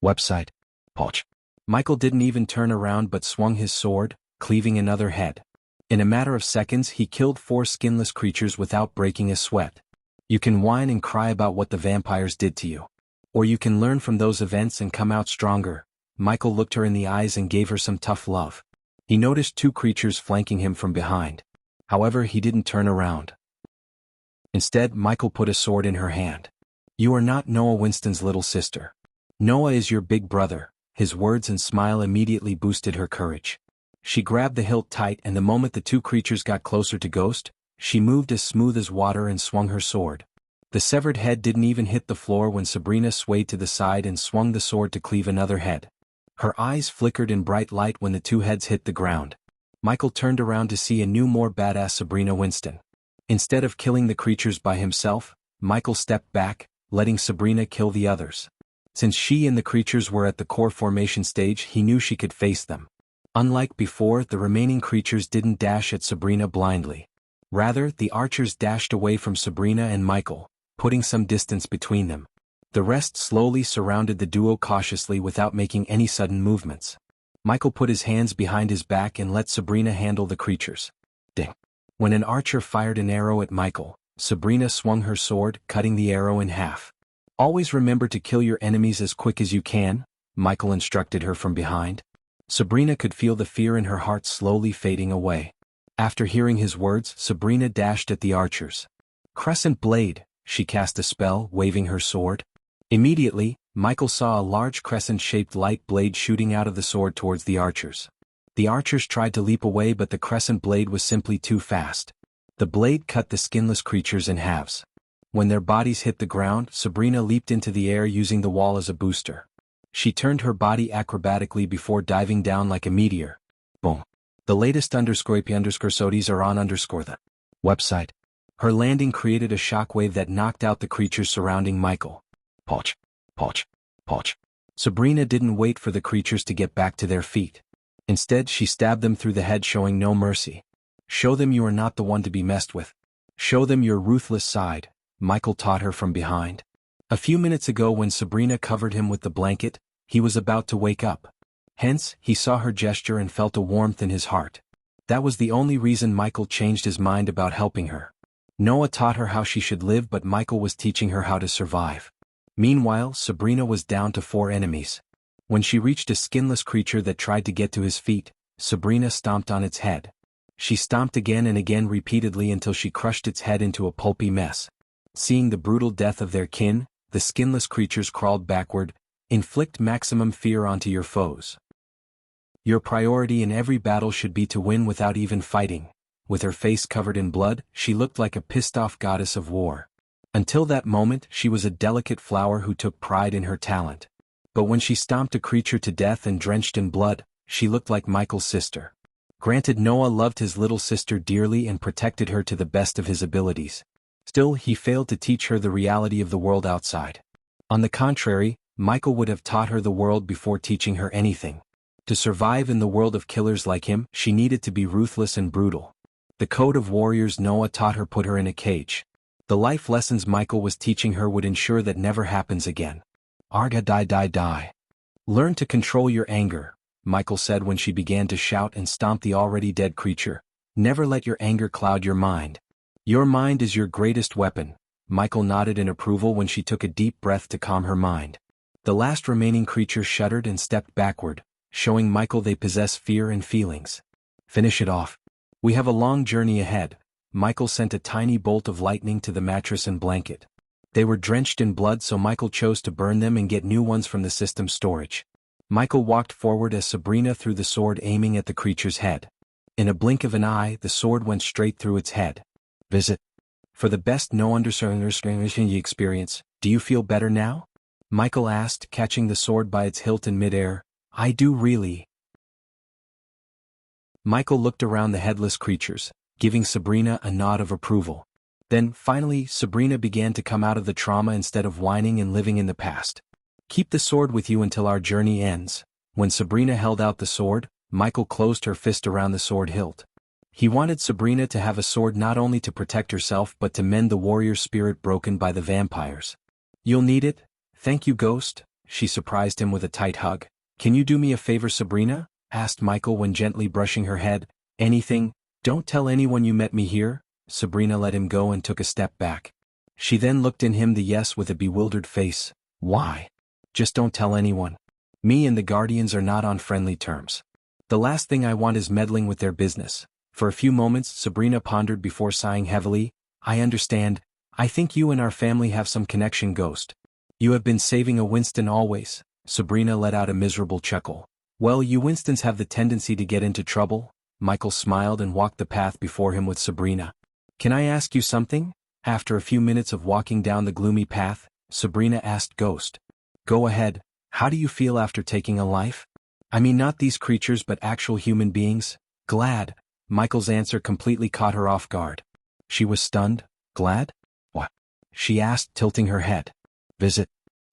A: website. Pulch. Michael didn't even turn around but swung his sword, cleaving another head. In a matter of seconds, he killed 4 skinless creatures without breaking a sweat. You can whine and cry about what the vampires did to you. Or you can learn from those events and come out stronger. Michael looked her in the eyes and gave her some tough love. He noticed 2 creatures flanking him from behind. However, he didn't turn around. Instead, Michael put a sword in her hand. You are not Noah Winston's little sister. Noah is your big brother. His words and smile immediately boosted her courage. She grabbed the hilt tight, and the moment the 2 creatures got closer to Ghost, she moved as smooth as water and swung her sword. The severed head didn't even hit the floor when Sabrina swayed to the side and swung the sword to cleave another head. Her eyes flickered in bright light when the 2 heads hit the ground. Michael turned around to see a new more badass Sabrina Winston. Instead of killing the creatures by himself, Michael stepped back, letting Sabrina kill the others. Since she and the creatures were at the core formation stage, he knew she could face them. Unlike before, the remaining creatures didn't dash at Sabrina blindly. Rather, the archers dashed away from Sabrina and Michael, putting some distance between them. The rest slowly surrounded the duo cautiously without making any sudden movements. Michael put his hands behind his back and let Sabrina handle the creatures. Ding! When an archer fired an arrow at Michael, Sabrina swung her sword, cutting the arrow in half. Always remember to kill your enemies as quick as you can, Michael instructed her from behind. Sabrina could feel the fear in her heart slowly fading away. After hearing his words, Sabrina dashed at the archers. Crescent Blade, she cast a spell, waving her sword. Immediately, Michael saw a large crescent-shaped light blade shooting out of the sword towards the archers. The archers tried to leap away, but the crescent blade was simply too fast. The blade cut the skinless creatures in halves. When their bodies hit the ground, Sabrina leaped into the air using the wall as a booster. She turned her body acrobatically before diving down like a meteor. Boom. The latest _sodies are on the website. Her landing created a shockwave that knocked out the creatures surrounding Michael. Poch, poch, poch. Sabrina didn't wait for the creatures to get back to their feet. Instead, she stabbed them through the head, showing no mercy. Show them you are not the one to be messed with. Show them your ruthless side, Michael taught her from behind. A few minutes ago, when Sabrina covered him with the blanket, he was about to wake up. Hence, he saw her gesture and felt a warmth in his heart. That was the only reason Michael changed his mind about helping her. Noah taught her how she should live, but Michael was teaching her how to survive. Meanwhile, Sabrina was down to 4 enemies. When she reached a skinless creature that tried to get to his feet, Sabrina stomped on its head. She stomped again and again repeatedly until she crushed its head into a pulpy mess. Seeing the brutal death of their kin, the skinless creatures crawled backward. Inflict maximum fear onto your foes. Your priority in every battle should be to win without even fighting. With her face covered in blood, she looked like a pissed-off goddess of war. Until that moment, she was a delicate flower who took pride in her talent. But when she stomped a creature to death and drenched in blood, she looked like Michael's sister. Granted, Noah loved his little sister dearly and protected her to the best of his abilities. Still, he failed to teach her the reality of the world outside. On the contrary, Michael would have taught her the world before teaching her anything. To survive in the world of killers like him, she needed to be ruthless and brutal. The code of warriors Noah taught her put her in a cage. The life lessons Michael was teaching her would ensure that never happens again. Arga die. Learn to control your anger, Michael said when she began to shout and stomp the already dead creature. Never let your anger cloud your mind. Your mind is your greatest weapon. Michael nodded in approval when she took a deep breath to calm her mind. The last remaining creature shuddered and stepped backward, showing Michael they possess fear and feelings. Finish it off. We have a long journey ahead. Michael sent a tiny bolt of lightning to the mattress and blanket. They were drenched in blood, so Michael chose to burn them and get new ones from the system's storage. Michael walked forward as Sabrina threw the sword, aiming at the creature's head. In a blink of an eye, the sword went straight through its head. Visit. For the best no understanding experience, do you feel better now? Michael asked, catching the sword by its hilt in midair. I do really. Michael looked around the headless creatures, giving Sabrina a nod of approval. Then, finally, Sabrina began to come out of the trauma instead of whining and living in the past. Keep the sword with you until our journey ends. When Sabrina held out the sword, Michael closed her fist around the sword hilt. He wanted Sabrina to have a sword not only to protect herself but to mend the warrior spirit broken by the vampires. You'll need it? Thank you, Ghost. She surprised him with a tight hug. Can you do me a favor, Sabrina? Asked Michael when gently brushing her head. Anything? Don't tell anyone you met me here. Sabrina let him go and took a step back. She then looked in him the yes with a bewildered face. Why? Just don't tell anyone. Me and the Guardians are not on friendly terms. The last thing I want is meddling with their business. For a few moments, Sabrina pondered before sighing heavily. I understand. I think you and our family have some connection, Ghost. You have been saving a Winston always. Sabrina let out a miserable chuckle. Well, you Winstons have the tendency to get into trouble. Michael smiled and walked the path before him with Sabrina. Can I ask you something? After a few minutes of walking down the gloomy path, Sabrina asked Ghost. Go ahead. How do you feel after taking a life? I mean, not these creatures but actual human beings. Glad. Michael's answer completely caught her off guard. She was stunned. Glad? What? She asked, tilting her head. Visit.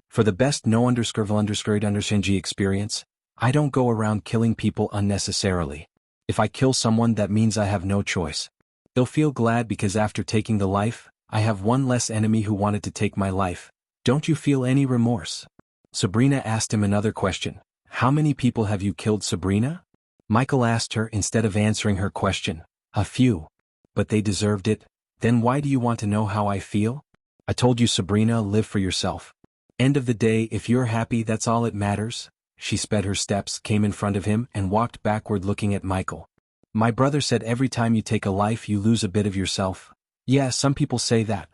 A: For the best no underscore experience, I don't go around killing people unnecessarily. If I kill someone, that means I have no choice. They'll feel glad because after taking the life, I have one less enemy who wanted to take my life. Don't you feel any remorse? Sabrina asked him another question. How many people have you killed, Sabrina? Michael asked her instead of answering her question. A few. But they deserved it. Then why do you want to know how I feel? I told you, Sabrina, live for yourself. End of the day, if you're happy, that's all it matters. She sped her steps, came in front of him, and walked backward looking at Michael. My brother said every time you take a life you lose a bit of yourself. Yeah, some people say that.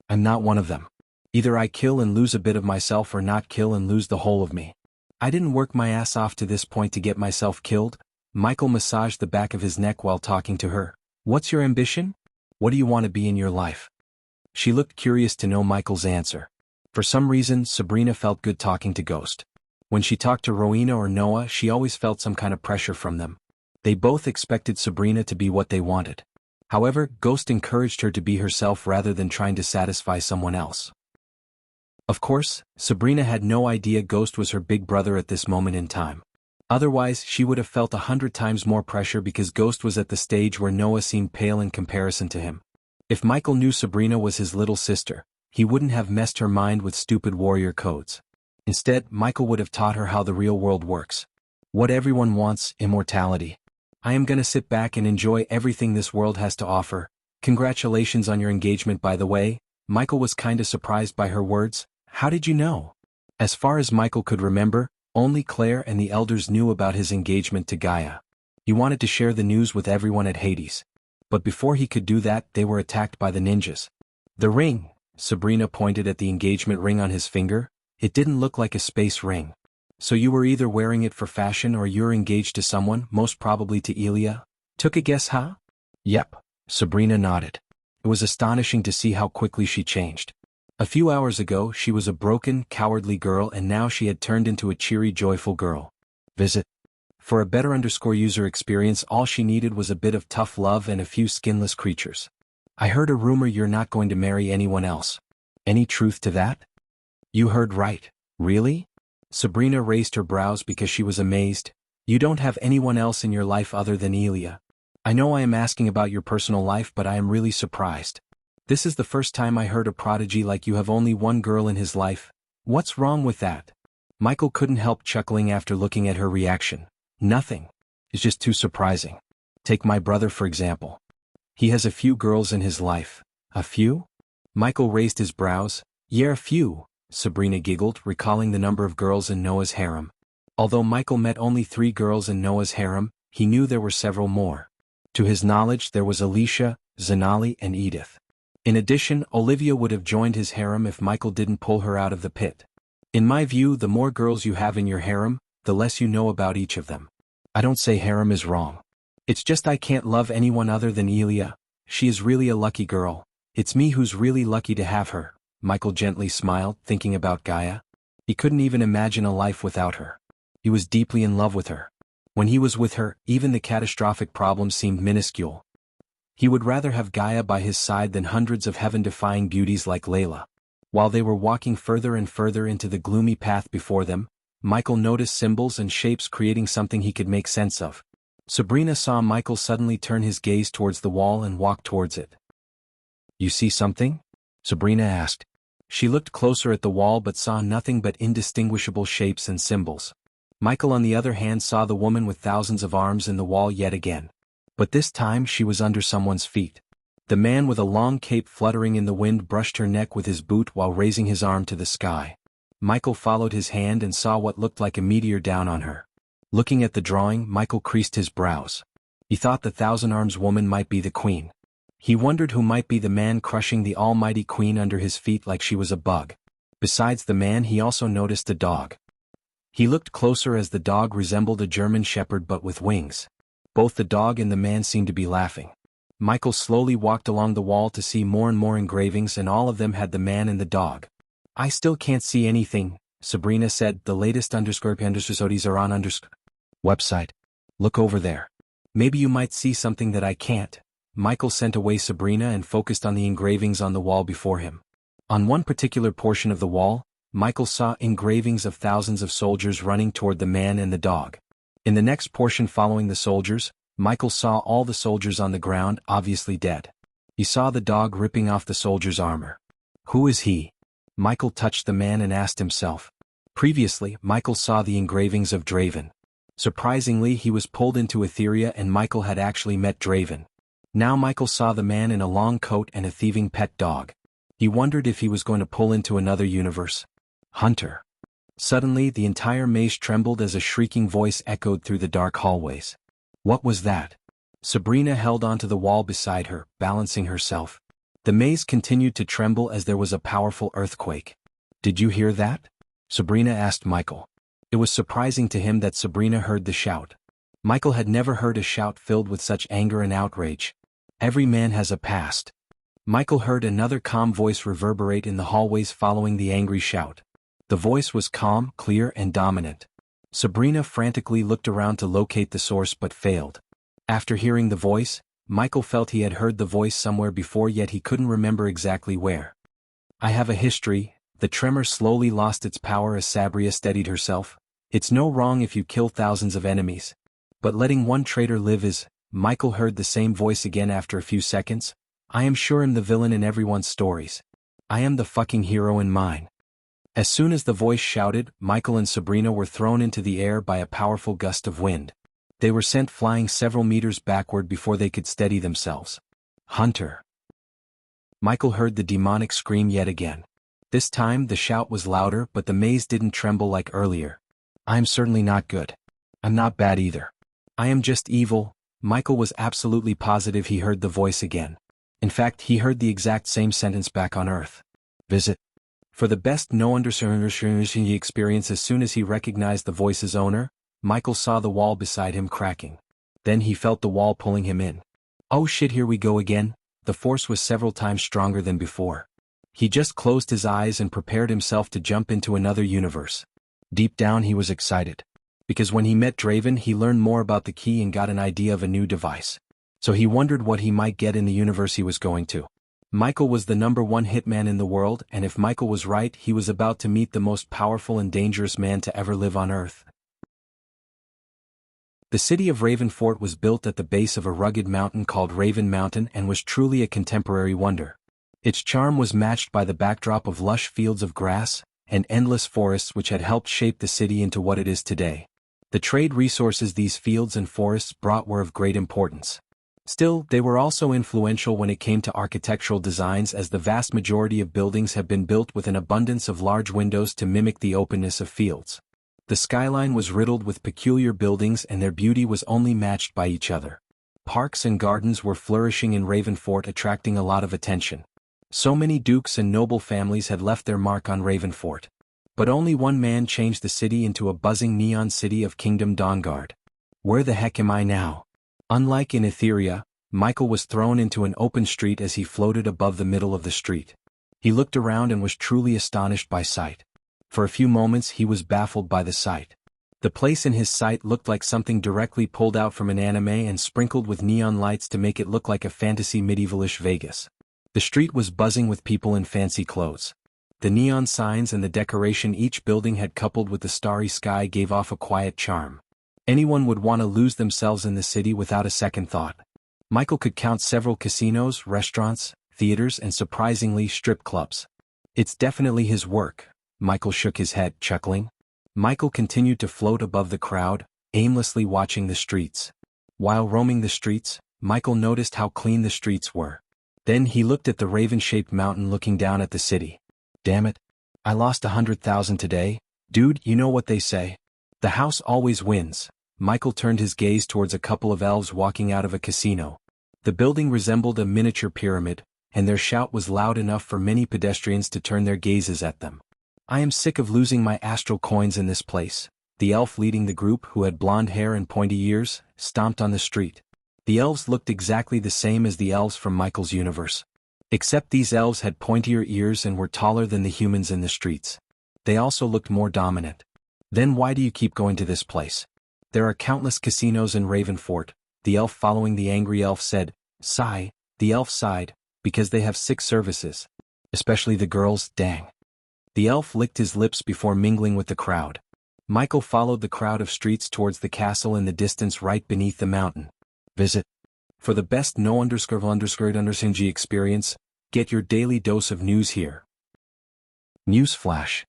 A: I'm not one of them. Either I kill and lose a bit of myself or not kill and lose the whole of me. I didn't work my ass off to this point to get myself killed. Michael massaged the back of his neck while talking to her. What's your ambition? What do you want to be in your life? She looked curious to know Michael's answer. For some reason, Sabrina felt good talking to Ghost. When she talked to Rowena or Noah, she always felt some kind of pressure from them. They both expected Sabrina to be what they wanted. However, Ghost encouraged her to be herself rather than trying to satisfy someone else. Of course, Sabrina had no idea Ghost was her big brother at this moment in time. Otherwise, she would have felt 100 times more pressure because Ghost was at the stage where Noah seemed pale in comparison to him. If Michael knew Sabrina was his little sister, he wouldn't have messed her mind with stupid warrior codes. Instead, Michael would have taught her how the real world works. What everyone wants, immortality. I am gonna sit back and enjoy everything this world has to offer. Congratulations on your engagement, by the way. Michael was kinda surprised by her words. How did you know? As far as Michael could remember, only Claire and the elders knew about his engagement to Gaia. He wanted to share the news with everyone at Hades. But before he could do that, they were attacked by the ninjas. The ring. Sabrina pointed at the engagement ring on his finger. It didn't look like a space ring. So you were either wearing it for fashion or you're engaged to someone, most probably to Elia? Took a guess, huh? Yep. Sabrina nodded. It was astonishing to see how quickly she changed. A few hours ago, she was a broken, cowardly girl, and now she had turned into a cheery, joyful girl. Visit. For a better user experience, all she needed was a bit of tough love and a few skinless creatures. I heard a rumor you're not going to marry anyone else. Any truth to that? You heard right. Really? Sabrina raised her brows because she was amazed. You don't have anyone else in your life other than Elia. I know I am asking about your personal life, but I am really surprised. This is the first time I heard a prodigy like you have only one girl in his life. What's wrong with that? Michael couldn't help chuckling after looking at her reaction. Nothing. It's just too surprising. Take my brother for example. He has a few girls in his life. A few? Michael raised his brows. Yeah, a few. Sabrina giggled, recalling the number of girls in Noah's harem. Although Michael met only 3 girls in Noah's harem, he knew there were several more. To his knowledge, there was Alicia, Zanali, and Edith. In addition, Olivia would have joined his harem if Michael didn't pull her out of the pit. In my view, the more girls you have in your harem, the less you know about each of them. I don't say harem is wrong. It's just I can't love anyone other than Elia. She is really a lucky girl. It's me who's really lucky to have her. Michael gently smiled, thinking about Gaia. He couldn't even imagine a life without her. He was deeply in love with her. When he was with her, even the catastrophic problems seemed minuscule. He would rather have Gaia by his side than hundreds of heaven-defying beauties like Layla. While they were walking further and further into the gloomy path before them, Michael noticed symbols and shapes creating something he could make sense of. Sabrina saw Michael suddenly turn his gaze towards the wall and walk towards it. You see something? Sabrina asked. She looked closer at the wall but saw nothing but indistinguishable shapes and symbols. Michael on the other hand saw the woman with thousands of arms in the wall yet again. But this time she was under someone's feet. The man with a long cape fluttering in the wind brushed her neck with his boot while raising his arm to the sky. Michael followed his hand and saw what looked like a meteor down on her. Looking at the drawing, Michael creased his brows. He thought the Thousand Arms woman might be the queen. He wondered who might be the man crushing the almighty queen under his feet like she was a bug. Besides the man, he also noticed a dog. He looked closer as the dog resembled a German shepherd but with wings. Both the dog and the man seemed to be laughing. Michael slowly walked along the wall to see more and more engravings, and all of them had the man and the dog. I still can't see anything, Sabrina said. The latest _episodes are on website. Look over there. Maybe you might see something that I can't. Michael sent away Sabrina and focused on the engravings on the wall before him. On one particular portion of the wall, Michael saw engravings of thousands of soldiers running toward the man and the dog. In the next portion following the soldiers, Michael saw all the soldiers on the ground, obviously dead. He saw the dog ripping off the soldier's armor. Who is he? Michael touched the man and asked himself. Previously, Michael saw the engravings of Draven. Surprisingly, he was pulled into Etheria and Michael had actually met Draven. Now Michael saw the man in a long coat and a thieving pet dog. He wondered if he was going to pull into another universe. Hunter. Suddenly, the entire maze trembled as a shrieking voice echoed through the dark hallways. What was that? Sabrina held onto the wall beside her, balancing herself. The maze continued to tremble as there was a powerful earthquake. Did you hear that? Sabrina asked Michael. It was surprising to him that Sabrina heard the shout. Michael had never heard a shout filled with such anger and outrage. Every man has a past. Michael heard another calm voice reverberate in the hallways following the angry shout. The voice was calm, clear, and dominant. Sabrina frantically looked around to locate the source but failed. After hearing the voice, Michael felt he had heard the voice somewhere before, yet he couldn't remember exactly where. I have a history. The tremor slowly lost its power as Sabria steadied herself. It's no wrong if you kill thousands of enemies. But letting one traitor live is. Michael heard the same voice again after a few seconds. I am sure I'm the villain in everyone's stories. I am the fucking hero in mine. As soon as the voice shouted, Michael and Sabrina were thrown into the air by a powerful gust of wind. They were sent flying several meters backward before they could steady themselves. Hunter. Michael heard the demonic scream yet again. This time the shout was louder, but the maze didn't tremble like earlier. I'm certainly not good. I'm not bad either. I am just evil. Michael was absolutely positive he heard the voice again. In fact, he heard the exact same sentence back on Earth. Visit. For the best no understanding he experienced as soon as he recognized the voice's owner, Michael saw the wall beside him cracking. Then he felt the wall pulling him in. Oh shit, here we go again. The force was several times stronger than before. He just closed his eyes and prepared himself to jump into another universe. Deep down he was excited. Because when he met Draven he learned more about the key and got an idea of a new device. So he wondered what he might get in the universe he was going to. Michael was the #1 hitman in the world, and if Michael was right, he was about to meet the most powerful and dangerous man to ever live on Earth. The city of Ravenfort was built at the base of a rugged mountain called Raven Mountain and was truly a contemporary wonder. Its charm was matched by the backdrop of lush fields of grass and endless forests which had helped shape the city into what it is today. The trade resources these fields and forests brought were of great importance. Still, they were also influential when it came to architectural designs, as the vast majority of buildings have been built with an abundance of large windows to mimic the openness of fields. The skyline was riddled with peculiar buildings and their beauty was only matched by each other. Parks and gardens were flourishing in Ravenfort, attracting a lot of attention. So many dukes and noble families had left their mark on Ravenfort. But only one man changed the city into a buzzing neon city of Kingdom Dawnguard. Where the heck am I now? Unlike in Etheria, Michael was thrown into an open street as he floated above the middle of the street. He looked around and was truly astonished by sight. For a few moments he was baffled by the sight. The place in his sight looked like something directly pulled out from an anime and sprinkled with neon lights to make it look like a fantasy medievalish Vegas. The street was buzzing with people in fancy clothes. The neon signs and the decoration each building had coupled with the starry sky gave off a quiet charm. Anyone would want to lose themselves in the city without a second thought. Michael could count several casinos, restaurants, theaters, and surprisingly strip clubs. It's definitely his work. Michael shook his head, chuckling. Michael continued to float above the crowd, aimlessly watching the streets. While roaming the streets, Michael noticed how clean the streets were. Then he looked at the raven-shaped mountain looking down at the city. Damn it. I lost 100,000 today. Dude, you know what they say. The house always wins. Michael turned his gaze towards a couple of elves walking out of a casino. The building resembled a miniature pyramid, and their shout was loud enough for many pedestrians to turn their gazes at them. I am sick of losing my astral coins in this place. The elf leading the group, who had blonde hair and pointy ears, stomped on the street. The elves looked exactly the same as the elves from Michael's universe. Except these elves had pointier ears and were taller than the humans in the streets. They also looked more dominant. Then why do you keep going to this place? There are countless casinos in Ravenfort. The elf following the angry elf said. Sigh, the elf sighed, because they have 6 services. Especially the girls, dang. The elf licked his lips before mingling with the crowd. Michael followed the crowd of streets towards the castle in the distance right beneath the mountain. Visit. For the best no_undersing experience, get your daily dose of news here. Newsflash.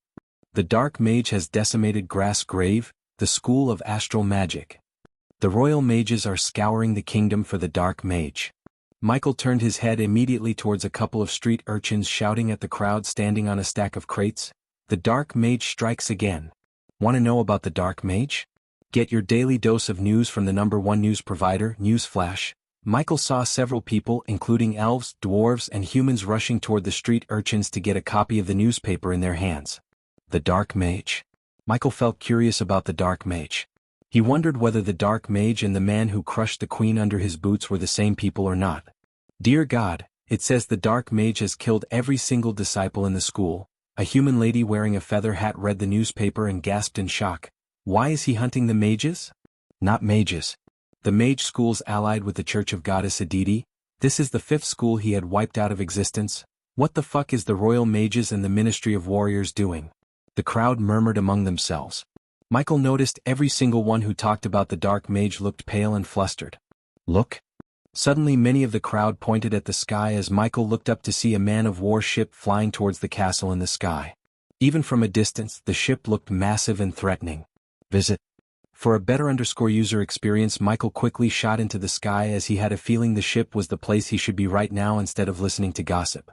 A: The Dark Mage has decimated Grass Grave, the school of astral magic. The royal mages are scouring the kingdom for the Dark Mage. Michael turned his head immediately towards a couple of street urchins shouting at the crowd standing on a stack of crates. The Dark Mage strikes again. Want to know about the Dark Mage? Get your daily dose of news from the #1 news provider, Newsflash. Michael saw several people, including elves, dwarves, and humans, rushing toward the street urchins to get a copy of the newspaper in their hands. The Dark Mage? Michael felt curious about the Dark Mage. He wondered whether the Dark Mage and the man who crushed the queen under his boots were the same people or not. Dear God, it says the Dark Mage has killed every single disciple in the school. A human lady wearing a feather hat read the newspaper and gasped in shock. Why is he hunting the mages? Not mages. The mage schools allied with the Church of Goddess Aditi. This is the 5th school he had wiped out of existence. What the fuck is the Royal Mages and the Ministry of Warriors doing? The crowd murmured among themselves. Michael noticed every single one who talked about the Dark Mage looked pale and flustered. Look. Suddenly many of the crowd pointed at the sky as Michael looked up to see a man-of-war ship flying towards the castle in the sky. Even from a distance, the ship looked massive and threatening. Visit. For a better user experience, Michael quickly shot into the sky as he had a feeling the ship was the place he should be right now instead of listening to gossip.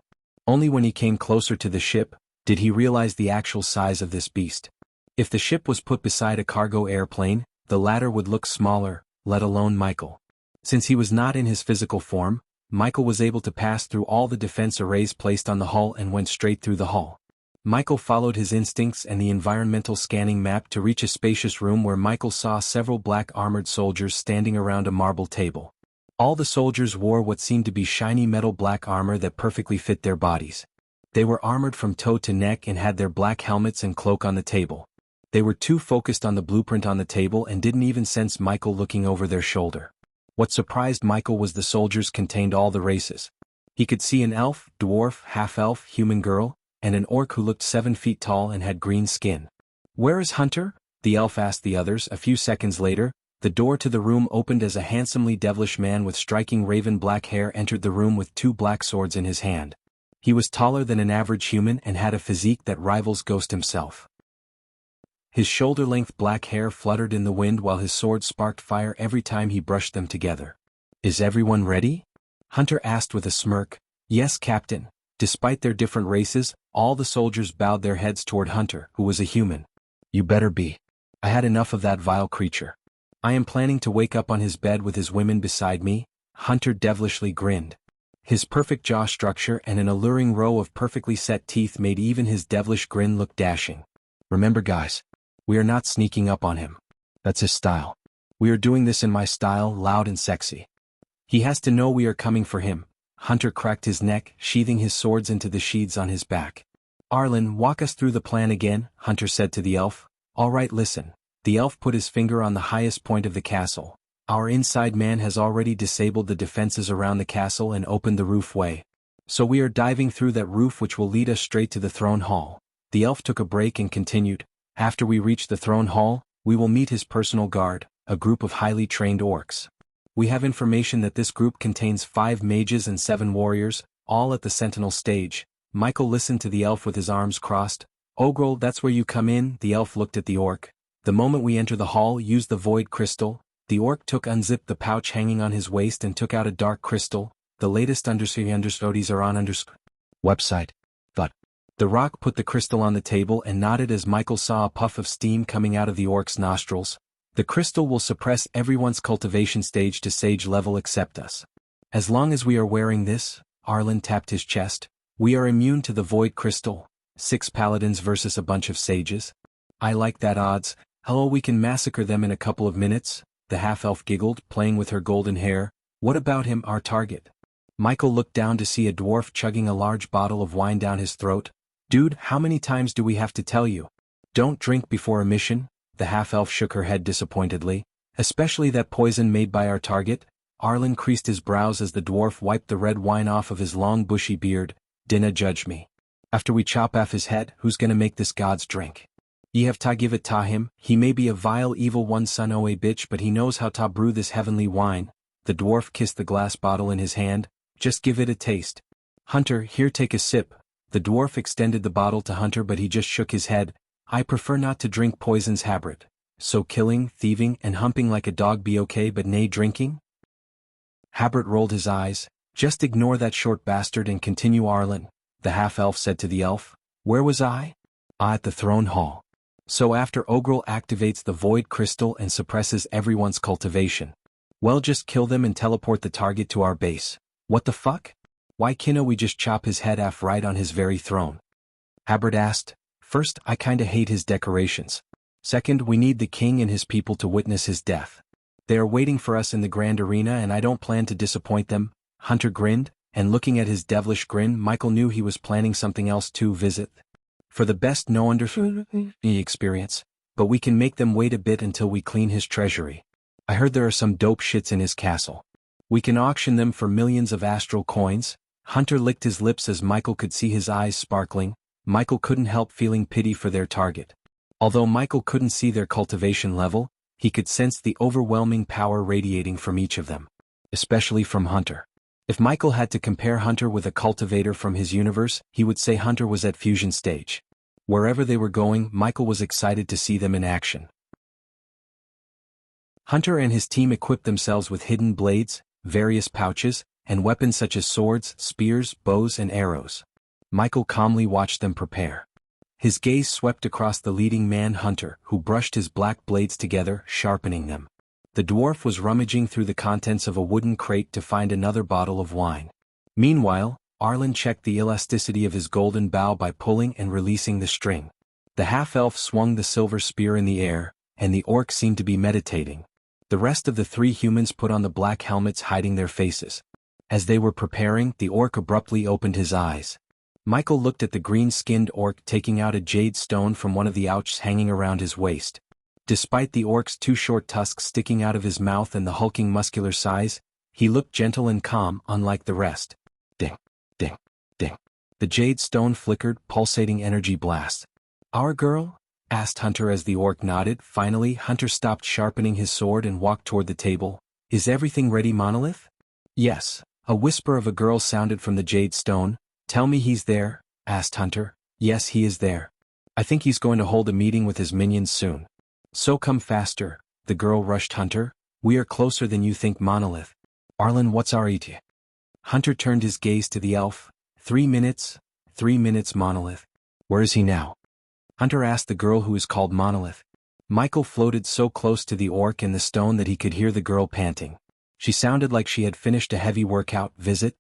A: Only when he came closer to the ship did he realize the actual size of this beast. If the ship was put beside a cargo airplane, the latter would look smaller, let alone Michael. Since he was not in his physical form, Michael was able to pass through all the defense arrays placed on the hull and went straight through the hull. Michael followed his instincts and the environmental scanning map to reach a spacious room where Michael saw several black armored soldiers standing around a marble table. All the soldiers wore what seemed to be shiny metal black armor that perfectly fit their bodies. They were armored from toe to neck and had their black helmets and cloak on the table. They were too focused on the blueprint on the table and didn't even sense Michael looking over their shoulder. What surprised Michael was the soldiers contained all the races. He could see an elf, dwarf, half-elf, human girl, and an orc who looked 7 feet tall and had green skin. Where is Hunter? The elf asked the others. A few seconds later, the door to the room opened as a handsomely devilish man with striking raven black hair entered the room with 2 black swords in his hand. He was taller than an average human and had a physique that rivals Ghost himself. His shoulder-length black hair fluttered in the wind while his sword sparked fire every time he brushed them together. Is everyone ready? Hunter asked with a smirk. Yes, Captain. Despite their different races, all the soldiers bowed their heads toward Hunter, who was a human. You better be. I had enough of that vile creature. I am planning to wake up on his bed with his women beside me. Hunter devilishly grinned. His perfect jaw structure and an alluring row of perfectly set teeth made even his devilish grin look dashing. Remember, guys, we are not sneaking up on him. That's his style. We are doing this in my style, loud and sexy. He has to know we are coming for him. Hunter cracked his neck, sheathing his swords into the sheaths on his back. Arlen, walk us through the plan again, Hunter said to the elf. All right, listen. The elf put his finger on the highest point of the castle. Our inside man has already disabled the defenses around the castle and opened the roof way. So we are diving through that roof, which will lead us straight to the throne hall. The elf took a break and continued. After we reach the throne hall, we will meet his personal guard, a group of highly trained orcs. We have information that this group contains 5 mages and 7 warriors, all at the sentinel stage. Michael listened to the elf with his arms crossed. Ogrel, that's where you come in. The elf looked at the orc. The moment we enter the hall, use the void crystal. The orc unzipped the pouch hanging on his waist and took out a dark crystal. The latest understudies are on website. Thought. The rock put the crystal on the table and nodded as Michael saw a puff of steam coming out of the orc's nostrils. The crystal will suppress everyone's cultivation stage to sage level except us. As long as we are wearing this, Arlen tapped his chest, we are immune to the void crystal. 6 paladins versus a bunch of sages. I like that odds. Hello, we can massacre them in a couple of minutes. The half-elf giggled, playing with her golden hair. What about him, our target? Michael looked down to see a dwarf chugging a large bottle of wine down his throat. Dude, how many times do we have to tell you? Don't drink before a mission? The half-elf shook her head disappointedly. Especially that poison made by our target? Arlen creased his brows as the dwarf wiped the red wine off of his long bushy beard. Dinna judge me. After we chop off his head, who's gonna make this god's drink? Ye have ta give it ta him, he may be a vile evil one son o a bitch but he knows how ta brew this heavenly wine. The dwarf kissed the glass bottle in his hand. Just give it a taste. Hunter, here take a sip. The dwarf extended the bottle to Hunter but he just shook his head. I prefer not to drink poisons habrit. So killing, thieving, and humping like a dog be okay but nay drinking? Habrit rolled his eyes. Just ignore that short bastard and continue Arlen, the half-elf said to the elf. Where was I? At the throne hall. So after Ogrel activates the void crystal and suppresses everyone's cultivation. Well, just kill them and teleport the target to our base. What the fuck? Why can't we just chop his head off right on his very throne? Habrit asked. First, I kinda hate his decorations. Second, we need the king and his people to witness his death. They are waiting for us in the grand arena and I don't plan to disappoint them. Hunter grinned, and looking at his devilish grin, Michael knew he was planning something else too. Visit. For the best experience, but we can make them wait a bit until we clean his treasury. I heard there are some dope shits in his castle. We can auction them for millions of astral coins. Hunter licked his lips as Michael could see his eyes sparkling. Michael couldn't help feeling pity for their target. Although Michael couldn't see their cultivation level, he could sense the overwhelming power radiating from each of them. Especially from Hunter. If Michael had to compare Hunter with a cultivator from his universe, he would say Hunter was at fusion stage. Wherever they were going, Michael was excited to see them in action. Hunter and his team equipped themselves with hidden blades, various pouches, and weapons such as swords, spears, bows, and arrows. Michael calmly watched them prepare. His gaze swept across the leading man Hunter, who brushed his black blades together, sharpening them. The dwarf was rummaging through the contents of a wooden crate to find another bottle of wine. Meanwhile, Arlen checked the elasticity of his golden bow by pulling and releasing the string. The half-elf swung the silver spear in the air, and the orc seemed to be meditating. The rest of the three humans put on the black helmets hiding their faces. As they were preparing, the orc abruptly opened his eyes. Michael looked at the green-skinned orc taking out a jade stone from one of the ouches hanging around his waist. Despite the orc's two short tusks sticking out of his mouth and the hulking muscular size, he looked gentle and calm, unlike the rest. Ding, ding, ding. The jade stone flickered, pulsating energy blast. Our girl? Asked Hunter as the orc nodded. Finally, Hunter stopped sharpening his sword and walked toward the table. Is everything ready, Monolith? Yes. A whisper of a girl sounded from the jade stone. Tell me he's there? Asked Hunter. Yes, he is there. I think he's going to hold a meeting with his minions soon. So come faster, the girl rushed Hunter. We are closer than you think, Monolith. Arlen, what's our ETA? Hunter turned his gaze to the elf. 3 minutes. 3 minutes, Monolith. Where is he now? Hunter asked the girl who is called Monolith. Michael floated so close to the orc and the stone that he could hear the girl panting. She sounded like she had finished a heavy workout. Visit?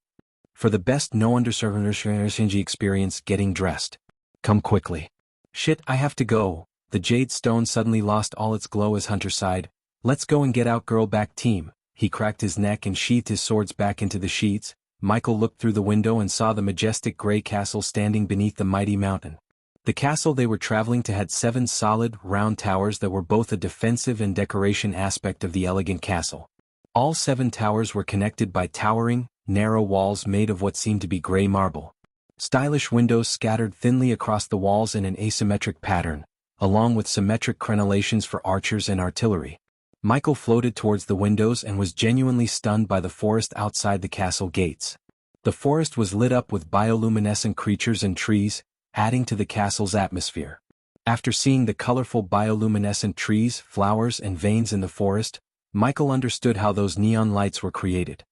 A: For the best no-underserved experience, getting dressed. Come quickly. Shit, I have to go. The jade stone suddenly lost all its glow as Hunter sighed. Let's go and get out, girl, back team. He cracked his neck and sheathed his swords back into the sheaths. Michael looked through the window and saw the majestic gray castle standing beneath the mighty mountain. The castle they were traveling to had 7 solid, round towers that were both a defensive and decoration aspect of the elegant castle. All 7 towers were connected by towering, narrow walls made of what seemed to be gray marble. Stylish windows scattered thinly across the walls in an asymmetric pattern, along with symmetric crenellations for archers and artillery. Michael floated towards the windows and was genuinely stunned by the forest outside the castle gates. The forest was lit up with bioluminescent creatures and trees, adding to the castle's atmosphere. After seeing the colorful bioluminescent trees, flowers, and veins in the forest, Michael understood how those neon lights were created.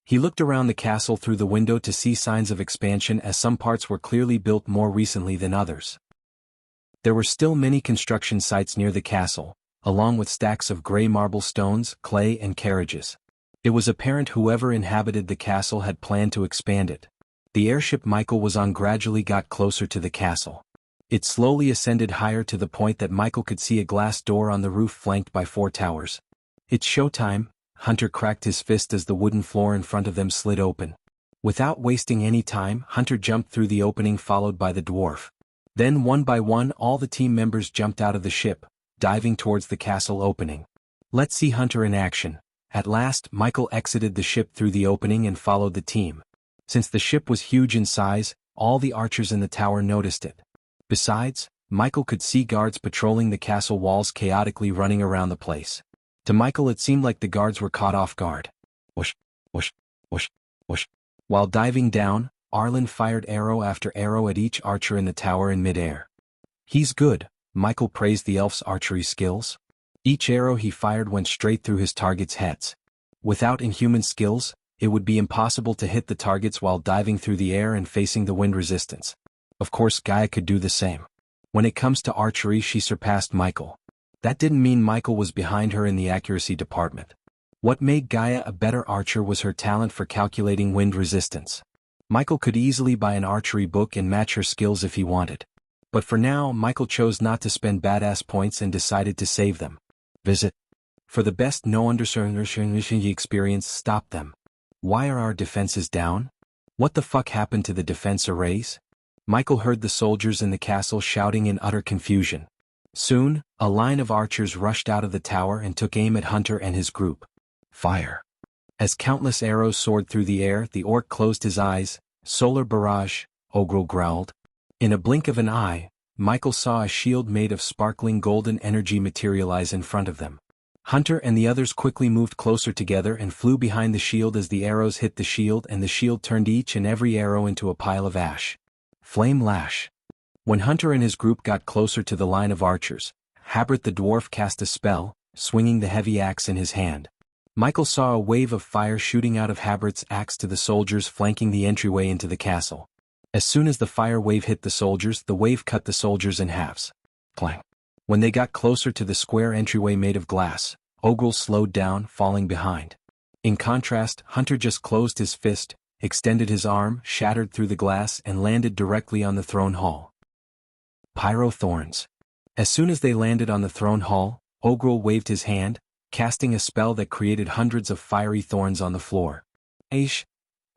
A: He looked around the castle through the window to see signs of expansion as some parts were clearly built more recently than others. There were still many construction sites near the castle, along with stacks of gray marble stones, clay, and carriages. It was apparent whoever inhabited the castle had planned to expand it. The airship Michael was on gradually got closer to the castle. It slowly ascended higher to the point that Michael could see a glass door on the roof flanked by 4 towers. It's showtime, Hunter cracked his fist as the wooden floor in front of them slid open. Without wasting any time, Hunter jumped through the opening followed by the dwarf. Then one by one all the team members jumped out of the ship, diving towards the castle opening. Let's see Hunter in action. At last, Michael exited the ship through the opening and followed the team. Since the ship was huge in size, all the archers in the tower noticed it. Besides, Michael could see guards patrolling the castle walls chaotically running around the place. To Michael it seemed like the guards were caught off guard. Whoosh, whoosh, whoosh, whoosh. While diving down, Arlen fired arrow after arrow at each archer in the tower in midair. "He's good," Michael praised the elf's archery skills. Each arrow he fired went straight through his targets' heads. Without inhuman skills, it would be impossible to hit the targets while diving through the air and facing the wind resistance. Of course, Gaia could do the same. When it comes to archery, she surpassed Michael. That didn't mean Michael was behind her in the accuracy department. What made Gaia a better archer was her talent for calculating wind resistance. Michael could easily buy an archery book and match her skills if he wanted. But for now, Michael chose not to spend badass points and decided to save them. Visit. For the best no understanding experience, stop them. Why are our defenses down? What the fuck happened to the defense arrays? Michael heard the soldiers in the castle shouting in utter confusion. Soon, a line of archers rushed out of the tower and took aim at Hunter and his group. Fire. As countless arrows soared through the air, the orc closed his eyes. Solar barrage, Ogrel growled. In a blink of an eye, Michael saw a shield made of sparkling golden energy materialize in front of them. Hunter and the others quickly moved closer together and flew behind the shield as the arrows hit the shield, and the shield turned each and every arrow into a pile of ash. Flame lash. When Hunter and his group got closer to the line of archers, Habrit the dwarf cast a spell, swinging the heavy axe in his hand. Michael saw a wave of fire shooting out of Habrit's axe to the soldiers flanking the entryway into the castle. As soon as the fire wave hit the soldiers, the wave cut the soldiers in halves. Clang. When they got closer to the square entryway made of glass, Ogrel slowed down, falling behind. In contrast, Hunter just closed his fist, extended his arm, shattered through the glass, and landed directly on the throne hall. Pyro thorns. As soon as they landed on the throne hall, Ogrel waved his hand, casting a spell that created hundreds of fiery thorns on the floor. Aish!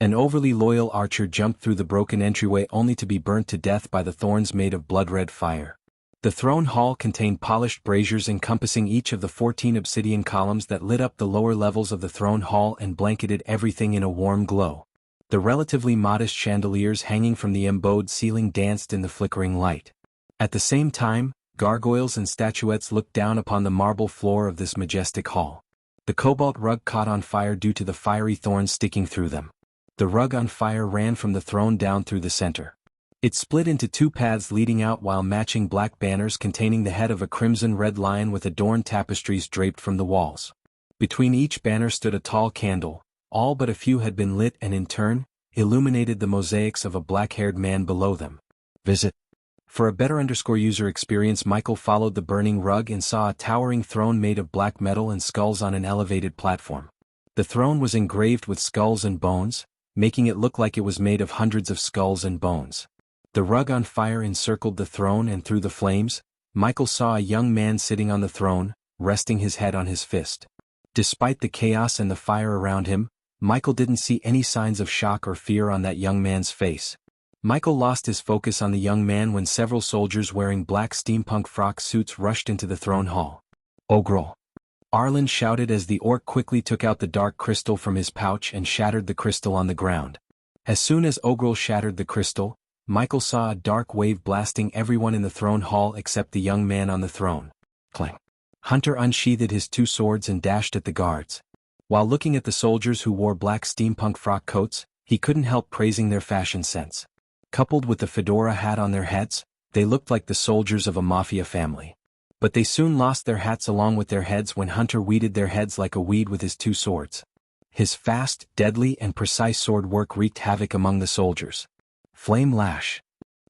A: An overly loyal archer jumped through the broken entryway only to be burnt to death by the thorns made of blood-red fire. The throne hall contained polished braziers encompassing each of the 14 obsidian columns that lit up the lower levels of the throne hall and blanketed everything in a warm glow. The relatively modest chandeliers hanging from the embowed ceiling danced in the flickering light. At the same time, gargoyles and statuettes looked down upon the marble floor of this majestic hall. The cobalt rug caught on fire due to the fiery thorns sticking through them. The rug on fire ran from the throne down through the center. It split into two paths leading out, while matching black banners containing the head of a crimson-red lion with adorned tapestries draped from the walls. Between each banner stood a tall candle. All but a few had been lit and in turn, illuminated the mosaics of a black-haired man below them. Visit. For a better user experience, Michael followed the burning rug and saw a towering throne made of black metal and skulls on an elevated platform. The throne was engraved with skulls and bones, making it look like it was made of hundreds of skulls and bones. The rug on fire encircled the throne, and through the flames, Michael saw a young man sitting on the throne, resting his head on his fist. Despite the chaos and the fire around him, Michael didn't see any signs of shock or fear on that young man's face. Michael lost his focus on the young man when several soldiers wearing black steampunk frock suits rushed into the throne hall. Ogrel! Arlen shouted as the orc quickly took out the dark crystal from his pouch and shattered the crystal on the ground. As soon as Ogrel shattered the crystal, Michael saw a dark wave blasting everyone in the throne hall except the young man on the throne. Clang! Hunter unsheathed his two swords and dashed at the guards. While looking at the soldiers who wore black steampunk frock coats, he couldn't help praising their fashion sense. Coupled with the fedora hat on their heads, they looked like the soldiers of a mafia family. But they soon lost their hats along with their heads when Hunter weeded their heads like a weed with his two swords. His fast, deadly, and precise sword work wreaked havoc among the soldiers. Flame lash.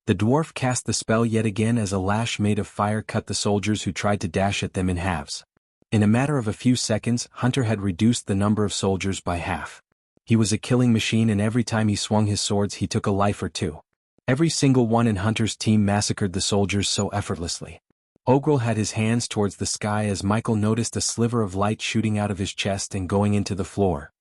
A: The dwarf cast the spell yet again as a lash made of fire cut the soldiers who tried to dash at them in halves. In a matter of a few seconds, Hunter had reduced the number of soldiers by half. He was a killing machine, and every time he swung his swords he took a life or two. Every single one in Hunter's team massacred the soldiers so effortlessly. Ogrel had his hands towards the sky as Michael noticed a sliver of light shooting out of his chest and going into the floor.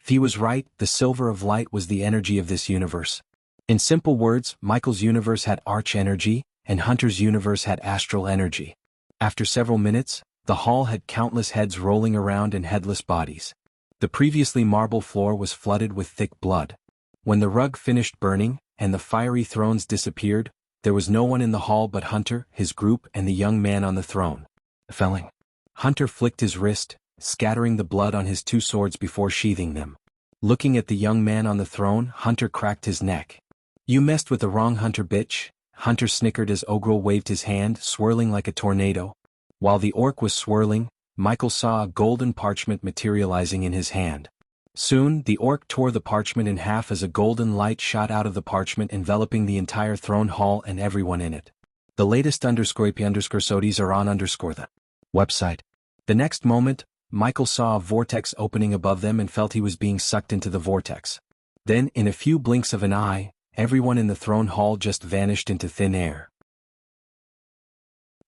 A: He was right, the silver of light was the energy of this universe. In simple words, Michael's universe had arch energy, and Hunter's universe had astral energy. After several minutes, The hall had countless heads rolling around and headless bodies. The previously marble floor was flooded with thick blood. When the rug finished burning, and the fiery thrones disappeared, there was no one in the hall but Hunter, his group, and the young man on the throne. Felling. Hunter flicked his wrist, scattering the blood on his two swords before sheathing them. Looking at the young man on the throne, Hunter cracked his neck. "You messed with the wrong Hunter, bitch." Hunter snickered as Ogrel waved his hand, swirling like a tornado. While the orc was swirling, Michael saw a golden parchment materializing in his hand. Soon, the orc tore the parchment in half as a golden light shot out of the parchment, enveloping the entire throne hall and everyone in it. The latest _IP_SODIES are on _the website. The next moment, Michael saw a vortex opening above them and felt he was being sucked into the vortex. Then, in a few blinks of an eye, everyone in the throne hall just vanished into thin air.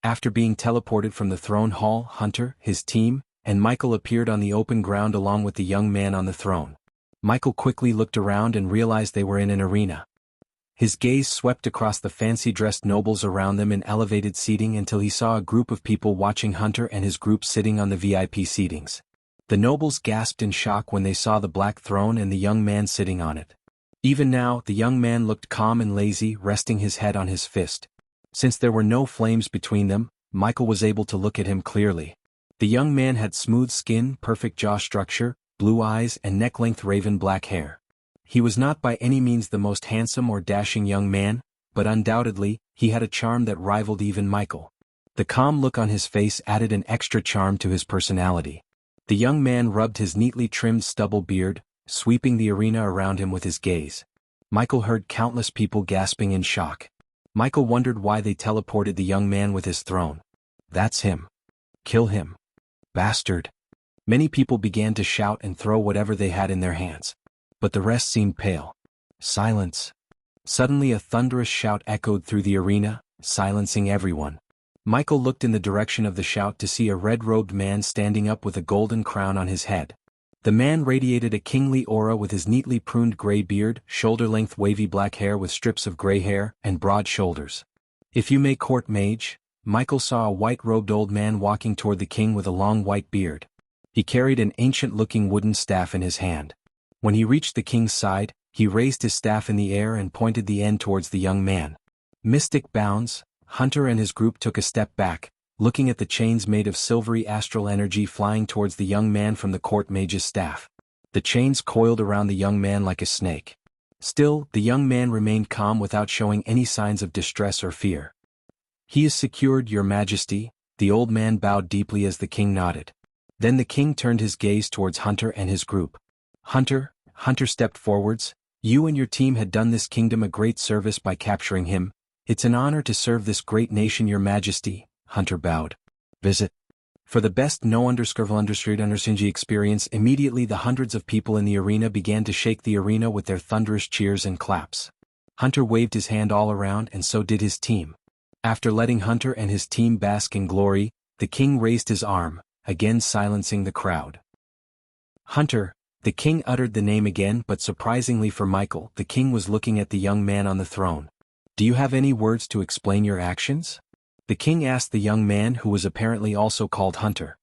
A: After being teleported from the throne hall, Hunter, his team, and Michael appeared on the open ground along with the young man on the throne. Michael quickly looked around and realized they were in an arena. His gaze swept across the fancy-dressed nobles around them in elevated seating until he saw a group of people watching Hunter and his group sitting on the VIP seatings. The nobles gasped in shock when they saw the black throne and the young man sitting on it. Even now, the young man looked calm and lazy, resting his head on his fist. Since there were no flames between them, Michael was able to look at him clearly. The young man had smooth skin, perfect jaw structure, blue eyes, and neck-length raven black hair. He was not by any means the most handsome or dashing young man, but undoubtedly, he had a charm that rivaled even Michael. The calm look on his face added an extra charm to his personality. The young man rubbed his neatly trimmed stubble beard, sweeping the arena around him with his gaze. Michael heard countless people gasping in shock. Michael wondered why they teleported the young man with his throne. "That's him. Kill him. Bastard." Many people began to shout and throw whatever they had in their hands. But the rest seemed pale. "Silence." Suddenly a thunderous shout echoed through the arena, silencing everyone. Michael looked in the direction of the shout to see a red-robed man standing up with a golden crown on his head. The man radiated a kingly aura with his neatly pruned gray beard, shoulder-length wavy black hair with strips of gray hair, and broad shoulders. "If you may court mage," Michael saw a white-robed old man walking toward the king with a long white beard. He carried an ancient-looking wooden staff in his hand. When he reached the king's side, he raised his staff in the air and pointed the end towards the young man. Mystic bounds, Hunter and his group took a step back, looking at the chains made of silvery astral energy flying towards the young man from the court mage's staff. The chains coiled around the young man like a snake. Still, the young man remained calm without showing any signs of distress or fear. "He is secured, your majesty," the old man bowed deeply as the king nodded. Then the king turned his gaze towards Hunter and his group. Hunter stepped forwards. "You and your team had done this kingdom a great service by capturing him. It's an honor to serve this great nation, your majesty." Hunter bowed. "Visit." For the best no_underscurval_undersingy experience, immediately the hundreds of people in the arena began to shake the arena with their thunderous cheers and claps. Hunter waved his hand all around and so did his team. After letting Hunter and his team bask in glory, the king raised his arm, again silencing the crowd. "Hunter," the king uttered the name again, but surprisingly for Michael, the king was looking at the young man on the throne. "Do you have any words to explain your actions?" the king asked the young man who was apparently also called Hunter.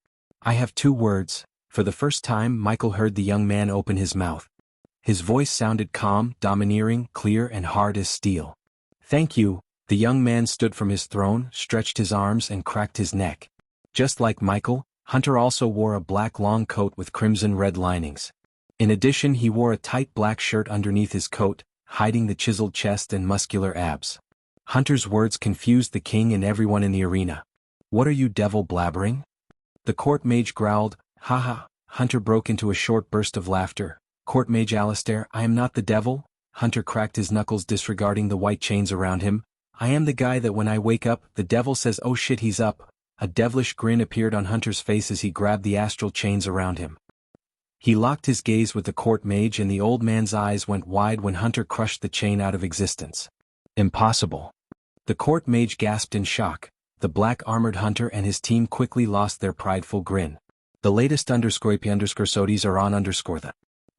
A: "I have 2 words. For the first time Michael heard the young man open his mouth. His voice sounded calm, domineering, clear and hard as steel. "Thank you." The young man stood from his throne, stretched his arms and cracked his neck. Just like Michael, Hunter also wore a black long coat with crimson-red linings. In addition, he wore a tight black shirt underneath his coat, hiding the chiseled chest and muscular abs. Hunter's words confused the king and everyone in the arena. "What are you devil blabbering?" The court mage growled. "Haha." Hunter broke into a short burst of laughter. "Court mage Alistair, I am not the devil." Hunter cracked his knuckles, disregarding the white chains around him. "I am the guy that when I wake up, the devil says, 'Oh shit, he's up.'" A devilish grin appeared on Hunter's face as he grabbed the astral chains around him. He locked his gaze with the court mage and the old man's eyes went wide when Hunter crushed the chain out of existence. "Impossible." The court mage gasped in shock. The black-armored Hunter and his team quickly lost their prideful grin. The latest _IP_SODIES are on _the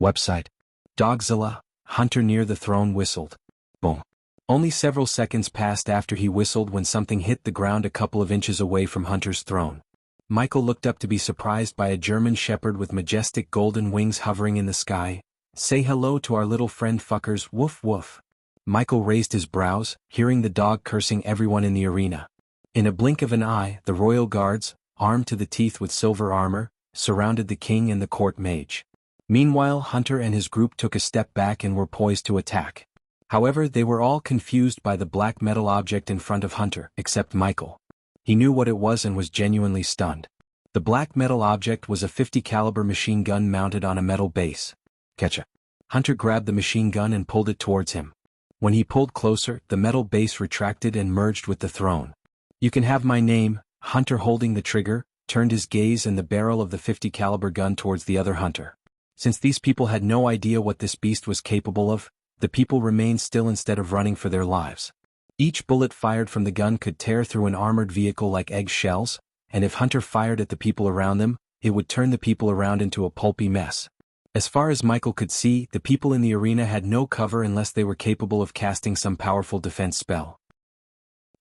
A: website. Dogzilla, Hunter near the throne whistled. Boom. Only several seconds passed after he whistled when something hit the ground a couple of inches away from Hunter's throne. Michael looked up to be surprised by a German shepherd with majestic golden wings hovering in the sky. "Say hello to our little friend fuckers, woof woof." Michael raised his brows, hearing the dog cursing everyone in the arena. In a blink of an eye, the royal guards, armed to the teeth with silver armor, surrounded the king and the court mage. Meanwhile, Hunter and his group took a step back and were poised to attack. However, they were all confused by the black metal object in front of Hunter, except Michael. He knew what it was and was genuinely stunned. The black metal object was a .50 caliber machine gun mounted on a metal base. Ketcha. Hunter grabbed the machine gun and pulled it towards him. When he pulled closer, the metal base retracted and merged with the throne. "You can have my name." Hunter, holding the trigger, turned his gaze and the barrel of the .50 caliber gun towards the other Hunter. Since these people had no idea what this beast was capable of, the people remained still instead of running for their lives. Each bullet fired from the gun could tear through an armored vehicle like egg shells, and if Hunter fired at the people around them, it would turn the people around into a pulpy mess. As far as Michael could see, the people in the arena had no cover unless they were capable of casting some powerful defense spell.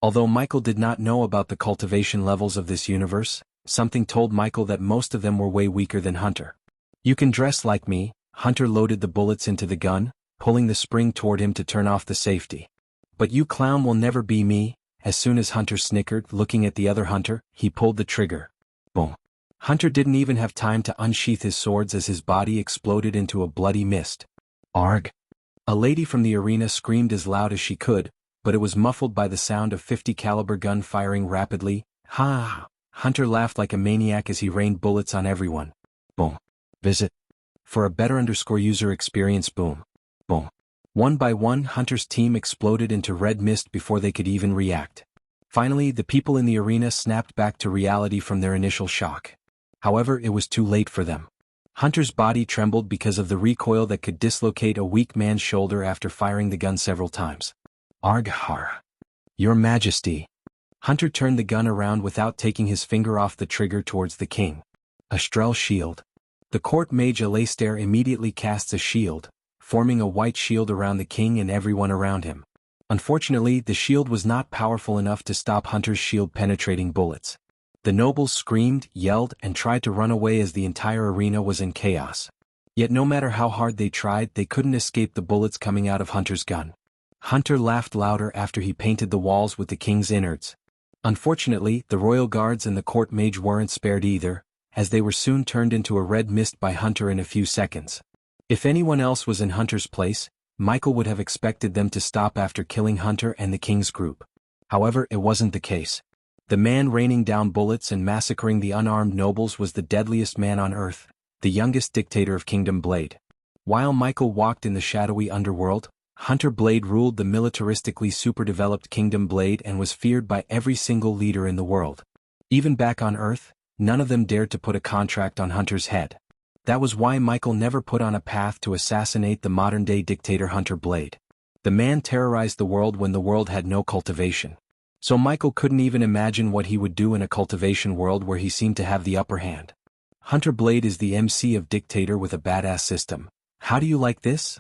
A: Although Michael did not know about the cultivation levels of this universe, something told Michael that most of them were way weaker than Hunter. "You can dress like me." Hunter loaded the bullets into the gun, pulling the spring toward him to turn off the safety. "But you clown will never be me." As soon as Hunter snickered, looking at the other Hunter, he pulled the trigger. Boom. Hunter didn't even have time to unsheath his swords as his body exploded into a bloody mist. "Arg!" A lady from the arena screamed as loud as she could, but it was muffled by the sound of .50 caliber gun firing rapidly. "Ha!" Hunter laughed like a maniac as he rained bullets on everyone. Boom. Visit. For a better user experience. Boom. Boom. One by one, Hunter's team exploded into red mist before they could even react. Finally, the people in the arena snapped back to reality from their initial shock. However, it was too late for them. Hunter's body trembled because of the recoil that could dislocate a weak man's shoulder after firing the gun several times. "Arghar. Your Majesty." Hunter turned the gun around without taking his finger off the trigger towards the king. "Astrel shield." The court mage Alastair immediately casts a shield, forming a white shield around the king and everyone around him. Unfortunately, the shield was not powerful enough to stop Hunter's shield-penetrating bullets. The nobles screamed, yelled, and tried to run away as the entire arena was in chaos. Yet no matter how hard they tried, they couldn't escape the bullets coming out of Hunter's gun. Hunter laughed louder after he painted the walls with the king's innards. Unfortunately, the royal guards and the court mage weren't spared either, as they were soon turned into a red mist by Hunter in a few seconds. If anyone else was in Hunter's place, Michael would have expected them to stop after killing Hunter and the king's group. However, it wasn't the case. The man raining down bullets and massacring the unarmed nobles was the deadliest man on Earth, the youngest dictator of Kingdom Blade. While Michael walked in the shadowy underworld, Hunter Blade ruled the militaristically super-developed Kingdom Blade and was feared by every single leader in the world. Even back on Earth, none of them dared to put a contract on Hunter's head. That was why Michael never put on a path to assassinate the modern-day dictator Hunter Blade. The man terrorized the world when the world had no cultivation. So Michael couldn't even imagine what he would do in a cultivation world where he seemed to have the upper hand. Hunter Blade is the MC of dictator with a badass system. How do you like this?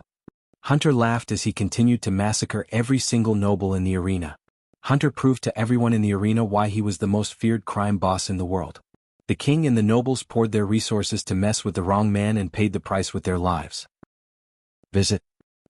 A: Hunter laughed as he continued to massacre every single noble in the arena. Hunter proved to everyone in the arena why he was the most feared crime boss in the world. The king and the nobles poured their resources to mess with the wrong man and paid the price with their lives. Visit.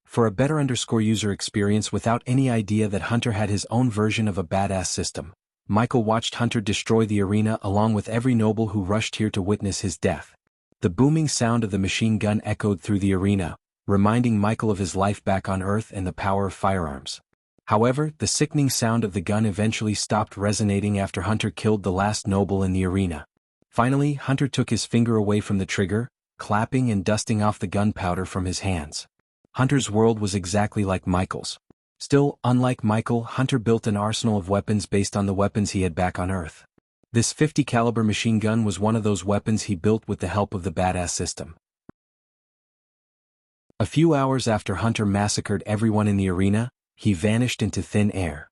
A: For a better user experience without any idea that Hunter had his own version of a badass system, Michael watched Hunter destroy the arena along with every noble who rushed here to witness his death. The booming sound of the machine gun echoed through the arena, reminding Michael of his life back on Earth and the power of firearms. However, the sickening sound of the gun eventually stopped resonating after Hunter killed the last noble in the arena. Finally, Hunter took his finger away from the trigger, clapping and dusting off the gunpowder from his hands. Hunter's world was exactly like Michael's. Still, unlike Michael, Hunter built an arsenal of weapons based on the weapons he had back on Earth. This .50 caliber machine gun was one of those weapons he built with the help of the badass system. A few hours after Hunter massacred everyone in the arena, he vanished into thin air.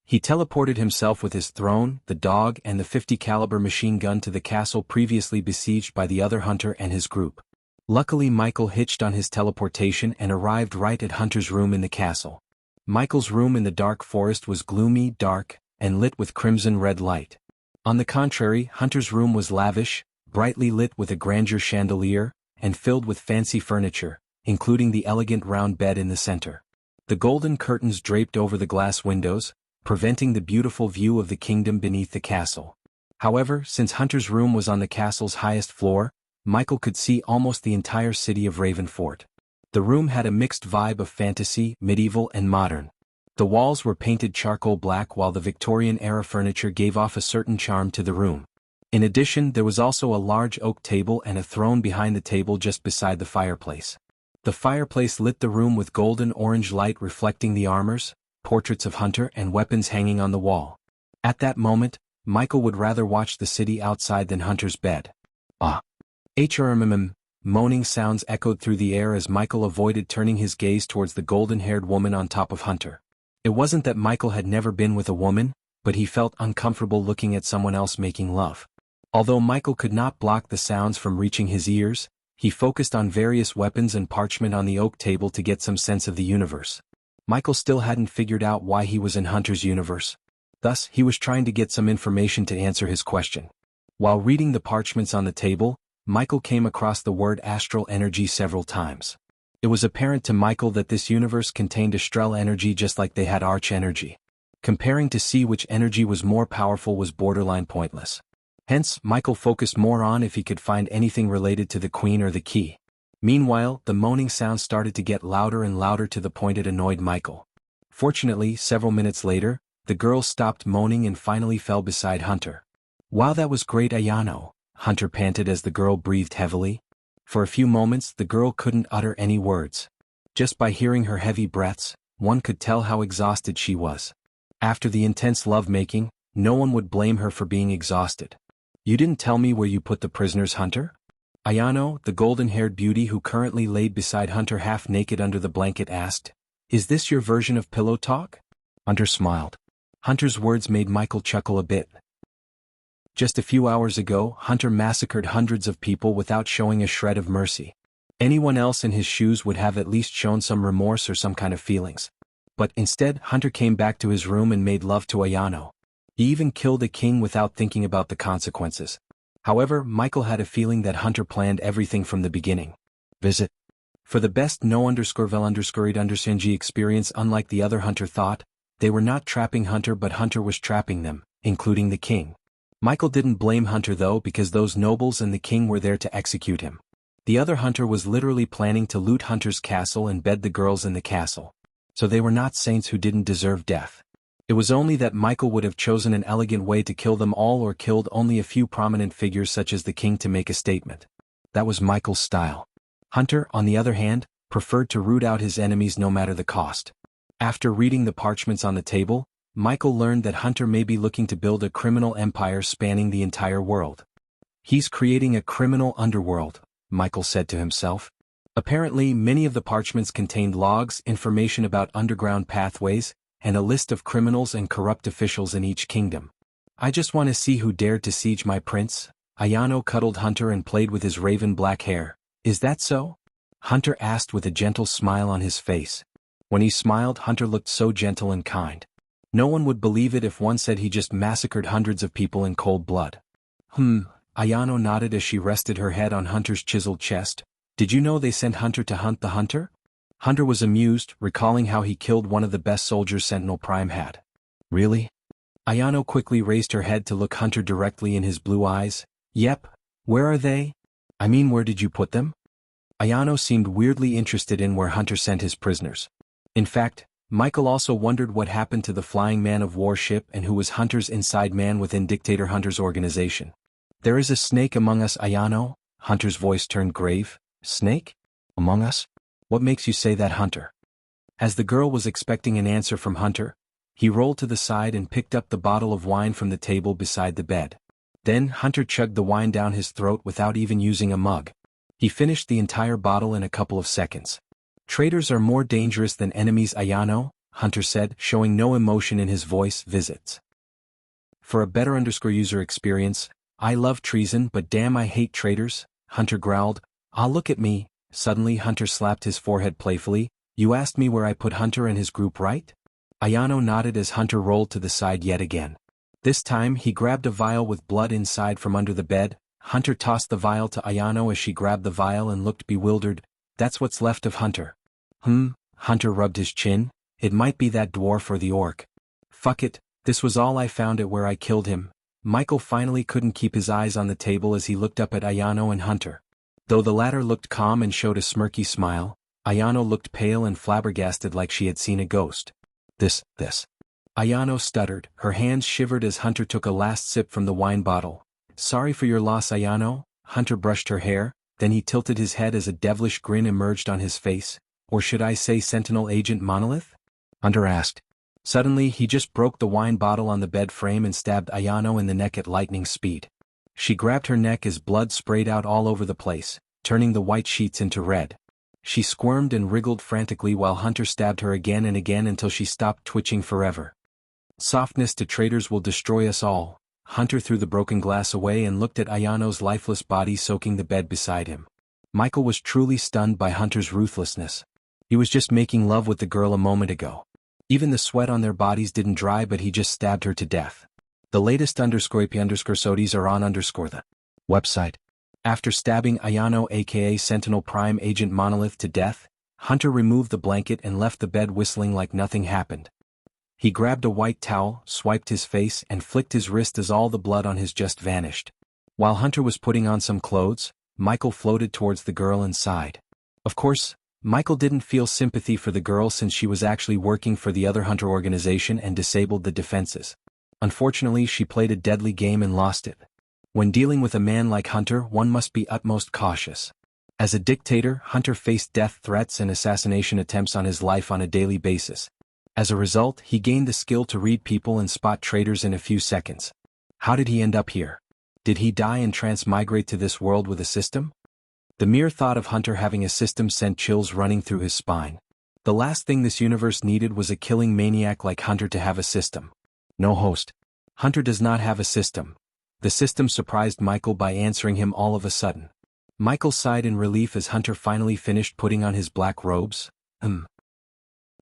A: He teleported himself with his throne, the dog, and the .50 caliber machine gun to the castle previously besieged by the other Hunter and his group. Luckily, Michael hitched on his teleportation and arrived right at Hunter's room in the castle. Michael's room in the dark forest was gloomy, dark, and lit with crimson red light. On the contrary, Hunter's room was lavish, brightly lit with a grandeur chandelier, and filled with fancy furniture, including the elegant round bed in the center. The golden curtains draped over the glass windows, preventing the beautiful view of the kingdom beneath the castle. However, since Hunter's room was on the castle's highest floor, Michael could see almost the entire city of Ravenfort. The room had a mixed vibe of fantasy, medieval and modern. The walls were painted charcoal black while the Victorian-era furniture gave off a certain charm to the room. In addition, there was also a large oak table and a throne behind the table just beside the fireplace. The fireplace lit the room with golden-orange light reflecting the armors, portraits of Hunter and weapons hanging on the wall. At that moment, Michael would rather watch the city outside than Hunter's bed. Moaning sounds echoed through the air as Michael avoided turning his gaze towards the golden-haired woman on top of Hunter. It wasn't that Michael had never been with a woman, but he felt uncomfortable looking at someone else making love. Although Michael could not block the sounds from reaching his ears, he focused on various weapons and parchment on the oak table to get some sense of the universe. Michael still hadn't figured out why he was in Hunter's universe. Thus, he was trying to get some information to answer his question. While reading the parchments on the table, Michael came across the word astral energy several times. It was apparent to Michael that this universe contained astral energy just like they had arch energy. Comparing to see which energy was more powerful was borderline pointless. Hence, Michael focused more on if he could find anything related to the queen or the key. Meanwhile, the moaning sound started to get louder and louder to the point it annoyed Michael. Fortunately, several minutes later, the girl stopped moaning and finally fell beside Hunter. "Wow, that was great, Ayano," Hunter panted as the girl breathed heavily. For a few moments the girl couldn't utter any words. Just by hearing her heavy breaths, one could tell how exhausted she was. After the intense lovemaking, no one would blame her for being exhausted. "You didn't tell me where you put the prisoners, Hunter?" Ayano, the golden-haired beauty who currently laid beside Hunter half-naked under the blanket asked. "Is this your version of pillow talk?" Hunter smiled. Hunter's words made Michael chuckle a bit. Just a few hours ago, Hunter massacred hundreds of people without showing a shred of mercy. Anyone else in his shoes would have at least shown some remorse or some kind of feelings. But instead, Hunter came back to his room and made love to Ayano. He even killed a king without thinking about the consequences. However, Michael had a feeling that Hunter planned everything from the beginning. Visit. For the best no_vel_read_SNG experience, unlike the other Hunter thought, they were not trapping Hunter but Hunter was trapping them, including the king. Michael didn't blame Hunter though because those nobles and the king were there to execute him. The other Hunter was literally planning to loot Hunter's castle and bed the girls in the castle. So they were not saints who didn't deserve death. It was only that Michael would have chosen an elegant way to kill them all or killed only a few prominent figures such as the king to make a statement. That was Michael's style. Hunter, on the other hand, preferred to root out his enemies no matter the cost. After reading the parchments on the table, Michael learned that Hunter may be looking to build a criminal empire spanning the entire world. "He's creating a criminal underworld," Michael said to himself. Apparently, many of the parchments contained logs, information about underground pathways, and a list of criminals and corrupt officials in each kingdom. "I just want to see who dared to siege my prince." Ayano cuddled Hunter and played with his raven black hair. "Is that so?" Hunter asked with a gentle smile on his face. When he smiled, Hunter looked so gentle and kind. No one would believe it if one said he just massacred hundreds of people in cold blood. Ayano nodded as she rested her head on Hunter's chiseled chest. "Did you know they sent Hunter to hunt the hunter?" Hunter was amused, recalling how he killed one of the best soldiers Sentinel Prime had. "Really?" Ayano quickly raised her head to look Hunter directly in his blue eyes. "Yep. Where are they? I mean, where did you put them?" Ayano seemed weirdly interested in where Hunter sent his prisoners. In fact, Michael also wondered what happened to the flying man-of-war ship and who was Hunter's inside man within Dictator Hunter's organization. "There is a snake among us, Ayano." Hunter's voice turned grave. "Snake? Among us? What makes you say that, Hunter?" As the girl was expecting an answer from Hunter, he rolled to the side and picked up the bottle of wine from the table beside the bed. Then Hunter chugged the wine down his throat without even using a mug. He finished the entire bottle in a couple of seconds. "Traitors are more dangerous than enemies, Ayano," Hunter said, showing no emotion in his voice. Visits. For a better_user experience, "I love treason but damn I hate traitors," Hunter growled. "Ah, look at me." Suddenly Hunter slapped his forehead playfully. "You asked me where I put Hunter and his group, right?" Ayano nodded as Hunter rolled to the side yet again. This time he grabbed a vial with blood inside from under the bed. Hunter tossed the vial to Ayano as she grabbed the vial and looked bewildered. That's what's left of Hunter. Hunter rubbed his chin. It might be that dwarf or the orc. Fuck it, this was all I found at where I killed him. Michael finally couldn't keep his eyes on the table as he looked up at Ayano and Hunter. Though the latter looked calm and showed a smirky smile, Ayano looked pale and flabbergasted like she had seen a ghost. This. Ayano stuttered, her hands shivered as Hunter took a last sip from the wine bottle. Sorry for your loss, Ayano. Hunter brushed her hair, then he tilted his head as a devilish grin emerged on his face. Or should I say Sentinel Agent Monolith? Hunter asked. Suddenly he just broke the wine bottle on the bed frame and stabbed Ayano in the neck at lightning speed. She grabbed her neck as blood sprayed out all over the place, turning the white sheets into red. She squirmed and wriggled frantically while Hunter stabbed her again and again until she stopped twitching forever. Softness to traitors will destroy us all. Hunter threw the broken glass away and looked at Ayano's lifeless body soaking the bed beside him. Michael was truly stunned by Hunter's ruthlessness. He was just making love with the girl a moment ago. Even the sweat on their bodies didn't dry, but he just stabbed her to death. The latest _IP_SODIs are on _the website. After stabbing Ayano aka Sentinel Prime Agent Monolith to death, Hunter removed the blanket and left the bed whistling like nothing happened. He grabbed a white towel, swiped his face and flicked his wrist as all the blood on his just vanished. While Hunter was putting on some clothes, Michael floated towards the girl and sighed. Of course, Michael didn't feel sympathy for the girl since she was actually working for the other Hunter organization and disabled the defenses. Unfortunately, she played a deadly game and lost it. When dealing with a man like Hunter, one must be utmost cautious. As a dictator, Hunter faced death threats and assassination attempts on his life on a daily basis. As a result, he gained the skill to read people and spot traitors in a few seconds. How did he end up here? Did he die and transmigrate to this world with a system? The mere thought of Hunter having a system sent chills running through his spine. The last thing this universe needed was a killing maniac like Hunter to have a system. No host. Hunter does not have a system. The system surprised Michael by answering him all of a sudden. Michael sighed in relief as Hunter finally finished putting on his black robes.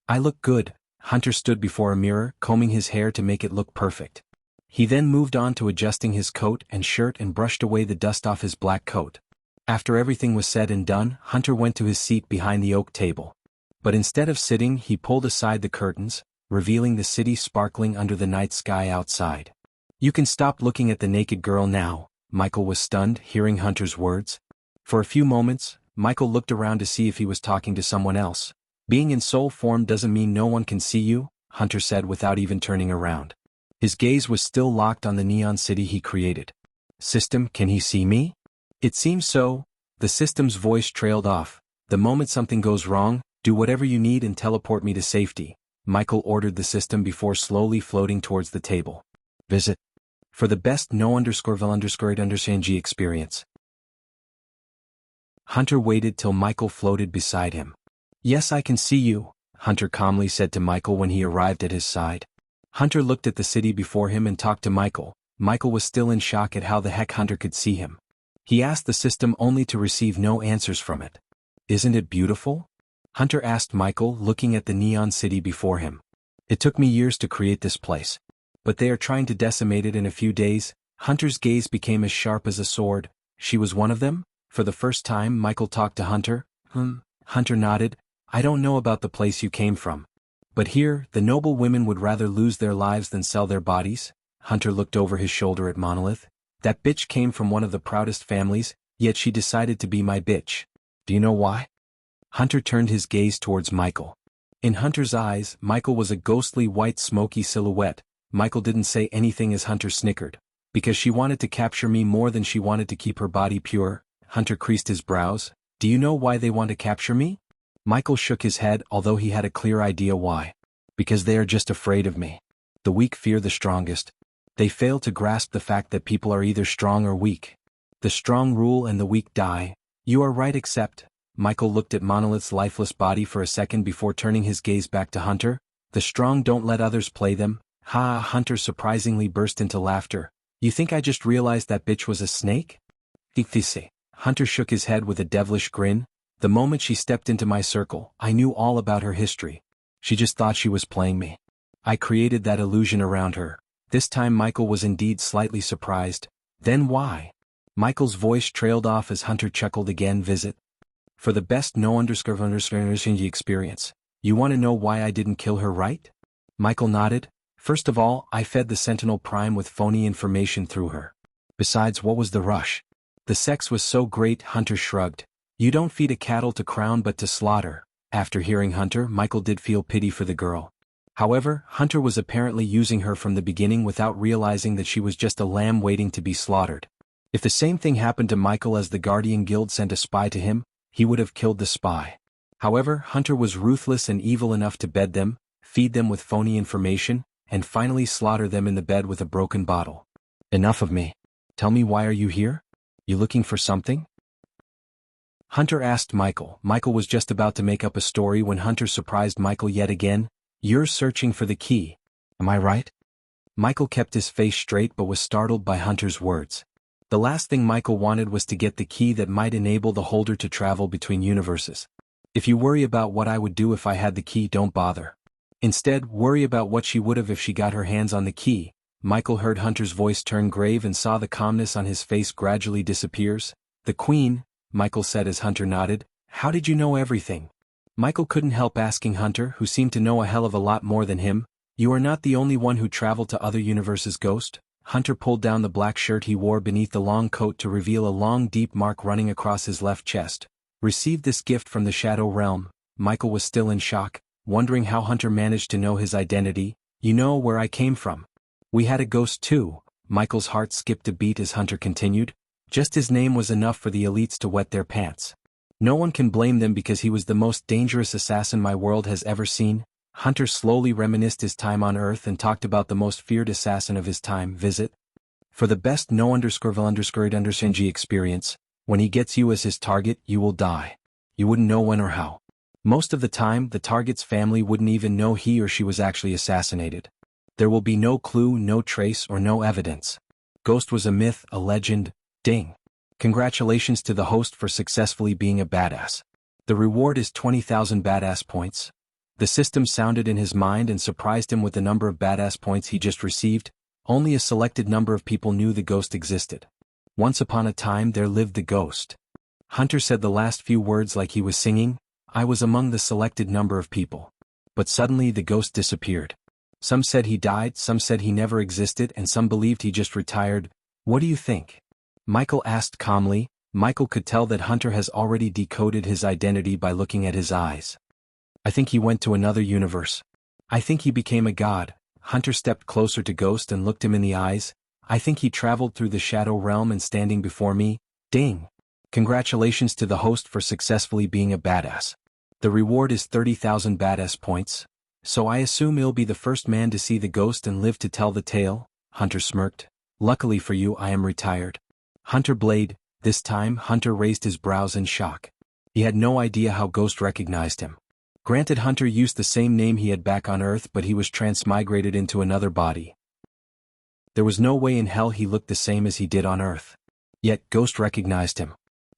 A: I look good. Hunter stood before a mirror, combing his hair to make it look perfect. He then moved on to adjusting his coat and shirt and brushed away the dust off his black coat. After everything was said and done, Hunter went to his seat behind the oak table. But instead of sitting, he pulled aside the curtains, revealing the city sparkling under the night sky outside. You can stop looking at the naked girl now. Michael was stunned, hearing Hunter's words. For a few moments, Michael looked around to see if he was talking to someone else. Being in soul form doesn't mean no one can see you, Hunter said without even turning around. His gaze was still locked on the neon city he created. System, can he see me? It seems so. The system's voice trailed off. The moment something goes wrong, do whatever you need and teleport me to safety, Michael ordered the system before slowly floating towards the table. Visit. For the best no_vel_8_G experience. Hunter waited till Michael floated beside him. Yes, I can see you, Hunter calmly said to Michael when he arrived at his side. Hunter looked at the city before him and talked to Michael. Michael was still in shock at how the heck Hunter could see him. He asked the system only to receive no answers from it. Isn't it beautiful? Hunter asked Michael, looking at the neon city before him. It took me years to create this place. But they are trying to decimate it in a few days. Hunter's gaze became as sharp as a sword. She was one of them? For the first time, Michael talked to Hunter. Hunter nodded. I don't know about the place you came from. But here, the noble women would rather lose their lives than sell their bodies. Hunter looked over his shoulder at Monolith. That bitch came from one of the proudest families, yet she decided to be my bitch. Do you know why? Hunter turned his gaze towards Michael. In Hunter's eyes, Michael was a ghostly white smoky silhouette. Michael didn't say anything as Hunter snickered. Because she wanted to capture me more than she wanted to keep her body pure. Hunter creased his brows. Do you know why they want to capture me? Michael shook his head, although he had a clear idea why. Because they are just afraid of me. The weak fear the strongest. They fail to grasp the fact that people are either strong or weak. The strong rule and the weak die. You are right, except... Michael looked at Monolith's lifeless body for a second before turning his gaze back to Hunter. The strong don't let others play them. Ha! Hunter surprisingly burst into laughter. You think I just realized that bitch was a snake? Hunter shook his head with a devilish grin. The moment she stepped into my circle, I knew all about her history. She just thought she was playing me. I created that illusion around her. This time Michael was indeed slightly surprised. Then why? Michael's voice trailed off as Hunter chuckled again. Visit. For the best no_underscore_underscore experience. You want to know why I didn't kill her, right? Michael nodded. First of all, I fed the Sentinel Prime with phony information through her. Besides, what was the rush? The sex was so great. Hunter shrugged. You don't feed a cattle to crown but to slaughter. After hearing Hunter, Michael did feel pity for the girl. However, Hunter was apparently using her from the beginning without realizing that she was just a lamb waiting to be slaughtered. If the same thing happened to Michael as the Guardian Guild sent a spy to him, he would have killed the spy. However, Hunter was ruthless and evil enough to bed them, feed them with phony information, and finally slaughter them in the bed with a broken bottle. Enough of me. Tell me, why are you here? You looking for something? Hunter asked Michael. Michael was just about to make up a story when Hunter surprised Michael yet again. You're searching for the key. Am I right? Michael kept his face straight but was startled by Hunter's words. The last thing Michael wanted was to get the key that might enable the holder to travel between universes. If you worry about what I would do if I had the key, don't bother. Instead, worry about what she would have if she got her hands on the key. Michael heard Hunter's voice turn grave and saw the calmness on his face gradually disappears. The Queen, Michael said as Hunter nodded. How did you know everything? Michael couldn't help asking Hunter, who seemed to know a hell of a lot more than him. You are not the only one who traveled to other universes, Ghost. Hunter pulled down the black shirt he wore beneath the long coat to reveal a long deep mark running across his left chest. Received this gift from the Shadow Realm. Michael was still in shock, wondering how Hunter managed to know his identity. You know where I came from. We had a ghost too. Michael's heart skipped a beat as Hunter continued. Just his name was enough for the elites to wet their pants. No one can blame them because he was the most dangerous assassin my world has ever seen. Hunter slowly reminisced his time on Earth and talked about the most feared assassin of his time. Visit. For the best no_underscore_underscore experience, when he gets you as his target, you will die. You wouldn't know when or how. Most of the time, the target's family wouldn't even know he or she was actually assassinated. There will be no clue, no trace, or no evidence. Ghost was a myth, a legend. Ding. Congratulations to the host for successfully being a badass. The reward is 20,000 badass points. The system sounded in his mind and surprised him with the number of badass points he just received. Only a selected number of people knew the ghost existed. Once upon a time there lived the ghost. Hunter said the last few words like he was singing. I was among the selected number of people. But suddenly the ghost disappeared. Some said he died, some said he never existed, and some believed he just retired. What do you think? Michael asked calmly. Michael could tell that Hunter has already decoded his identity by looking at his eyes. I think he went to another universe. I think he became a god. Hunter stepped closer to Ghost and looked him in the eyes. I think he traveled through the Shadow Realm and standing before me. Ding. Congratulations to the host for successfully being a badass. The reward is 30,000 badass points. So I assume he'll be the first man to see the ghost and live to tell the tale? Hunter smirked. Luckily for you, I am retired. Hunter Blade. This time, Hunter raised his brows in shock. He had no idea how Ghost recognized him. Granted, Hunter used the same name he had back on Earth, but he was transmigrated into another body. There was no way in hell he looked the same as he did on Earth. Yet Ghost recognized him.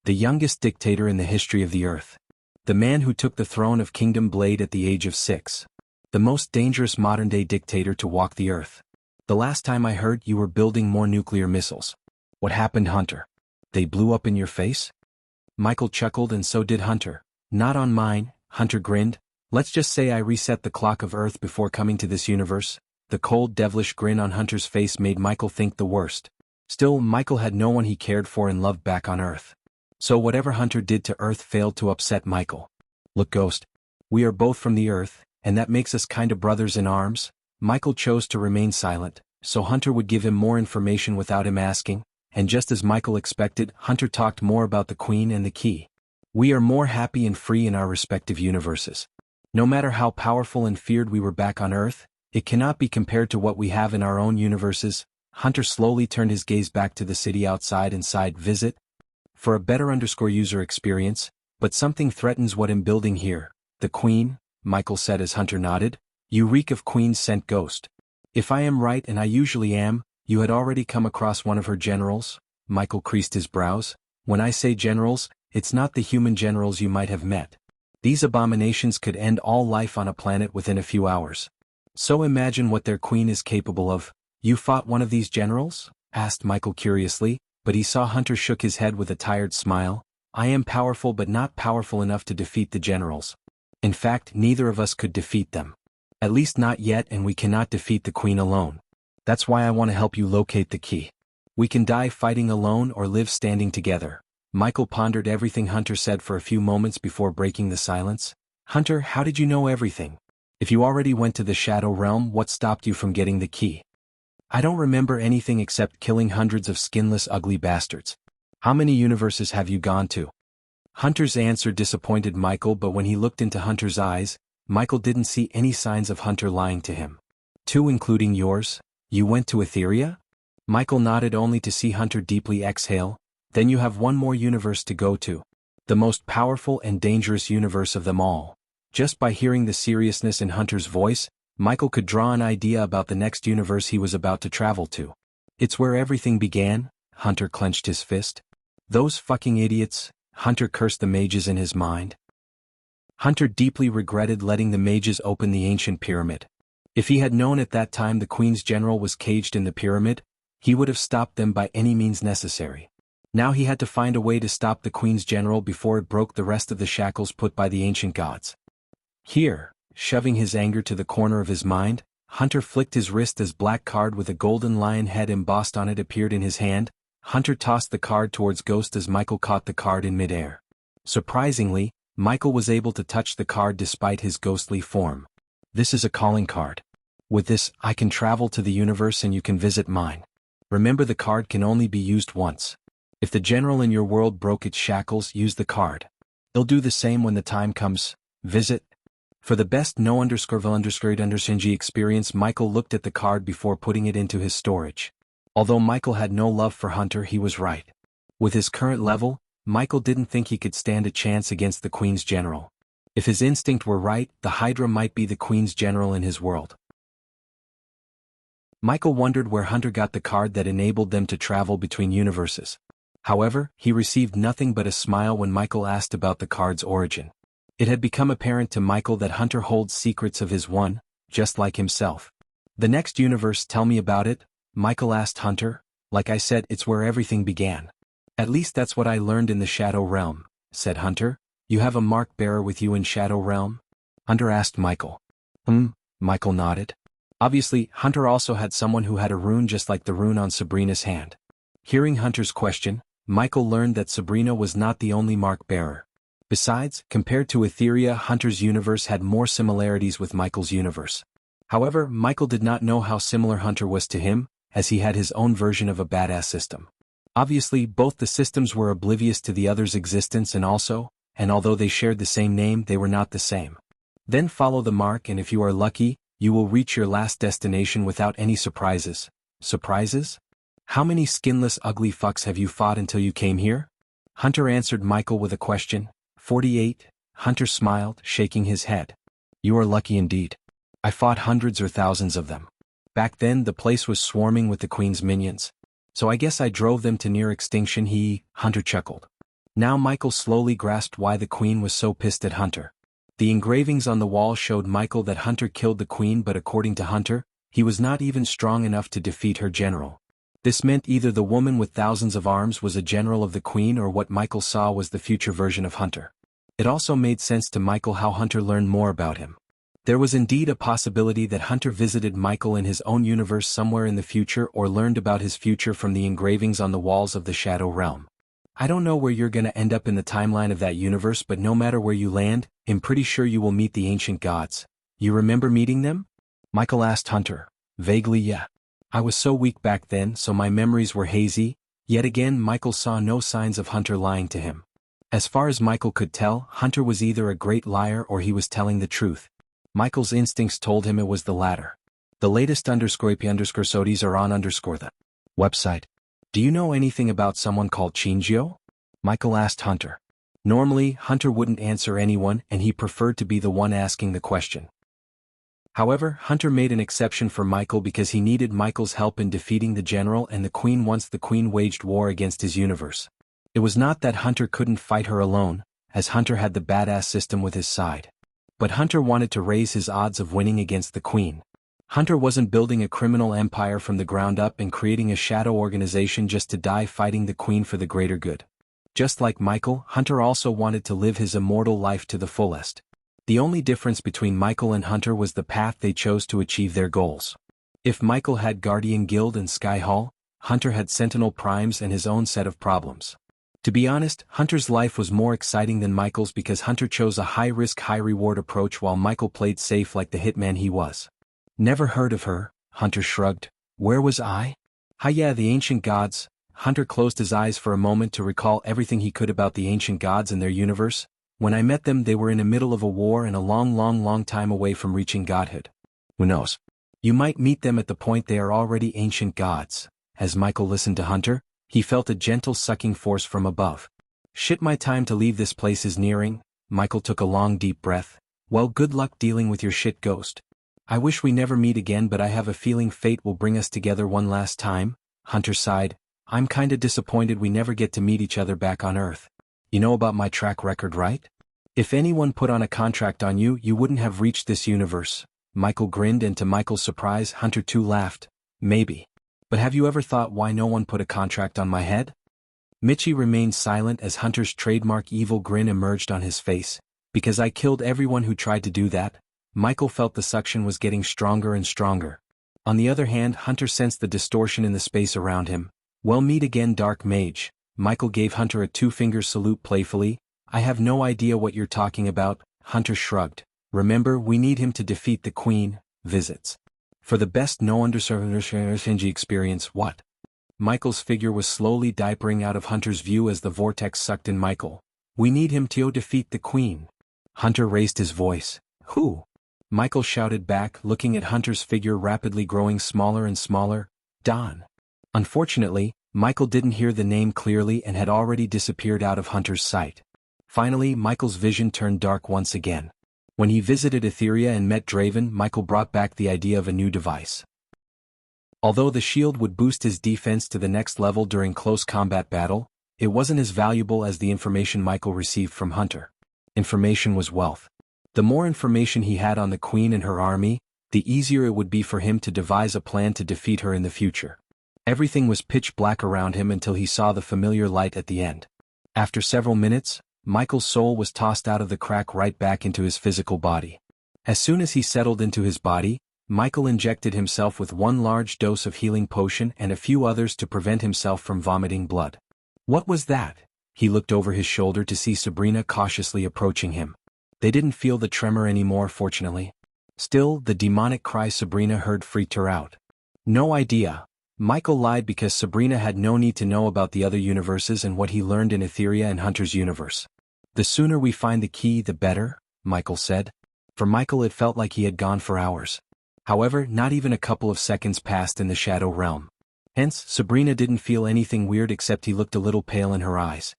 A: The youngest dictator in the history of the Earth. The man who took the throne of Kingdom Blade at the age of 6. The most dangerous modern-day dictator to walk the Earth. The last time I heard, you were building more nuclear missiles. What happened, Hunter? They blew up in your face? Michael chuckled and so did Hunter. Not on mine, Hunter grinned. Let's just say I reset the clock of Earth before coming to this universe. The cold, devilish grin on Hunter's face made Michael think the worst. Still, Michael had no one he cared for and loved back on Earth. So whatever Hunter did to Earth failed to upset Michael. Look, Ghost. We are both from the Earth, and that makes us kinda brothers in arms. Michael chose to remain silent, so Hunter would give him more information without him asking. And just as Michael expected, Hunter talked more about the Queen and the key. We are more happy and free in our respective universes. No matter how powerful and feared we were back on Earth, it cannot be compared to what we have in our own universes. Hunter slowly turned his gaze back to the city outside and sighed. Visit. For a better user experience, but something threatens what I'm building here. The Queen, Michael said as Hunter nodded. You reek of Queen's scent, Ghost. If I am right, and I usually am, you had already come across one of her generals? Michael creased his brows. When I say generals, it's not the human generals you might have met. These abominations could end all life on a planet within a few hours. So imagine what their queen is capable of. You fought one of these generals? Asked Michael curiously, but he saw Hunter shook his head with a tired smile. I am powerful but not powerful enough to defeat the generals. In fact, neither of us could defeat them. At least not yet, and we cannot defeat the queen alone. That's why I want to help you locate the key. We can die fighting alone or live standing together. Michael pondered everything Hunter said for a few moments before breaking the silence. Hunter, how did you know everything? If you already went to the Shadow Realm, what stopped you from getting the key? I don't remember anything except killing hundreds of skinless ugly bastards. How many universes have you gone to? Hunter's answer disappointed Michael, but when he looked into Hunter's eyes, Michael didn't see any signs of Hunter lying to him. 2 including yours? You went to Etheria? Michael nodded only to see Hunter deeply exhale. Then you have one more universe to go to. The most powerful and dangerous universe of them all. Just by hearing the seriousness in Hunter's voice, Michael could draw an idea about the next universe he was about to travel to. It's where everything began. Hunter clenched his fist. Those fucking idiots. Hunter cursed the mages in his mind. Hunter deeply regretted letting the mages open the ancient pyramid. If he had known at that time the Queen's general was caged in the pyramid, he would have stopped them by any means necessary. Now he had to find a way to stop the Queen's general before it broke the rest of the shackles put by the ancient gods. Here, shoving his anger to the corner of his mind, Hunter flicked his wrist as black card with a golden lion head embossed on it appeared in his hand. Hunter tossed the card towards Ghost as Michael caught the card in midair. Surprisingly, Michael was able to touch the card despite his ghostly form. This is a calling card. With this, I can travel to the universe and you can visit mine. Remember, the card can only be used once. If the general in your world broke its shackles, use the card. It'll do the same when the time comes. Visit. For the best no_vil_underscore experience, Michael looked at the card before putting it into his storage. Although Michael had no love for Hunter, he was right. With his current level, Michael didn't think he could stand a chance against the Queen's general. If his instinct were right, the Hydra might be the Queen's general in his world. Michael wondered where Hunter got the card that enabled them to travel between universes. However, he received nothing but a smile when Michael asked about the card's origin. It had become apparent to Michael that Hunter holds secrets of his own, just like himself. The next universe, tell me about it? Michael asked Hunter. Like I said, it's where everything began. At least that's what I learned in the Shadow Realm, said Hunter. You have a mark bearer with you in Shadow Realm? Hunter asked Michael. Michael nodded. Obviously, Hunter also had someone who had a rune just like the rune on Sabrina's hand. Hearing Hunter's question, Michael learned that Sabrina was not the only mark bearer. Besides, compared to Etheria, Hunter's universe had more similarities with Michael's universe. However, Michael did not know how similar Hunter was to him, as he had his own version of a badass system. Obviously, both the systems were oblivious to the other's existence and although they shared the same name, they were not the same. Then follow the mark, and if you are lucky, you will reach your last destination without any surprises. Surprises? How many skinless ugly fucks have you fought until you came here? Hunter answered Michael with a question. 48. Hunter smiled, shaking his head. You are lucky indeed. I fought hundreds or thousands of them. Back then the place was swarming with the Queen's minions. So I guess I drove them to near extinction. Hunter chuckled. Now Michael slowly grasped why the Queen was so pissed at Hunter. The engravings on the wall showed Michael that Hunter killed the Queen, but according to Hunter, he was not even strong enough to defeat her general. This meant either the woman with thousands of arms was a general of the Queen, or what Michael saw was the future version of Hunter. It also made sense to Michael how Hunter learned more about him. There was indeed a possibility that Hunter visited Michael in his own universe somewhere in the future, or learned about his future from the engravings on the walls of the Shadow Realm. I don't know where you're gonna end up in the timeline of that universe, but no matter where you land, I'm pretty sure you will meet the ancient gods. You remember meeting them? Michael asked Hunter. Vaguely, yeah. I was so weak back then, so my memories were hazy. Yet again, Michael saw no signs of Hunter lying to him. As far as Michael could tell, Hunter was either a great liar or he was telling the truth. Michael's instincts told him it was the latter. The latest _IP_SODIES are on the website. Do you know anything about someone called Shinjio? Michael asked Hunter. Normally, Hunter wouldn't answer anyone, and he preferred to be the one asking the question. However, Hunter made an exception for Michael because he needed Michael's help in defeating the general and the Queen once the Queen waged war against his universe. It was not that Hunter couldn't fight her alone, as Hunter had the badass system with his side. But Hunter wanted to raise his odds of winning against the Queen. Hunter wasn't building a criminal empire from the ground up and creating a shadow organization just to die fighting the Queen for the greater good. Just like Michael, Hunter also wanted to live his immortal life to the fullest. The only difference between Michael and Hunter was the path they chose to achieve their goals. If Michael had Guardian Guild and Sky Hall, Hunter had Sentinel Primes and his own set of problems. To be honest, Hunter's life was more exciting than Michael's because Hunter chose a high-risk, high-reward approach while Michael played safe like the hitman he was. Never heard of her, Hunter shrugged. Where was I? Yeah, the ancient gods. Hunter closed his eyes for a moment to recall everything he could about the ancient gods and their universe. When I met them, they were in the middle of a war and a long time away from reaching godhood. Who knows? You might meet them at the point they are already ancient gods. As Michael listened to Hunter, he felt a gentle sucking force from above. Shit, my time to leave this place is nearing. Michael took a long deep breath. Well, good luck dealing with your shit, ghost. I wish we never meet again, but I have a feeling fate will bring us together one last time. Hunter sighed. I'm kinda disappointed we never get to meet each other back on Earth. You know about my track record, right? If anyone put on a contract on you, you wouldn't have reached this universe. Michael grinned, and to Michael's surprise, Hunter too laughed. Maybe. But have you ever thought why no one put a contract on my head? Mitchie remained silent as Hunter's trademark evil grin emerged on his face. Because I killed everyone who tried to do that. Michael felt the suction was getting stronger and stronger. On the other hand, Hunter sensed the distortion in the space around him. Well, meet again, Dark Mage. Michael gave Hunter a two-finger salute playfully. I have no idea what you're talking about. Hunter shrugged. Remember, we need him to defeat the Queen. Visits. For the best no underserved experience. What? Michael's figure was slowly diapering out of Hunter's view as the vortex sucked in Michael. We need him to defeat the Queen. Hunter raised his voice. Who? Michael shouted back, looking at Hunter's figure rapidly growing smaller and smaller. Don. Unfortunately, Michael didn't hear the name clearly and had already disappeared out of Hunter's sight. Finally, Michael's vision turned dark once again. When he visited Etheria and met Draven, Michael brought back the idea of a new device. Although the shield would boost his defense to the next level during close combat battle, it wasn't as valuable as the information Michael received from Hunter. Information was wealth. The more information he had on the Queen and her army, the easier it would be for him to devise a plan to defeat her in the future. Everything was pitch black around him until he saw the familiar light at the end. After several minutes, Michael's soul was tossed out of the crack right back into his physical body. As soon as he settled into his body, Michael injected himself with one large dose of healing potion and a few others to prevent himself from vomiting blood. What was that? He looked over his shoulder to see Sabrina cautiously approaching him. They didn't feel the tremor anymore, fortunately. Still, the demonic cry Sabrina heard freaked her out. No idea. Michael lied because Sabrina had no need to know about the other universes and what he learned in Etheria and Hunter's universe. The sooner we find the key, the better, Michael said. For Michael, it felt like he had gone for hours. However, not even a couple of seconds passed in the Shadow Realm. Hence, Sabrina didn't feel anything weird except he looked a little pale in her eyes.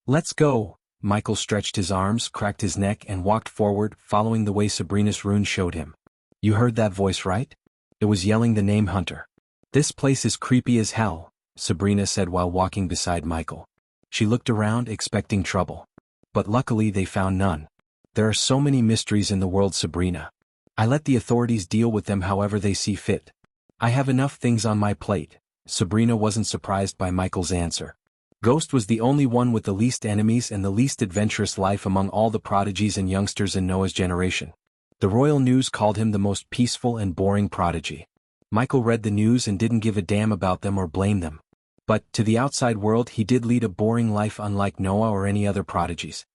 A: Let's go. Michael stretched his arms, cracked his neck and walked forward, following the way Sabrina's rune showed him. You heard that voice, right? It was yelling the name Hunter. This place is creepy as hell, Sabrina said while walking beside Michael. She looked around, expecting trouble. But luckily they found none. There are so many mysteries in the world, Sabrina. I let the authorities deal with them however they see fit. I have enough things on my plate. Sabrina wasn't surprised by Michael's answer. Ghost was the only one with the least enemies and the least adventurous life among all the prodigies and youngsters in Noah's generation. The royal news called him the most peaceful and boring prodigy. Michael read the news and didn't give a damn about them or blame them. But, to the outside world, he did lead a boring life unlike Noah or any other prodigies.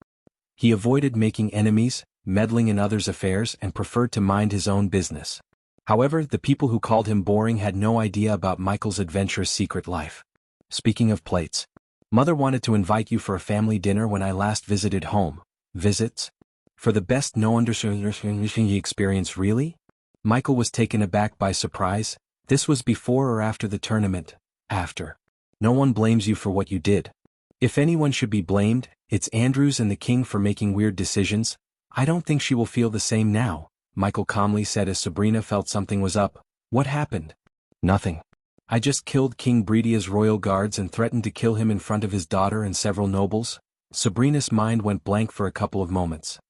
A: He avoided making enemies, meddling in others' affairs, and preferred to mind his own business. However, the people who called him boring had no idea about Michael's adventurous secret life. Speaking of plates. Mother wanted to invite you for a family dinner when I last visited home. Visits? For the best no understanding experience, really? Michael was taken aback by surprise. This was before or after the tournament? After. No one blames you for what you did. If anyone should be blamed, it's Andrews and the king for making weird decisions. I don't think she will feel the same now, Michael calmly said as Sabrina felt something was up. What happened? Nothing. I just killed King Bredia's royal guards and threatened to kill him in front of his daughter and several nobles. Sabrina's mind went blank for a couple of moments.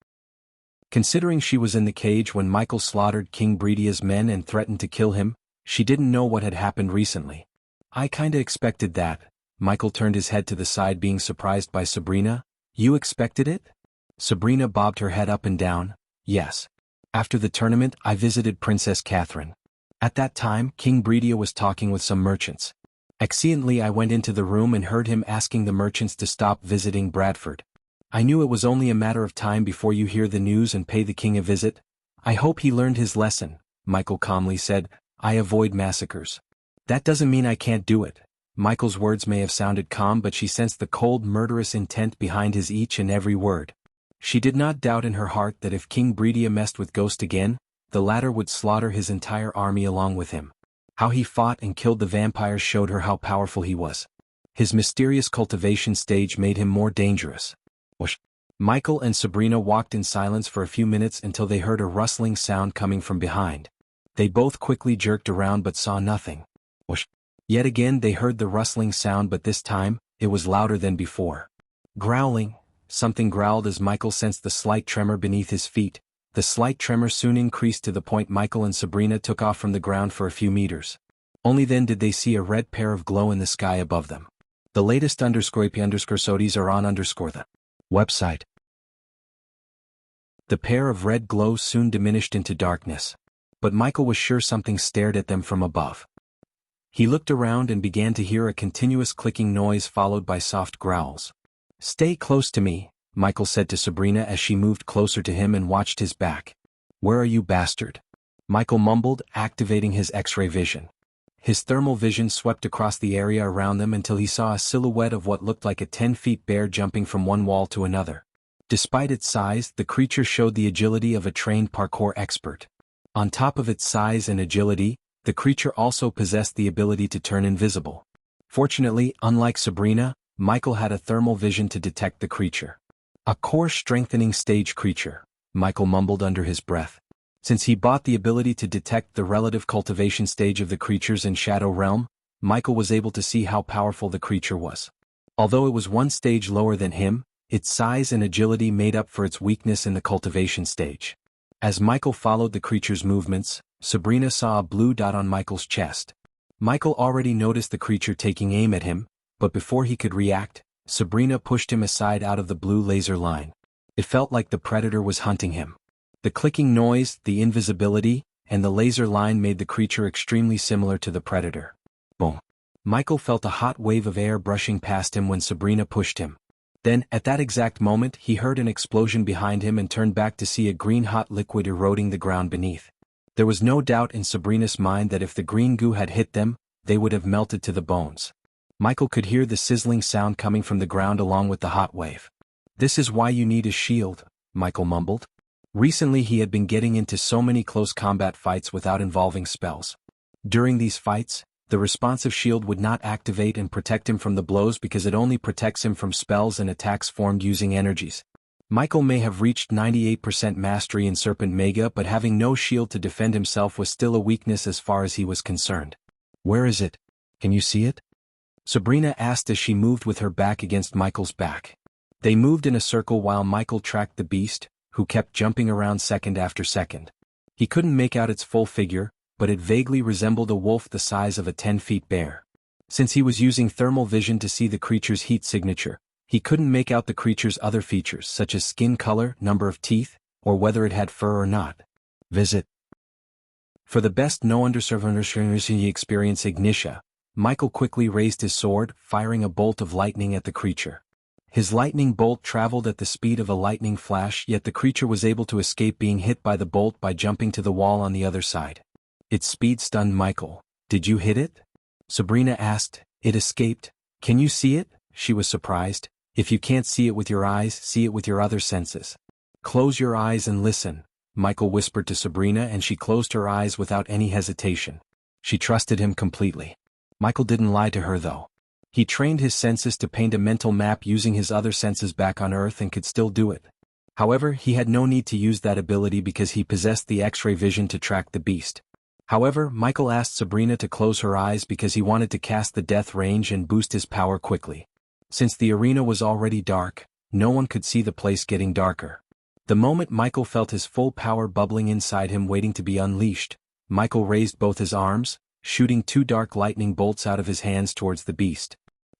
A: Considering she was in the cage when Michael slaughtered King Bredia's men and threatened to kill him, she didn't know what had happened recently. I kinda expected that. Michael turned his head to the side, being surprised by Sabrina. You expected it? Sabrina bobbed her head up and down. Yes. After the tournament, I visited Princess Catherine. At that time, King Bredia was talking with some merchants. Accidentally, I went into the room and heard him asking the merchants to stop visiting Bradford. I knew it was only a matter of time before you hear the news and pay the king a visit. I hope he learned his lesson, Michael calmly said. I avoid massacres. That doesn't mean I can't do it. Michael's words may have sounded calm, but she sensed the cold, murderous intent behind his each and every word. She did not doubt in her heart that if King Bredia messed with Ghost again, the latter would slaughter his entire army along with him. How he fought and killed the vampires showed her how powerful he was. His mysterious cultivation stage made him more dangerous. Whoosh. Michael and Sabrina walked in silence for a few minutes until they heard a rustling sound coming from behind. They both quickly jerked around but saw nothing. Whoosh. Yet again they heard the rustling sound, but this time, it was louder than before. Growling. Something growled as Michael sensed the slight tremor beneath his feet. The slight tremor soon increased to the point Michael and Sabrina took off from the ground for a few meters. Only then did they see a red pair of glow in the sky above them. The latest _IP_SODIES are on the website. The pair of red glows soon diminished into darkness. But Michael was sure something stared at them from above. He looked around and began to hear a continuous clicking noise followed by soft growls. Stay close to me, Michael said to Sabrina as she moved closer to him and watched his back. Where are you, bastard? Michael mumbled, activating his X-ray vision. His thermal vision swept across the area around them until he saw a silhouette of what looked like a 10-foot bear jumping from one wall to another. Despite its size, the creature showed the agility of a trained parkour expert. On top of its size and agility, the creature also possessed the ability to turn invisible. Fortunately, unlike Sabrina, Michael had a thermal vision to detect the creature. A core-strengthening stage creature, Michael mumbled under his breath. Since he bought the ability to detect the relative cultivation stage of the creatures in Shadow Realm, Michael was able to see how powerful the creature was. Although it was one stage lower than him, its size and agility made up for its weakness in the cultivation stage. As Michael followed the creature's movements, Sabrina saw a blue dot on Michael's chest. Michael already noticed the creature taking aim at him, but before he could react, Sabrina pushed him aside out of the blue laser line. It felt like the predator was hunting him. The clicking noise, the invisibility, and the laser line made the creature extremely similar to the predator. Boom. Michael felt a hot wave of air brushing past him when Sabrina pushed him. Then, at that exact moment, he heard an explosion behind him and turned back to see a green hot liquid eroding the ground beneath. There was no doubt in Sabrina's mind that if the green goo had hit them, they would have melted to the bones. Michael could hear the sizzling sound coming from the ground along with the hot wave. This is why you need a shield, Michael mumbled. Recently he had been getting into so many close combat fights without involving spells. During these fights, the responsive shield would not activate and protect him from the blows because it only protects him from spells and attacks formed using energies. Michael may have reached 98% mastery in Serpent Mega, but having no shield to defend himself was still a weakness as far as he was concerned. Where is it? Can you see it? Sabrina asked as she moved with her back against Michael's back. They moved in a circle while Michael tracked the beast, who kept jumping around second after second. He couldn't make out its full figure, but it vaguely resembled a wolf the size of a 10-foot bear. Since he was using thermal vision to see the creature's heat signature, he couldn't make out the creature's other features such as skin color, number of teeth, or whether it had fur or not. Visit. For the best no-underserving experience Ignitia, Michael quickly raised his sword, firing a bolt of lightning at the creature. His lightning bolt traveled at the speed of a lightning flash, yet the creature was able to escape being hit by the bolt by jumping to the wall on the other side. Its speed stunned Michael. Did you hit it? Sabrina asked. It escaped. Can you see it? She was surprised. If you can't see it with your eyes, see it with your other senses. Close your eyes and listen, Michael whispered to Sabrina, and she closed her eyes without any hesitation. She trusted him completely. Michael didn't lie to her though. He trained his senses to paint a mental map using his other senses back on Earth and could still do it. However, he had no need to use that ability because he possessed the X-ray vision to track the beast. However, Michael asked Sabrina to close her eyes because he wanted to cast the death range and boost his power quickly. Since the arena was already dark, no one could see the place getting darker. The moment Michael felt his full power bubbling inside him waiting to be unleashed, Michael raised both his arms, shooting 2 dark lightning bolts out of his hands towards the beast.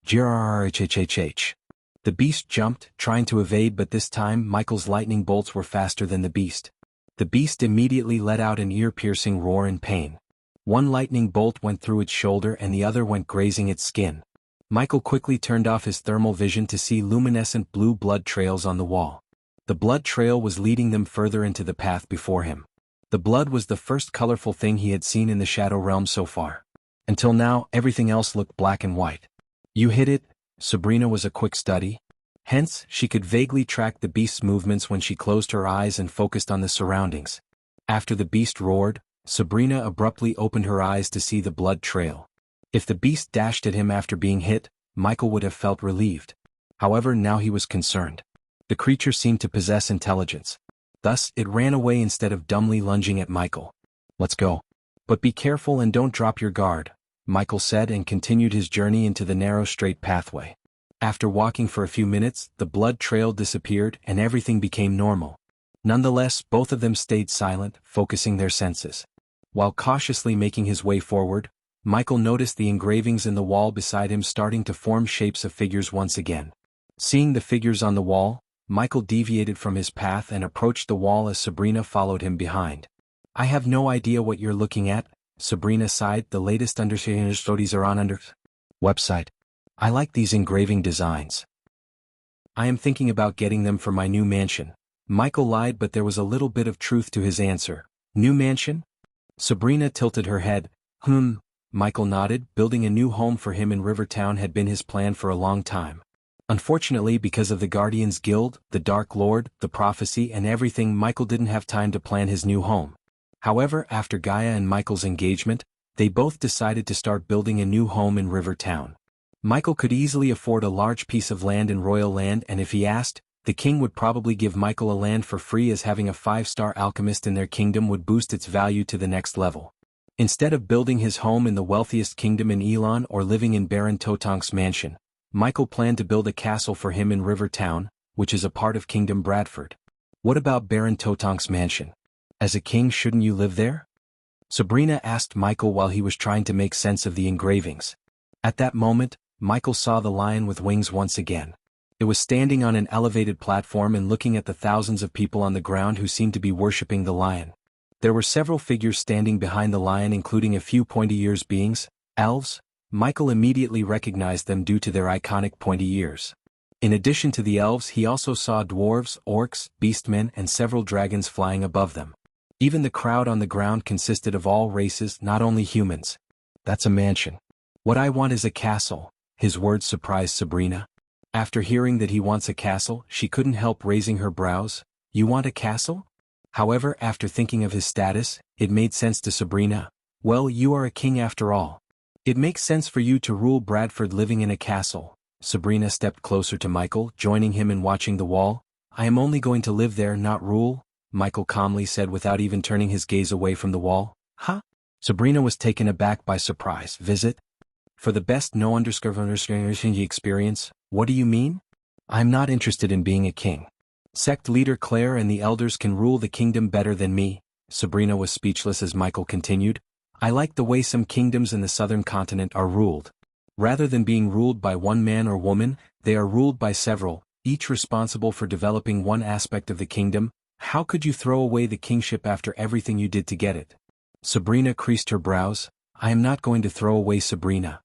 A: Grrrrhhhh. The beast jumped, trying to evade, but this time Michael's lightning bolts were faster than the beast. The beast immediately let out an ear-piercing roar in pain. One lightning bolt went through its shoulder and the other went grazing its skin. Michael quickly turned off his thermal vision to see luminescent blue blood trails on the wall. The blood trail was leading them further into the path before him. The blood was the first colorful thing he had seen in the Shadow Realm so far. Until now, everything else looked black and white. You hit it, Sabrina was a quick study. Hence, she could vaguely track the beast's movements when she closed her eyes and focused on the surroundings. After the beast roared, Sabrina abruptly opened her eyes to see the blood trail. If the beast dashed at him after being hit, Michael would have felt relieved. However, now he was concerned. The creature seemed to possess intelligence. Thus, it ran away instead of dumbly lunging at Michael. Let's go. But be careful and don't drop your guard, Michael said and continued his journey into the narrow straight pathway. After walking for a few minutes, the blood trail disappeared and everything became normal. Nonetheless, both of them stayed silent, focusing their senses. While cautiously making his way forward, Michael noticed the engravings in the wall beside him starting to form shapes of figures once again. Seeing the figures on the wall, Michael deviated from his path and approached the wall as Sabrina followed him behind. I have no idea what you're looking at, Sabrina sighed. The latest understanding stories are on under website. I like these engraving designs. I am thinking about getting them for my new mansion. Michael lied, but there was a little bit of truth to his answer. New mansion? Sabrina tilted her head. Michael nodded. Building a new home for him in Rivertown had been his plan for a long time. Unfortunately, because of the Guardians Guild, the Dark Lord, the prophecy and everything, Michael didn't have time to plan his new home. However, after Gaia and Michael's engagement, they both decided to start building a new home in Rivertown. Michael could easily afford a large piece of land in Royal Land, and if he asked, the king would probably give Michael a land for free, as having a 5-star alchemist in their kingdom would boost its value to the next level. Instead of building his home in the wealthiest kingdom in Elon or living in Baron Totonk's mansion, Michael planned to build a castle for him in Rivertown, which is a part of Kingdom Bradford. What about Baron Totonk's mansion? As a king, shouldn't you live there? Sabrina asked Michael while he was trying to make sense of the engravings. At that moment, Michael saw the lion with wings once again. It was standing on an elevated platform and looking at the thousands of people on the ground who seemed to be worshipping the lion. There were several figures standing behind the lion, including a few pointy-ears beings, elves. Michael immediately recognized them due to their iconic pointy ears. In addition to the elves, he also saw dwarves, orcs, beastmen and several dragons flying above them. Even the crowd on the ground consisted of all races, not only humans. That's a mansion. What I want is a castle. His words surprised Sabrina. After hearing that he wants a castle, she couldn't help raising her brows. You want a castle? However, after thinking of his status, it made sense to Sabrina. Well, you are a king after all. It makes sense for you to rule Bradford living in a castle. Sabrina stepped closer to Michael, joining him in watching the wall. I am only going to live there, not rule, Michael calmly said without even turning his gaze away from the wall. Huh? Sabrina was taken aback by surprise. Visit? For the best no understanding experience, what do you mean? I'm not interested in being a king. Sect leader Claire and the elders can rule the kingdom better than me. Sabrina was speechless as Michael continued. I like the way some kingdoms in the southern continent are ruled. Rather than being ruled by one man or woman, they are ruled by several, each responsible for developing one aspect of the kingdom. How could you throw away the kingship after everything you did to get it? Sabrina creased her brows. I am not going to throw away Sabrina.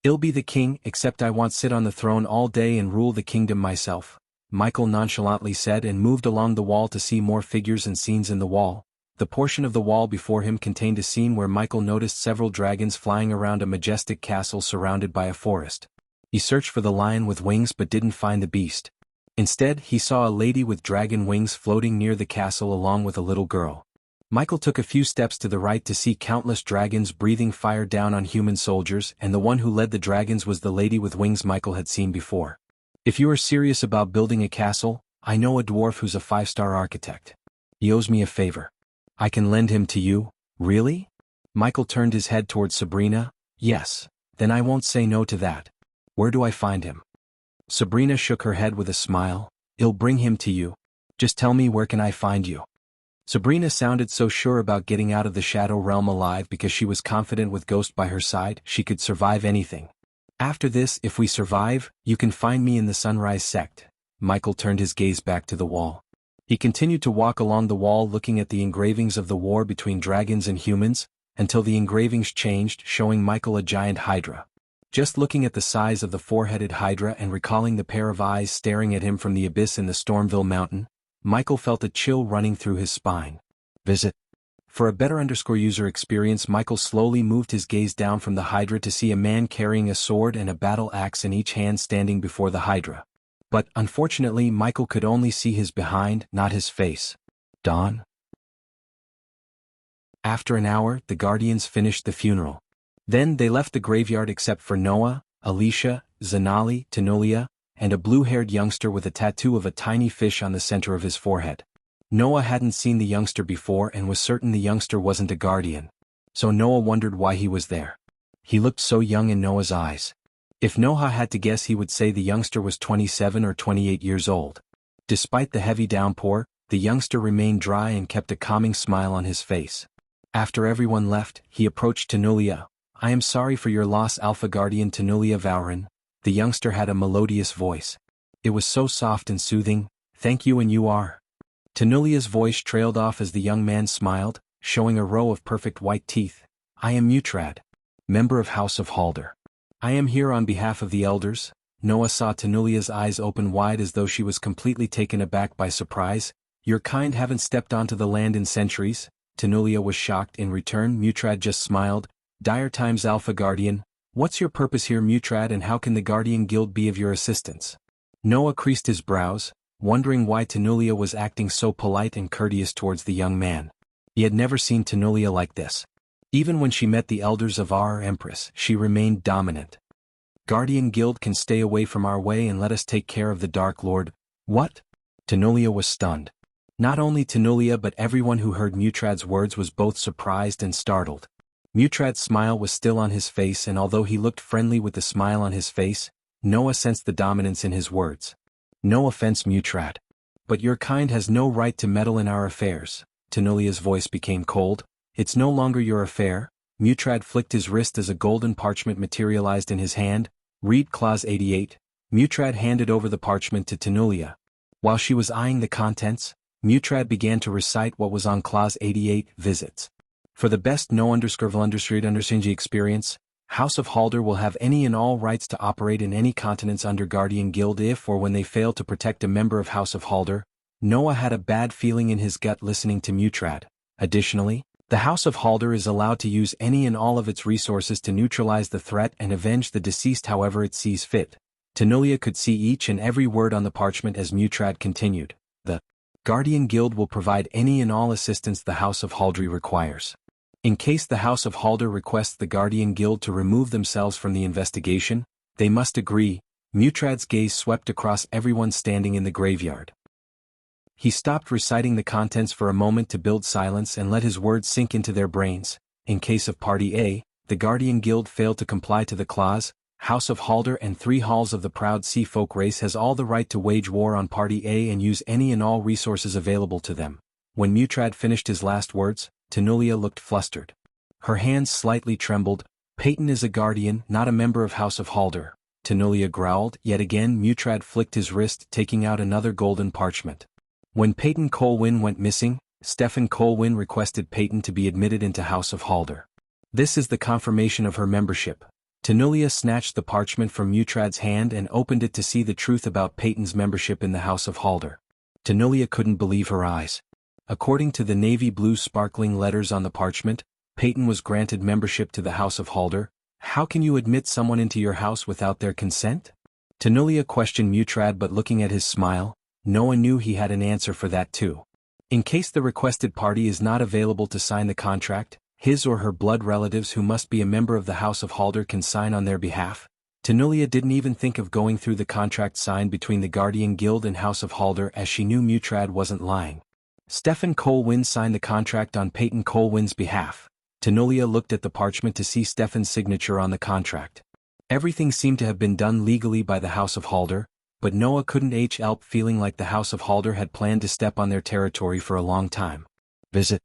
A: I'll be the king, except I want to sit on the throne all day and rule the kingdom myself, Michael nonchalantly said and moved along the wall to see more figures and scenes in the wall. The portion of the wall before him contained a scene where Michael noticed several dragons flying around a majestic castle surrounded by a forest. He searched for the lion with wings but didn't find the beast. Instead, he saw a lady with dragon wings floating near the castle along with a little girl. Michael took a few steps to the right to see countless dragons breathing fire down on human soldiers, and the one who led the dragons was the lady with wings Michael had seen before. If you are serious about building a castle, I know a dwarf who's a 5-star architect. He owes me a favor. I can lend him to you, really? Michael turned his head towards Sabrina. Yes, then I won't say no to that. Where do I find him? Sabrina shook her head with a smile. I'll bring him to you. Just tell me, where can I find you? Sabrina sounded so sure about getting out of the shadow realm alive because she was confident with Ghost by her side she could survive anything. After this, if we survive, you can find me in the Sunrise Sect. Michael turned his gaze back to the wall. He continued to walk along the wall looking at the engravings of the war between dragons and humans, until the engravings changed, showing Michael a giant hydra. Just looking at the size of the four-headed hydra and recalling the pair of eyes staring at him from the abyss in the Stormville Mountain, Michael felt a chill running through his spine. Visit. For a better user experience, Michael slowly moved his gaze down from the hydra to see a man carrying a sword and a battle axe in each hand standing before the hydra. But, unfortunately, Michael could only see his behind, not his face. Dawn? After an hour, the Guardians finished the funeral. Then they left the graveyard except for Noah, Alicia, Zanali, Tanulia, and a blue-haired youngster with a tattoo of a tiny fish on the center of his forehead. Noah hadn't seen the youngster before and was certain the youngster wasn't a Guardian. So Noah wondered why he was there. He looked so young in Noah's eyes. If Noah had to guess, he would say the youngster was 27 or 28 years old. Despite the heavy downpour, the youngster remained dry and kept a calming smile on his face. After everyone left, he approached Tanulia. I am sorry for your loss, Alpha Guardian Tanulia Vauren. The youngster had a melodious voice. It was so soft and soothing. Thank you, and you are? Tanulia's voice trailed off as the young man smiled, showing a row of perfect white teeth. I am Mutrad, member of House of Halder. I am here on behalf of the elders. Noah saw Tanulia's eyes open wide as though she was completely taken aback by surprise. Your kind haven't stepped onto the land in centuries. Tanulia was shocked. In return, Mutrad just smiled. Dire times, Alpha Guardian. What's your purpose here, Mutrad, and how can the Guardian Guild be of your assistance? Noah creased his brows, wondering why Tanulia was acting so polite and courteous towards the young man. He had never seen Tanulia like this. Even when she met the elders of our Empress, she remained dominant. Guardian Guild can stay away from our way and let us take care of the Dark Lord. What? Tanulia was stunned. Not only Tanulia but everyone who heard Mutrad's words was both surprised and startled. Mutrad's smile was still on his face, and although he looked friendly with the smile on his face, Noah sensed the dominance in his words. No offense, Mutrad, but your kind has no right to meddle in our affairs. Tanulia's voice became cold. It's no longer your affair. Mutrad flicked his wrist as a golden parchment materialized in his hand. Read Clause 88. Mutrad handed over the parchment to Tanulia. While she was eyeing the contents, Mutrad began to recite what was on Clause 88, visits. For the best no_understreet experience, House of Halder will have any and all rights to operate in any continents under Guardian Guild if or when they fail to protect a member of House of Halder. Noah had a bad feeling in his gut listening to Mutrad. Additionally, the House of Halder is allowed to use any and all of its resources to neutralize the threat and avenge the deceased however it sees fit. Tanulia could see each and every word on the parchment as Mutrad continued. The Guardian Guild will provide any and all assistance the House of Halder requires. In case the House of Halder requests the Guardian Guild to remove themselves from the investigation, they must agree. Mutrad's gaze swept across everyone standing in the graveyard. He stopped reciting the contents for a moment to build silence and let his words sink into their brains. In case of Party A, the Guardian Guild failed to comply to the clause, House of Halder and 3 halls of the proud sea folk race has all the right to wage war on Party A and use any and all resources available to them. When Mutrad finished his last words, Tanulia looked flustered. Her hands slightly trembled. Peyton is a Guardian, not a member of House of Halder. Tanulia growled. Yet again Mutrad flicked his wrist, taking out another golden parchment. When Peyton Colwyn went missing, Stefan Colwyn requested Peyton to be admitted into House of Halder. This is the confirmation of her membership. Tanulia snatched the parchment from Mutrad's hand and opened it to see the truth about Peyton's membership in the House of Halder. Tanulia couldn't believe her eyes. According to the navy blue sparkling letters on the parchment, Peyton was granted membership to the House of Halder. How can you admit someone into your house without their consent? Tanulia questioned Mutrad, but looking at his smile, Noah knew he had an answer for that too. In case the requested party is not available to sign the contract, his or her blood relatives who must be a member of the House of Halder can sign on their behalf. Tanulia didn't even think of going through the contract signed between the Guardian Guild and House of Halder, as she knew Mutrad wasn't lying. Stefan Colwyn signed the contract on Peyton Colwyn's behalf. Tanulia looked at the parchment to see Stefan's signature on the contract. Everything seemed to have been done legally by the House of Halder. but Noah couldn't help feeling like the House of Halder had planned to step on their territory for a long time. Visit.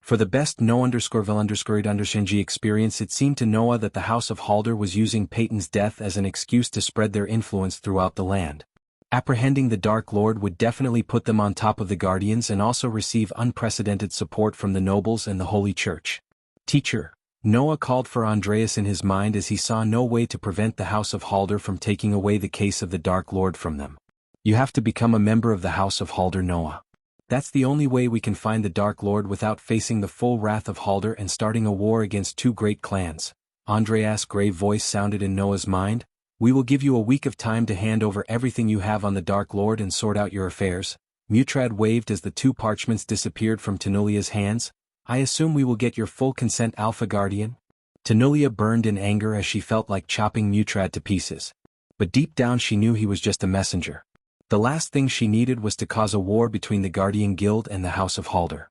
A: For the best no_vil_underscored_ng experience, it seemed to Noah that the House of Halder was using Peyton's death as an excuse to spread their influence throughout the land. Apprehending the Dark Lord would definitely put them on top of the Guardians and also receive unprecedented support from the nobles and the Holy Church. Teacher, Noah called for Andreas in his mind as he saw no way to prevent the House of Halder from taking away the case of the Dark Lord from them. You have to become a member of the House of Halder, Noah. That's the only way we can find the Dark Lord without facing the full wrath of Halder and starting a war against two great clans. Andreas' grave voice sounded in Noah's mind. We will give you a week of time to hand over everything you have on the Dark Lord and sort out your affairs. Mutrad waved as the two parchments disappeared from Tanulia's hands. I assume we will get your full consent, Alpha Guardian? Tanulia burned in anger as she felt like chopping Mutrad to pieces. But deep down she knew he was just a messenger. The last thing she needed was to cause a war between the Guardian Guild and the House of Halder.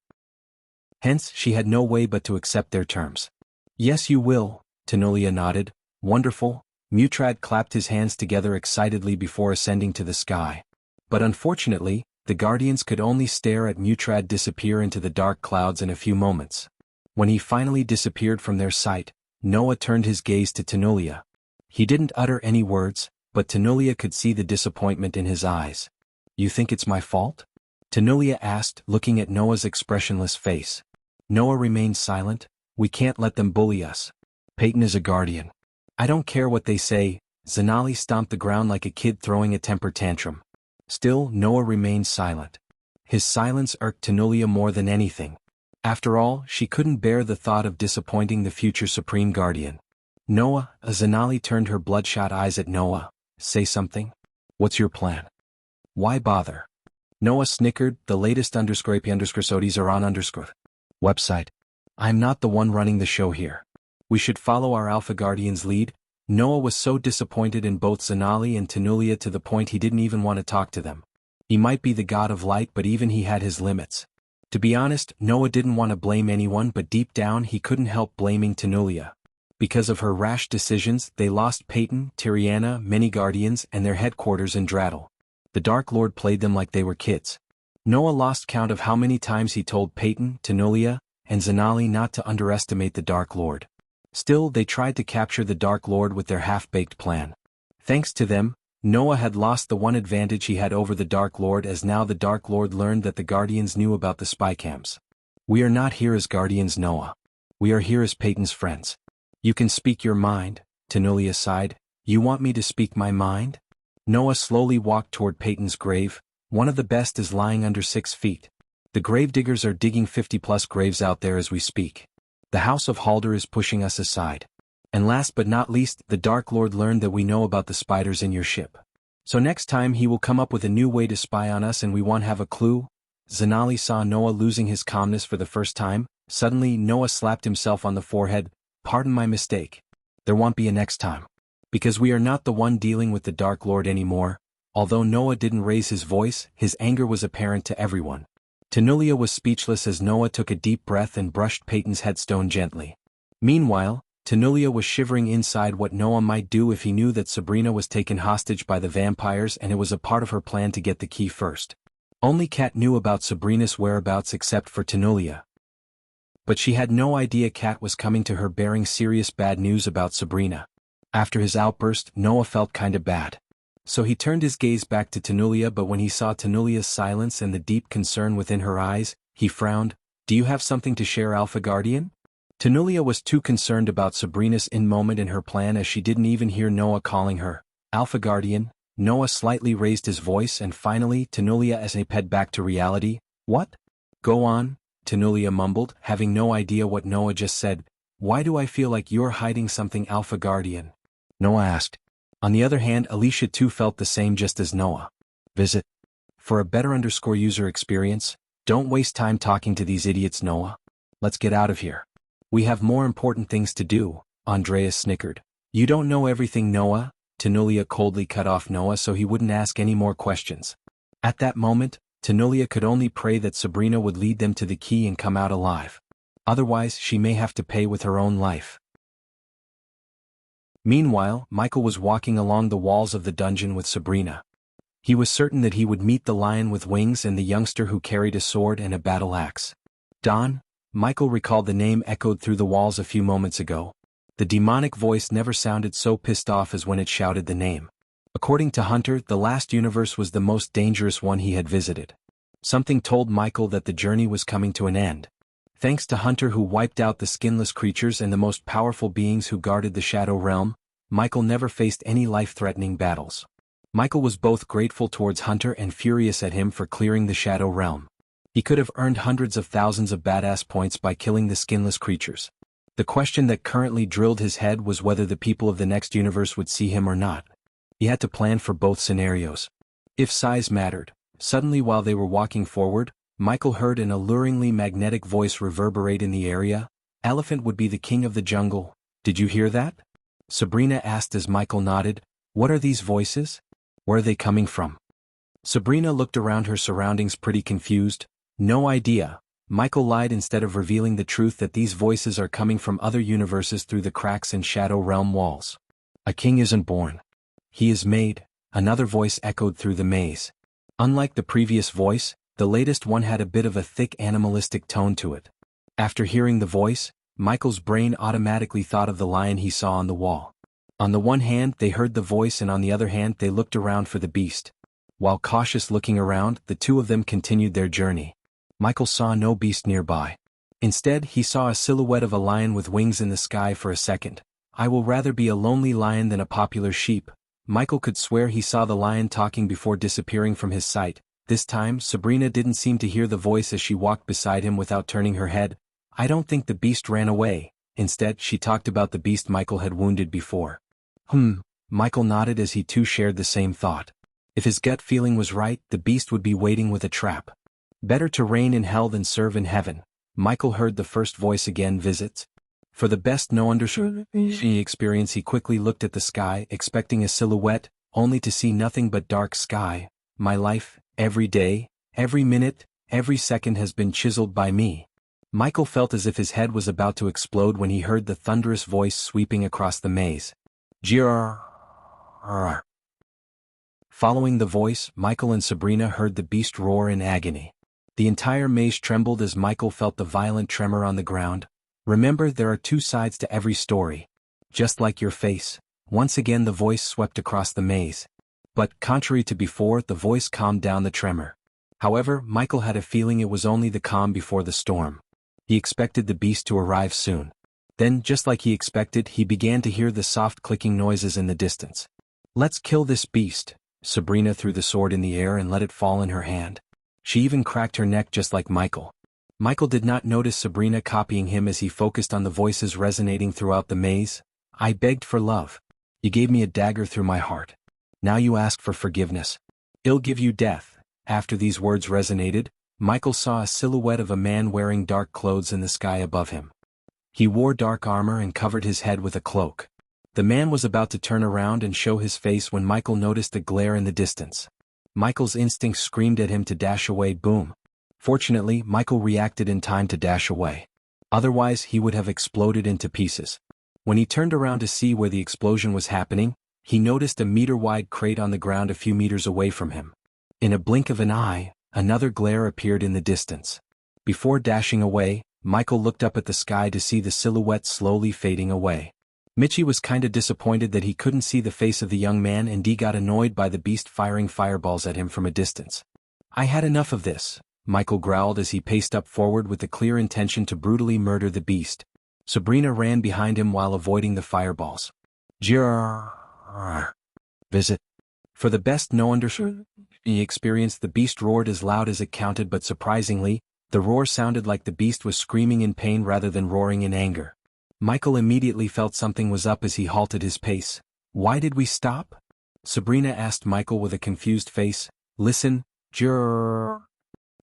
A: Hence, she had no way but to accept their terms. Yes, you will, Tanulia nodded. Wonderful. Mutrad clapped his hands together excitedly before ascending to the sky. But unfortunately, the Guardians could only stare at Mutrad disappear into the dark clouds in a few moments. When he finally disappeared from their sight, Noah turned his gaze to Tanulia. He didn't utter any words, but Tanulia could see the disappointment in his eyes. You think it's my fault? Tanulia asked, looking at Noah's expressionless face. Noah remained silent. We can't let them bully us. Peyton is a guardian. I don't care what they say. Zanali stomped the ground like a kid throwing a temper tantrum. Still, Noah remained silent. His silence irked Tanulia more than anything. After all, she couldn't bear the thought of disappointing the future Supreme Guardian. Noah, Zanali turned her bloodshot eyes at Noah. Say something? What's your plan? Why bother? Noah snickered. The latest _sodies are on website. I'm not the one running the show here. We should follow our Alpha Guardian's lead. Noah was so disappointed in both Zanali and Tanulia to the point he didn't even want to talk to them. He might be the god of light, but even he had his limits. To be honest, Noah didn't want to blame anyone, but deep down he couldn't help blaming Tanulia. Because of her rash decisions, they lost Peyton, Tiriana, many Guardians, and their headquarters in Drattle. The Dark Lord played them like they were kids. Noah lost count of how many times he told Peyton, Tanulia, and Zanali not to underestimate the Dark Lord. Still, they tried to capture the Dark Lord with their half-baked plan. Thanks to them, Noah had lost the one advantage he had over the Dark Lord, as now the Dark Lord learned that the Guardians knew about the spy camps. We are not here as Guardians, Noah. We are here as Peyton's friends. You can speak your mind, Tanulia sighed. You want me to speak my mind? Noah slowly walked toward Peyton's grave. One of the best is lying under 6 feet. The gravediggers are digging 50+ graves out there as we speak. The House of Halder is pushing us aside. And last but not least, the Dark Lord learned that we know about the spiders in your ship. So next time he will come up with a new way to spy on us and we won't have a clue. Zanali saw Noah losing his calmness for the first time. Suddenly, Noah slapped himself on the forehead. Pardon my mistake. There won't be a next time. Because we are not the one dealing with the Dark Lord anymore. Although Noah didn't raise his voice, his anger was apparent to everyone. Tanulia was speechless as Noah took a deep breath and brushed Peyton's headstone gently. Meanwhile, Tanulia was shivering inside what Noah might do if he knew that Sabrina was taken hostage by the vampires and it was a part of her plan to get the key first. Only Kat knew about Sabrina's whereabouts except for Tanulia. But she had no idea Kat was coming to her bearing serious bad news about Sabrina. After his outburst, Noah felt kinda bad. So he turned his gaze back to Tanulia, but when he saw Tanulia's silence and the deep concern within her eyes, he frowned. Do you have something to share, Alpha Guardian? Tanulia was too concerned about Sabrina's in-moment in her plan as she didn't even hear Noah calling her Alpha Guardian. Noah slightly raised his voice and finally Tanulia escaped back to reality. What? Go on, Tanulia mumbled, having no idea what Noah just said. Why do I feel like you're hiding something, Alpha Guardian? Noah asked. On the other hand, Alicia too felt the same just as Noah. Visit. For a better user experience, don't waste time talking to these idiots, Noah. Let's get out of here. We have more important things to do, Andreas snickered. You don't know everything, Noah. Tanulia coldly cut off Noah so he wouldn't ask any more questions. At that moment, Tanulia could only pray that Sabrina would lead them to the key and come out alive. Otherwise, she may have to pay with her own life. Meanwhile, Michael was walking along the walls of the dungeon with Sabrina. He was certain that he would meet the lion with wings and the youngster who carried a sword and a battle axe. Don, Michael recalled the name echoed through the walls a few moments ago. The demonic voice never sounded so pissed off as when it shouted the name. According to Hunter, the last universe was the most dangerous one he had visited. Something told Michael that the journey was coming to an end. Thanks to Hunter, who wiped out the skinless creatures and the most powerful beings who guarded the Shadow Realm, Michael never faced any life-threatening battles. Michael was both grateful towards Hunter and furious at him for clearing the Shadow Realm. He could have earned hundreds of thousands of badass points by killing the skinless creatures. The question that currently drilled his head was whether the people of the next universe would see him or not. He had to plan for both scenarios. If size mattered, suddenly while they were walking forward, Michael heard an alluringly magnetic voice reverberate in the area. "Elephant would be the king of the jungle. Did you hear that?" Sabrina asked as Michael nodded. "What are these voices? Where are they coming from?" Sabrina looked around her surroundings pretty confused. "No idea." Michael lied instead of revealing the truth that these voices are coming from other universes through the cracks in Shadow Realm walls. "A king isn't born. He is made," another voice echoed through the maze. Unlike the previous voice, the latest one had a bit of a thick animalistic tone to it. After hearing the voice, Michael's brain automatically thought of the lion he saw on the wall. On the one hand, they heard the voice, and on the other hand, they looked around for the beast. While cautious looking around, the two of them continued their journey. Michael saw no beast nearby. Instead, he saw a silhouette of a lion with wings in the sky for a second. "I will rather be a lonely lion than a popular sheep." Michael could swear he saw the lion talking before disappearing from his sight. This time, Sabrina didn't seem to hear the voice as she walked beside him without turning her head. "I don't think the beast ran away." Instead, she talked about the beast Michael had wounded before. Michael nodded as he too shared the same thought. If his gut feeling was right, the beast would be waiting with a trap. "Better to reign in hell than serve in heaven." Michael heard the first voice again. "Visits." For the best no understanding experience, he quickly looked at the sky, expecting a silhouette, only to see nothing but dark sky. "My life, every day, every minute, every second has been chiseled by me." Michael felt as if his head was about to explode when he heard the thunderous voice sweeping across the maze. "Grrr." Following the voice, Michael and Sabrina heard the beast roar in agony. The entire maze trembled as Michael felt the violent tremor on the ground. Remember, there are two sides to every story. Just like your face. Once again the voice swept across the maze. But, contrary to before, the voice calmed down the tremor. However, Michael had a feeling it was only the calm before the storm. He expected the beast to arrive soon. Then, just like he expected, he began to hear the soft clicking noises in the distance. "Let's kill this beast." Sabrina threw the sword in the air and let it fall in her hand. She even cracked her neck just like Michael. Michael did not notice Sabrina copying him as he focused on the voices resonating throughout the maze. "I begged for love. You gave me a dagger through my heart. Now you ask for forgiveness. I'll give you death." After these words resonated, Michael saw a silhouette of a man wearing dark clothes in the sky above him. He wore dark armor and covered his head with a cloak. The man was about to turn around and show his face when Michael noticed a glare in the distance. Michael's instincts screamed at him to dash away. Boom. Fortunately, Michael reacted in time to dash away. Otherwise, he would have exploded into pieces. When he turned around to see where the explosion was happening, he noticed a meter-wide crate on the ground a few meters away from him. In a blink of an eye, another glare appeared in the distance. Before dashing away, Michael looked up at the sky to see the silhouette slowly fading away. Mitchie was kinda disappointed that he couldn't see the face of the young man, and he got annoyed by the beast firing fireballs at him from a distance. "I had enough of this," Michael growled as he paced up forward with the clear intention to brutally murder the beast. Sabrina ran behind him while avoiding the fireballs. "Grrr." Visit. For the best no understanding experience, the beast roared as loud as it counted, but surprisingly, the roar sounded like the beast was screaming in pain rather than roaring in anger. Michael immediately felt something was up as he halted his pace. "Why did we stop?" Sabrina asked Michael with a confused face. "Listen, Grrr."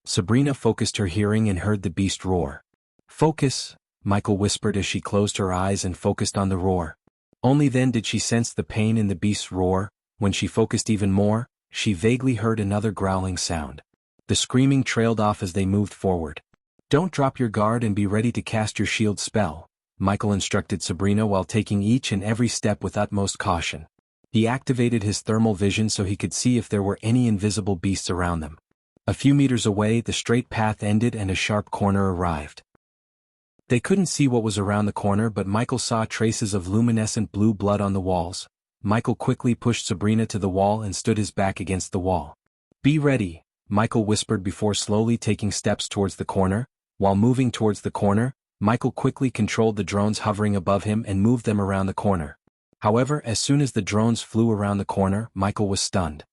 A: Sabrina focused her hearing and heard the beast roar. "Focus," Michael whispered as she closed her eyes and focused on the roar. Only then did she sense the pain in the beast's roar. When she focused even more, she vaguely heard another growling sound. The screaming trailed off as they moved forward. "Don't drop your guard and be ready to cast your shield spell," Michael instructed Sabrina while taking each and every step with utmost caution. He activated his thermal vision so he could see if there were any invisible beasts around them. A few meters away, the straight path ended and a sharp corner arrived. They couldn't see what was around the corner, but Michael saw traces of luminescent blue blood on the walls. Michael quickly pushed Sabrina to the wall and stood his back against the wall. "Be ready," Michael whispered before slowly taking steps towards the corner. While moving towards the corner, Michael quickly controlled the drones hovering above him and moved them around the corner. However, as soon as the drones flew around the corner, Michael was stunned.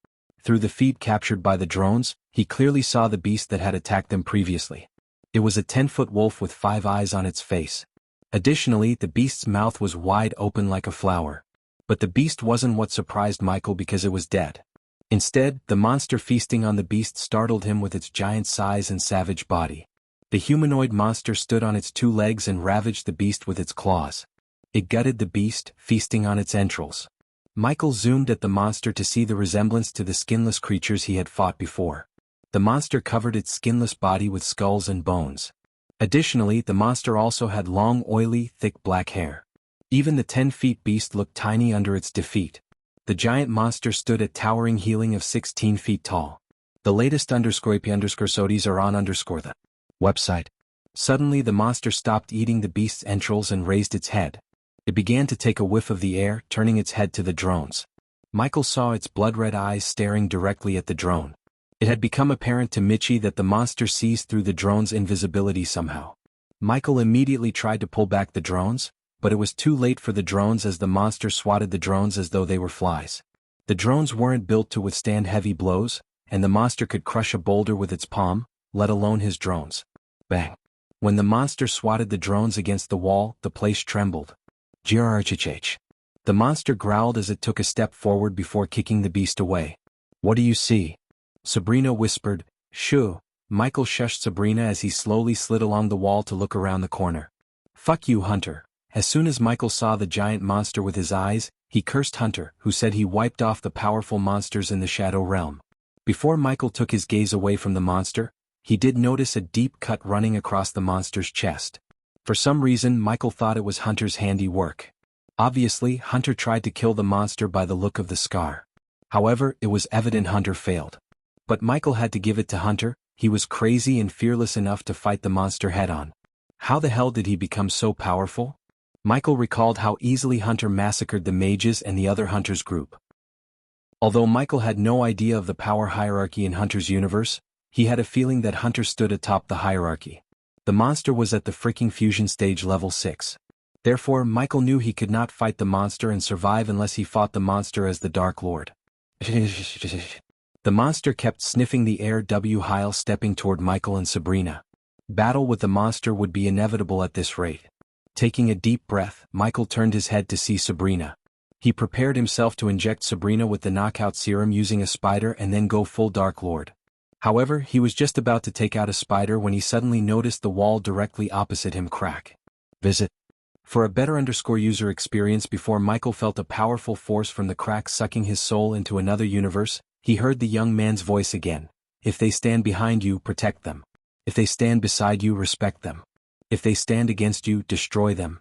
A: Through the feed captured by the drones, he clearly saw the beast that had attacked them previously. It was a 10-foot wolf with 5 eyes on its face. Additionally, the beast's mouth was wide open like a flower. But the beast wasn't what surprised Michael because it was dead. Instead, the monster feasting on the beast startled him with its giant size and savage body. The humanoid monster stood on its 2 legs and ravaged the beast with its claws. It gutted the beast, feasting on its entrails. Michael zoomed at the monster to see the resemblance to the skinless creatures he had fought before. The monster covered its skinless body with skulls and bones. Additionally, the monster also had long, oily, thick black hair. Even the 10-feet beast looked tiny under its defeat. The giant monster stood at towering healing of 16 feet tall. The latest _AP_SODIs are on _ the website. Suddenly the monster stopped eating the beast's entrails and raised its head. It began to take a whiff of the air, turning its head to the drones. Michael saw its blood-red eyes staring directly at the drone. It had become apparent to Michi that the monster sees through the drone's invisibility somehow. Michael immediately tried to pull back the drones, but it was too late for the drones as the monster swatted the drones as though they were flies. The drones weren't built to withstand heavy blows, and the monster could crush a boulder with its palm, let alone his drones. Bang! When the monster swatted the drones against the wall, the place trembled. Grrrchh. The monster growled as it took a step forward before kicking the beast away. "What do you see?" Sabrina whispered. "Shoo." Michael shushed Sabrina as he slowly slid along the wall to look around the corner. "Fuck you, Hunter." As soon as Michael saw the giant monster with his eyes, he cursed Hunter, who said he wiped off the powerful monsters in the Shadow Realm. Before Michael took his gaze away from the monster, he did notice a deep cut running across the monster's chest. For some reason, Michael thought it was Hunter's handiwork. Obviously, Hunter tried to kill the monster by the look of the scar. However, it was evident Hunter failed. But Michael had to give it to Hunter. He was crazy and fearless enough to fight the monster head-on. How the hell did he become so powerful? Michael recalled how easily Hunter massacred the mages and the other Hunters group. Although Michael had no idea of the power hierarchy in Hunter's universe, he had a feeling that Hunter stood atop the hierarchy. The monster was at the freaking fusion stage level 6. Therefore, Michael knew he could not fight the monster and survive unless he fought the monster as the Dark Lord. The monster kept sniffing the air while stepping toward Michael and Sabrina. Battle with the monster would be inevitable at this rate. Taking a deep breath, Michael turned his head to see Sabrina. He prepared himself to inject Sabrina with the knockout serum using a spider and then go full Dark Lord. However, he was just about to take out a spider when he suddenly noticed the wall directly opposite him crack. Visit. For a better user experience, before Michael felt a powerful force from the crack sucking his soul into another universe, he heard the young man's voice again. "If they stand behind you, protect them. If they stand beside you, respect them. If they stand against you, destroy them."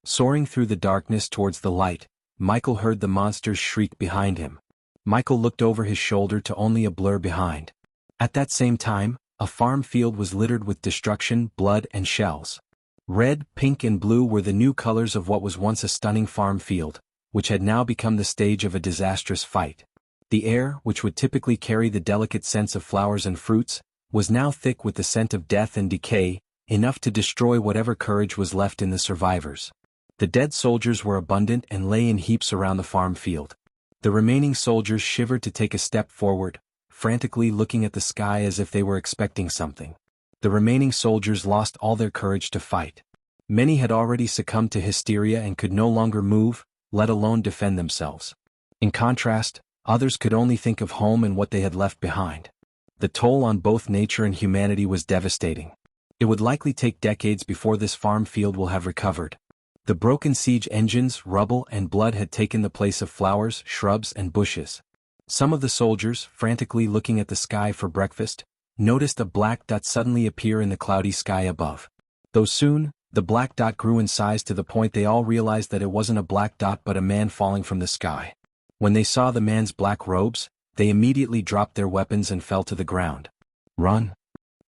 A: Soaring through the darkness towards the light, Michael heard the monster's shriek behind him. Michael looked over his shoulder to only a blur behind. At that same time, a farm field was littered with destruction, blood, and shells. Red, pink, and blue were the new colors of what was once a stunning farm field, which had now become the stage of a disastrous fight. The air, which would typically carry the delicate scents of flowers and fruits, was now thick with the scent of death and decay, enough to destroy whatever courage was left in the survivors. The dead soldiers were abundant and lay in heaps around the farm field. The remaining soldiers shivered to take a step forward, frantically looking at the sky as if they were expecting something. The remaining soldiers lost all their courage to fight. Many had already succumbed to hysteria and could no longer move, let alone defend themselves. In contrast, others could only think of home and what they had left behind. The toll on both nature and humanity was devastating. It would likely take decades before this farm field will have recovered. The broken siege engines, rubble, and blood had taken the place of flowers, shrubs, and bushes. Some of the soldiers, frantically looking at the sky for breakfast, noticed a black dot suddenly appear in the cloudy sky above. Though soon, The black dot grew in size to the point they all realized that it wasn't a black dot but a man falling from the sky. When they saw the man's black robes, they immediately dropped their weapons and fell to the ground. Run!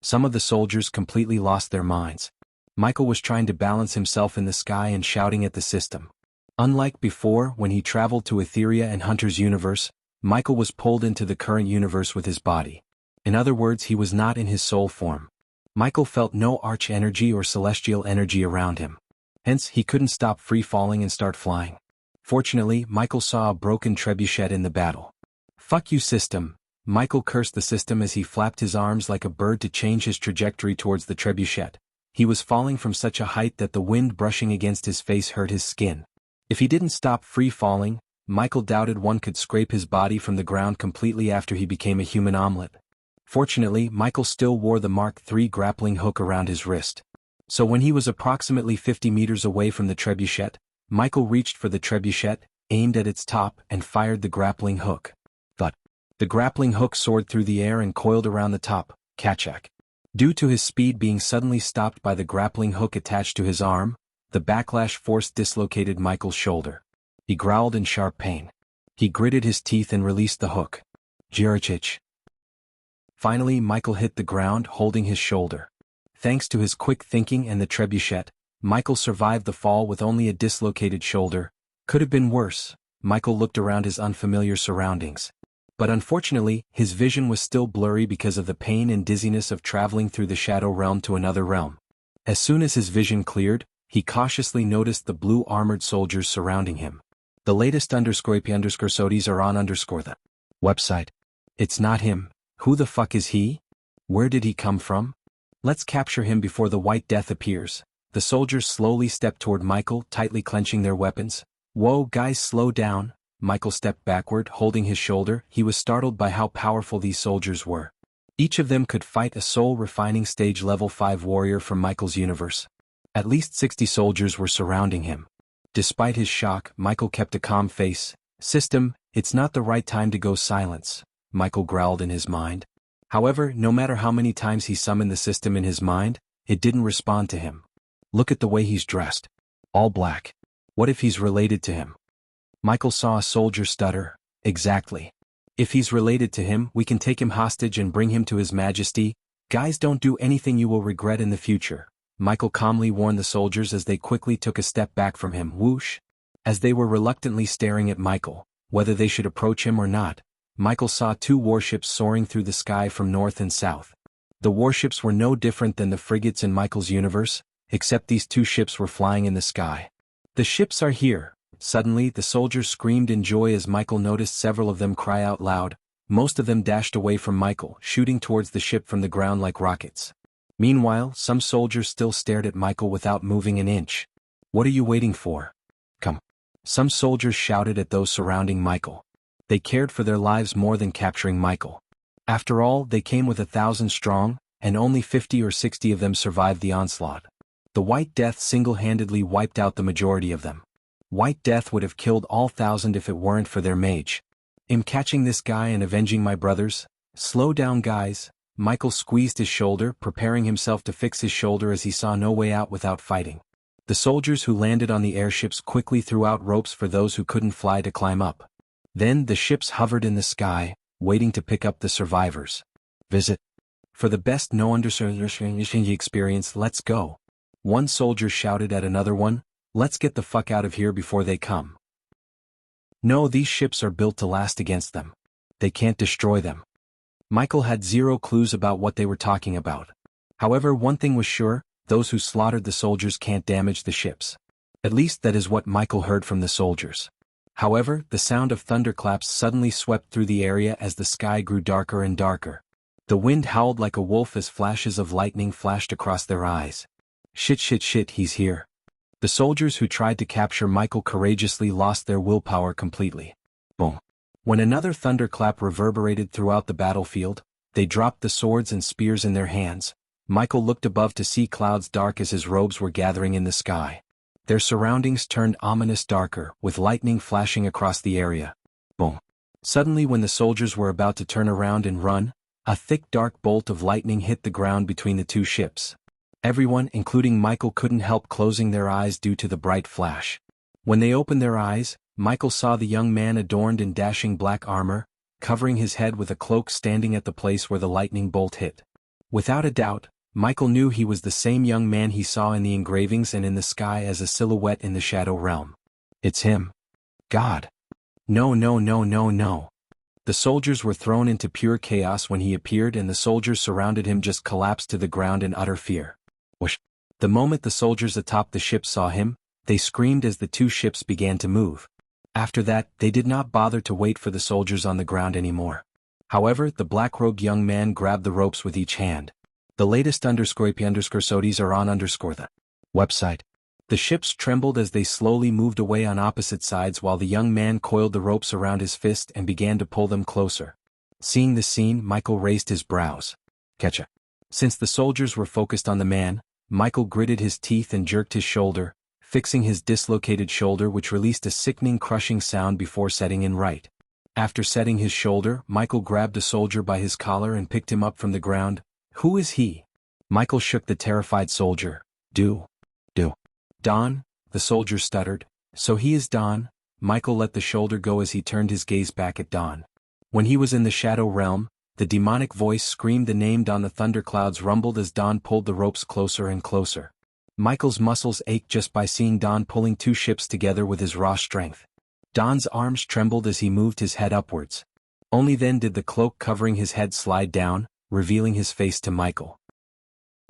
A: Some of the soldiers completely lost their minds. Michael was trying to balance himself in the sky and shouting at the system. Unlike before, when he traveled to Etheria and Hunter's universe, Michael was pulled into the current universe with his body. In other words, he was not in his soul form. Michael felt no arch energy or celestial energy around him. Hence, he couldn't stop free-falling and start flying. Fortunately, Michael saw a broken trebuchet in the battle. "Fuck you, system," Michael cursed the system as he flapped his arms like a bird to change his trajectory towards the trebuchet. He was falling from such a height that the wind brushing against his face hurt his skin. If he didn't stop free-falling, Michael doubted one could scrape his body from the ground completely after he became a human omelet. Fortunately, Michael still wore the Mark III grappling hook around his wrist. So when he was approximately 50 meters away from the trebuchet, Michael reached for the trebuchet, aimed at its top, and fired the grappling hook. Thud. The grappling hook soared through the air and coiled around the top, Kachak. Due to his speed being suddenly stopped by the grappling hook attached to his arm, the backlash force dislocated Michael's shoulder. He growled in sharp pain. He gritted his teeth and released the hook. Jirichich. Finally, Michael hit the ground, holding his shoulder. Thanks to his quick thinking and the trebuchet, Michael survived the fall with only a dislocated shoulder. Could have been worse. Michael looked around his unfamiliar surroundings. But unfortunately, his vision was still blurry because of the pain and dizziness of traveling through the shadow realm to another realm. As soon as his vision cleared, he cautiously noticed the blue armored soldiers surrounding him. The latest _sodes are on the website. It's not him. Who the fuck is he? Where did he come from? Let's capture him before the White Death appears. The soldiers slowly stepped toward Michael, tightly clenching their weapons. Whoa, guys, slow down. Michael stepped backward, holding his shoulder. He was startled by how powerful these soldiers were. Each of them could fight a soul-refining stage level 5 warrior from Michael's universe. At least 60 soldiers were surrounding him. Despite his shock, Michael kept a calm face. "System, it's not the right time to go silence," Michael growled in his mind. However, no matter how many times he summoned the system in his mind, it didn't respond to him. Look at the way he's dressed. All black. What if he's related to him? Michael saw a soldier stutter. Exactly. If he's related to him, we can take him hostage and bring him to His Majesty. Guys, don't do anything you will regret in the future. Michael calmly warned the soldiers as they quickly took a step back from him. Whoosh. As they were reluctantly staring at Michael, whether they should approach him or not, Michael saw 2 warships soaring through the sky from north and south. The warships were no different than the frigates in Michael's universe, except these 2 ships were flying in the sky. "The ships are here." Suddenly, the soldiers screamed in joy as Michael noticed several of them cry out loud. Most of them dashed away from Michael, shooting towards the ship from the ground like rockets. Meanwhile, some soldiers still stared at Michael without moving an inch. "What are you waiting for? Come." Some soldiers shouted at those surrounding Michael. They cared for their lives more than capturing Michael. After all, they came with 1,000 strong, and only 50 or 60 of them survived the onslaught. The White Death single-handedly wiped out the majority of them. White Death would have killed all 1,000 if it weren't for their mage. "I'm catching this guy and avenging my brothers." "Slow down, guys." Michael squeezed his shoulder, preparing himself to fix his shoulder as he saw no way out without fighting. The soldiers who landed on the airships quickly threw out ropes for those who couldn't fly to climb up. Then the ships hovered in the sky, waiting to pick up the survivors. Visit. For the best no-understanding experience, let's go. One soldier shouted at another one, "Let's get the fuck out of here before they come." No, these ships are built to last against them. They can't destroy them. Michael had zero clues about what they were talking about. However, one thing was sure, those who slaughtered the soldiers can't damage the ships. At least that is what Michael heard from the soldiers. However, the sound of thunderclaps suddenly swept through the area as the sky grew darker and darker. The wind howled like a wolf as flashes of lightning flashed across their eyes. Shit, he's here. The soldiers who tried to capture Michael courageously lost their willpower completely. Boom. When another thunderclap reverberated throughout the battlefield, they dropped the swords and spears in their hands. Michael looked above to see clouds dark as his robes were gathering in the sky. Their surroundings turned ominous darker, with lightning flashing across the area. Boom. Suddenly, when the soldiers were about to turn around and run, a thick dark bolt of lightning hit the ground between the 2 ships. Everyone, including Michael, couldn't help closing their eyes due to the bright flash. When they opened their eyes, Michael saw the young man adorned in dashing black armor, covering his head with a cloak, standing at the place where the lightning bolt hit. Without a doubt, Michael knew he was the same young man he saw in the engravings and in the sky as a silhouette in the shadow realm. It's him. God. No, no, no, no, no. The soldiers were thrown into pure chaos when he appeared, and the soldiers surrounded him just collapsed to the ground in utter fear. Whoosh. The moment the soldiers atop the ship saw him, they screamed as the two ships began to move. After that, they did not bother to wait for the soldiers on the ground anymore. However, the black-robed young man grabbed the ropes with each hand. The latest _soties are on the website. The ships trembled as they slowly moved away on opposite sides while the young man coiled the ropes around his fist and began to pull them closer. Seeing this scene, Michael raised his brows. Ketcha. Since the soldiers were focused on the man, Michael gritted his teeth and jerked his shoulder, fixing his dislocated shoulder, which released a sickening crushing sound before setting in right. After setting his shoulder, Michael grabbed a soldier by his collar and picked him up from the ground. Who is he? Michael shook the terrified soldier. Don, the soldier stuttered. So he is Don. Michael let the shoulder go as he turned his gaze back at Don. When he was in the shadow realm, the demonic voice screamed the name Don. The thunderclouds rumbled as Don pulled the ropes closer and closer. Michael's muscles ached just by seeing Don pulling two ships together with his raw strength. Don's arms trembled as he moved his head upwards. Only then did the cloak covering his head slide down, revealing his face to Michael.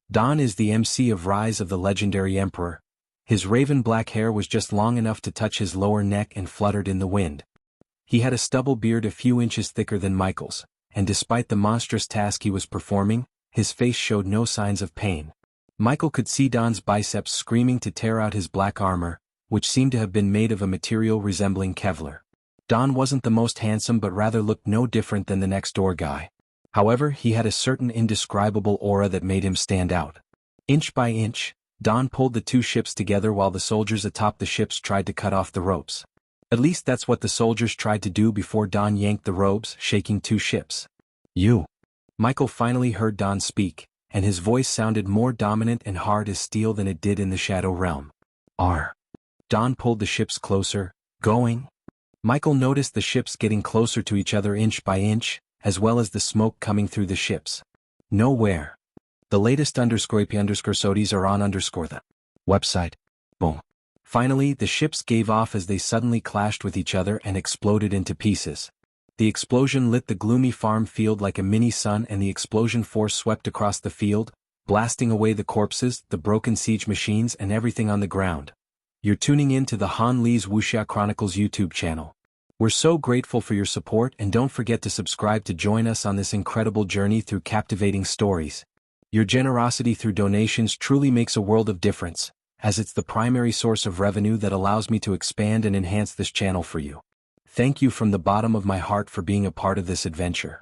A: Don is the MC of Rise of the Legendary Emperor. His raven black hair was just long enough to touch his lower neck and fluttered in the wind. He had a stubble beard a few inches thicker than Michael's, and despite the monstrous task he was performing, his face showed no signs of pain. Michael could see Don's biceps screaming to tear out his black armor, which seemed to have been made of a material resembling Kevlar. Don wasn't the most handsome but rather looked no different than the next-door guy. However, he had a certain indescribable aura that made him stand out. Inch by inch, Don pulled the two ships together while the soldiers atop the ships tried to cut off the ropes. At least that's what the soldiers tried to do before Don yanked the ropes, shaking two ships. You. Michael finally heard Don speak, and his voice sounded more dominant and hard as steel than it did in the shadow realm. Don pulled the ships closer. Going? Michael noticed the ships getting closer to each other inch by inch, as well as the smoke coming through the ships. Nowhere. The latest _soties are on the website. Boom. Finally, the ships gave off as they suddenly clashed with each other and exploded into pieces. The explosion lit the gloomy farm field like a mini sun, and the explosion force swept across the field, blasting away the corpses, the broken siege machines, and everything on the ground. You're tuning in to the Han Lee's Wuxia Chronicles YouTube channel. We're so grateful for your support, and don't forget to subscribe to join us on this incredible journey through captivating stories. Your generosity through donations truly makes a world of difference, as it's the primary source of revenue that allows me to expand and enhance this channel for you. Thank you from the bottom of my heart for being a part of this adventure.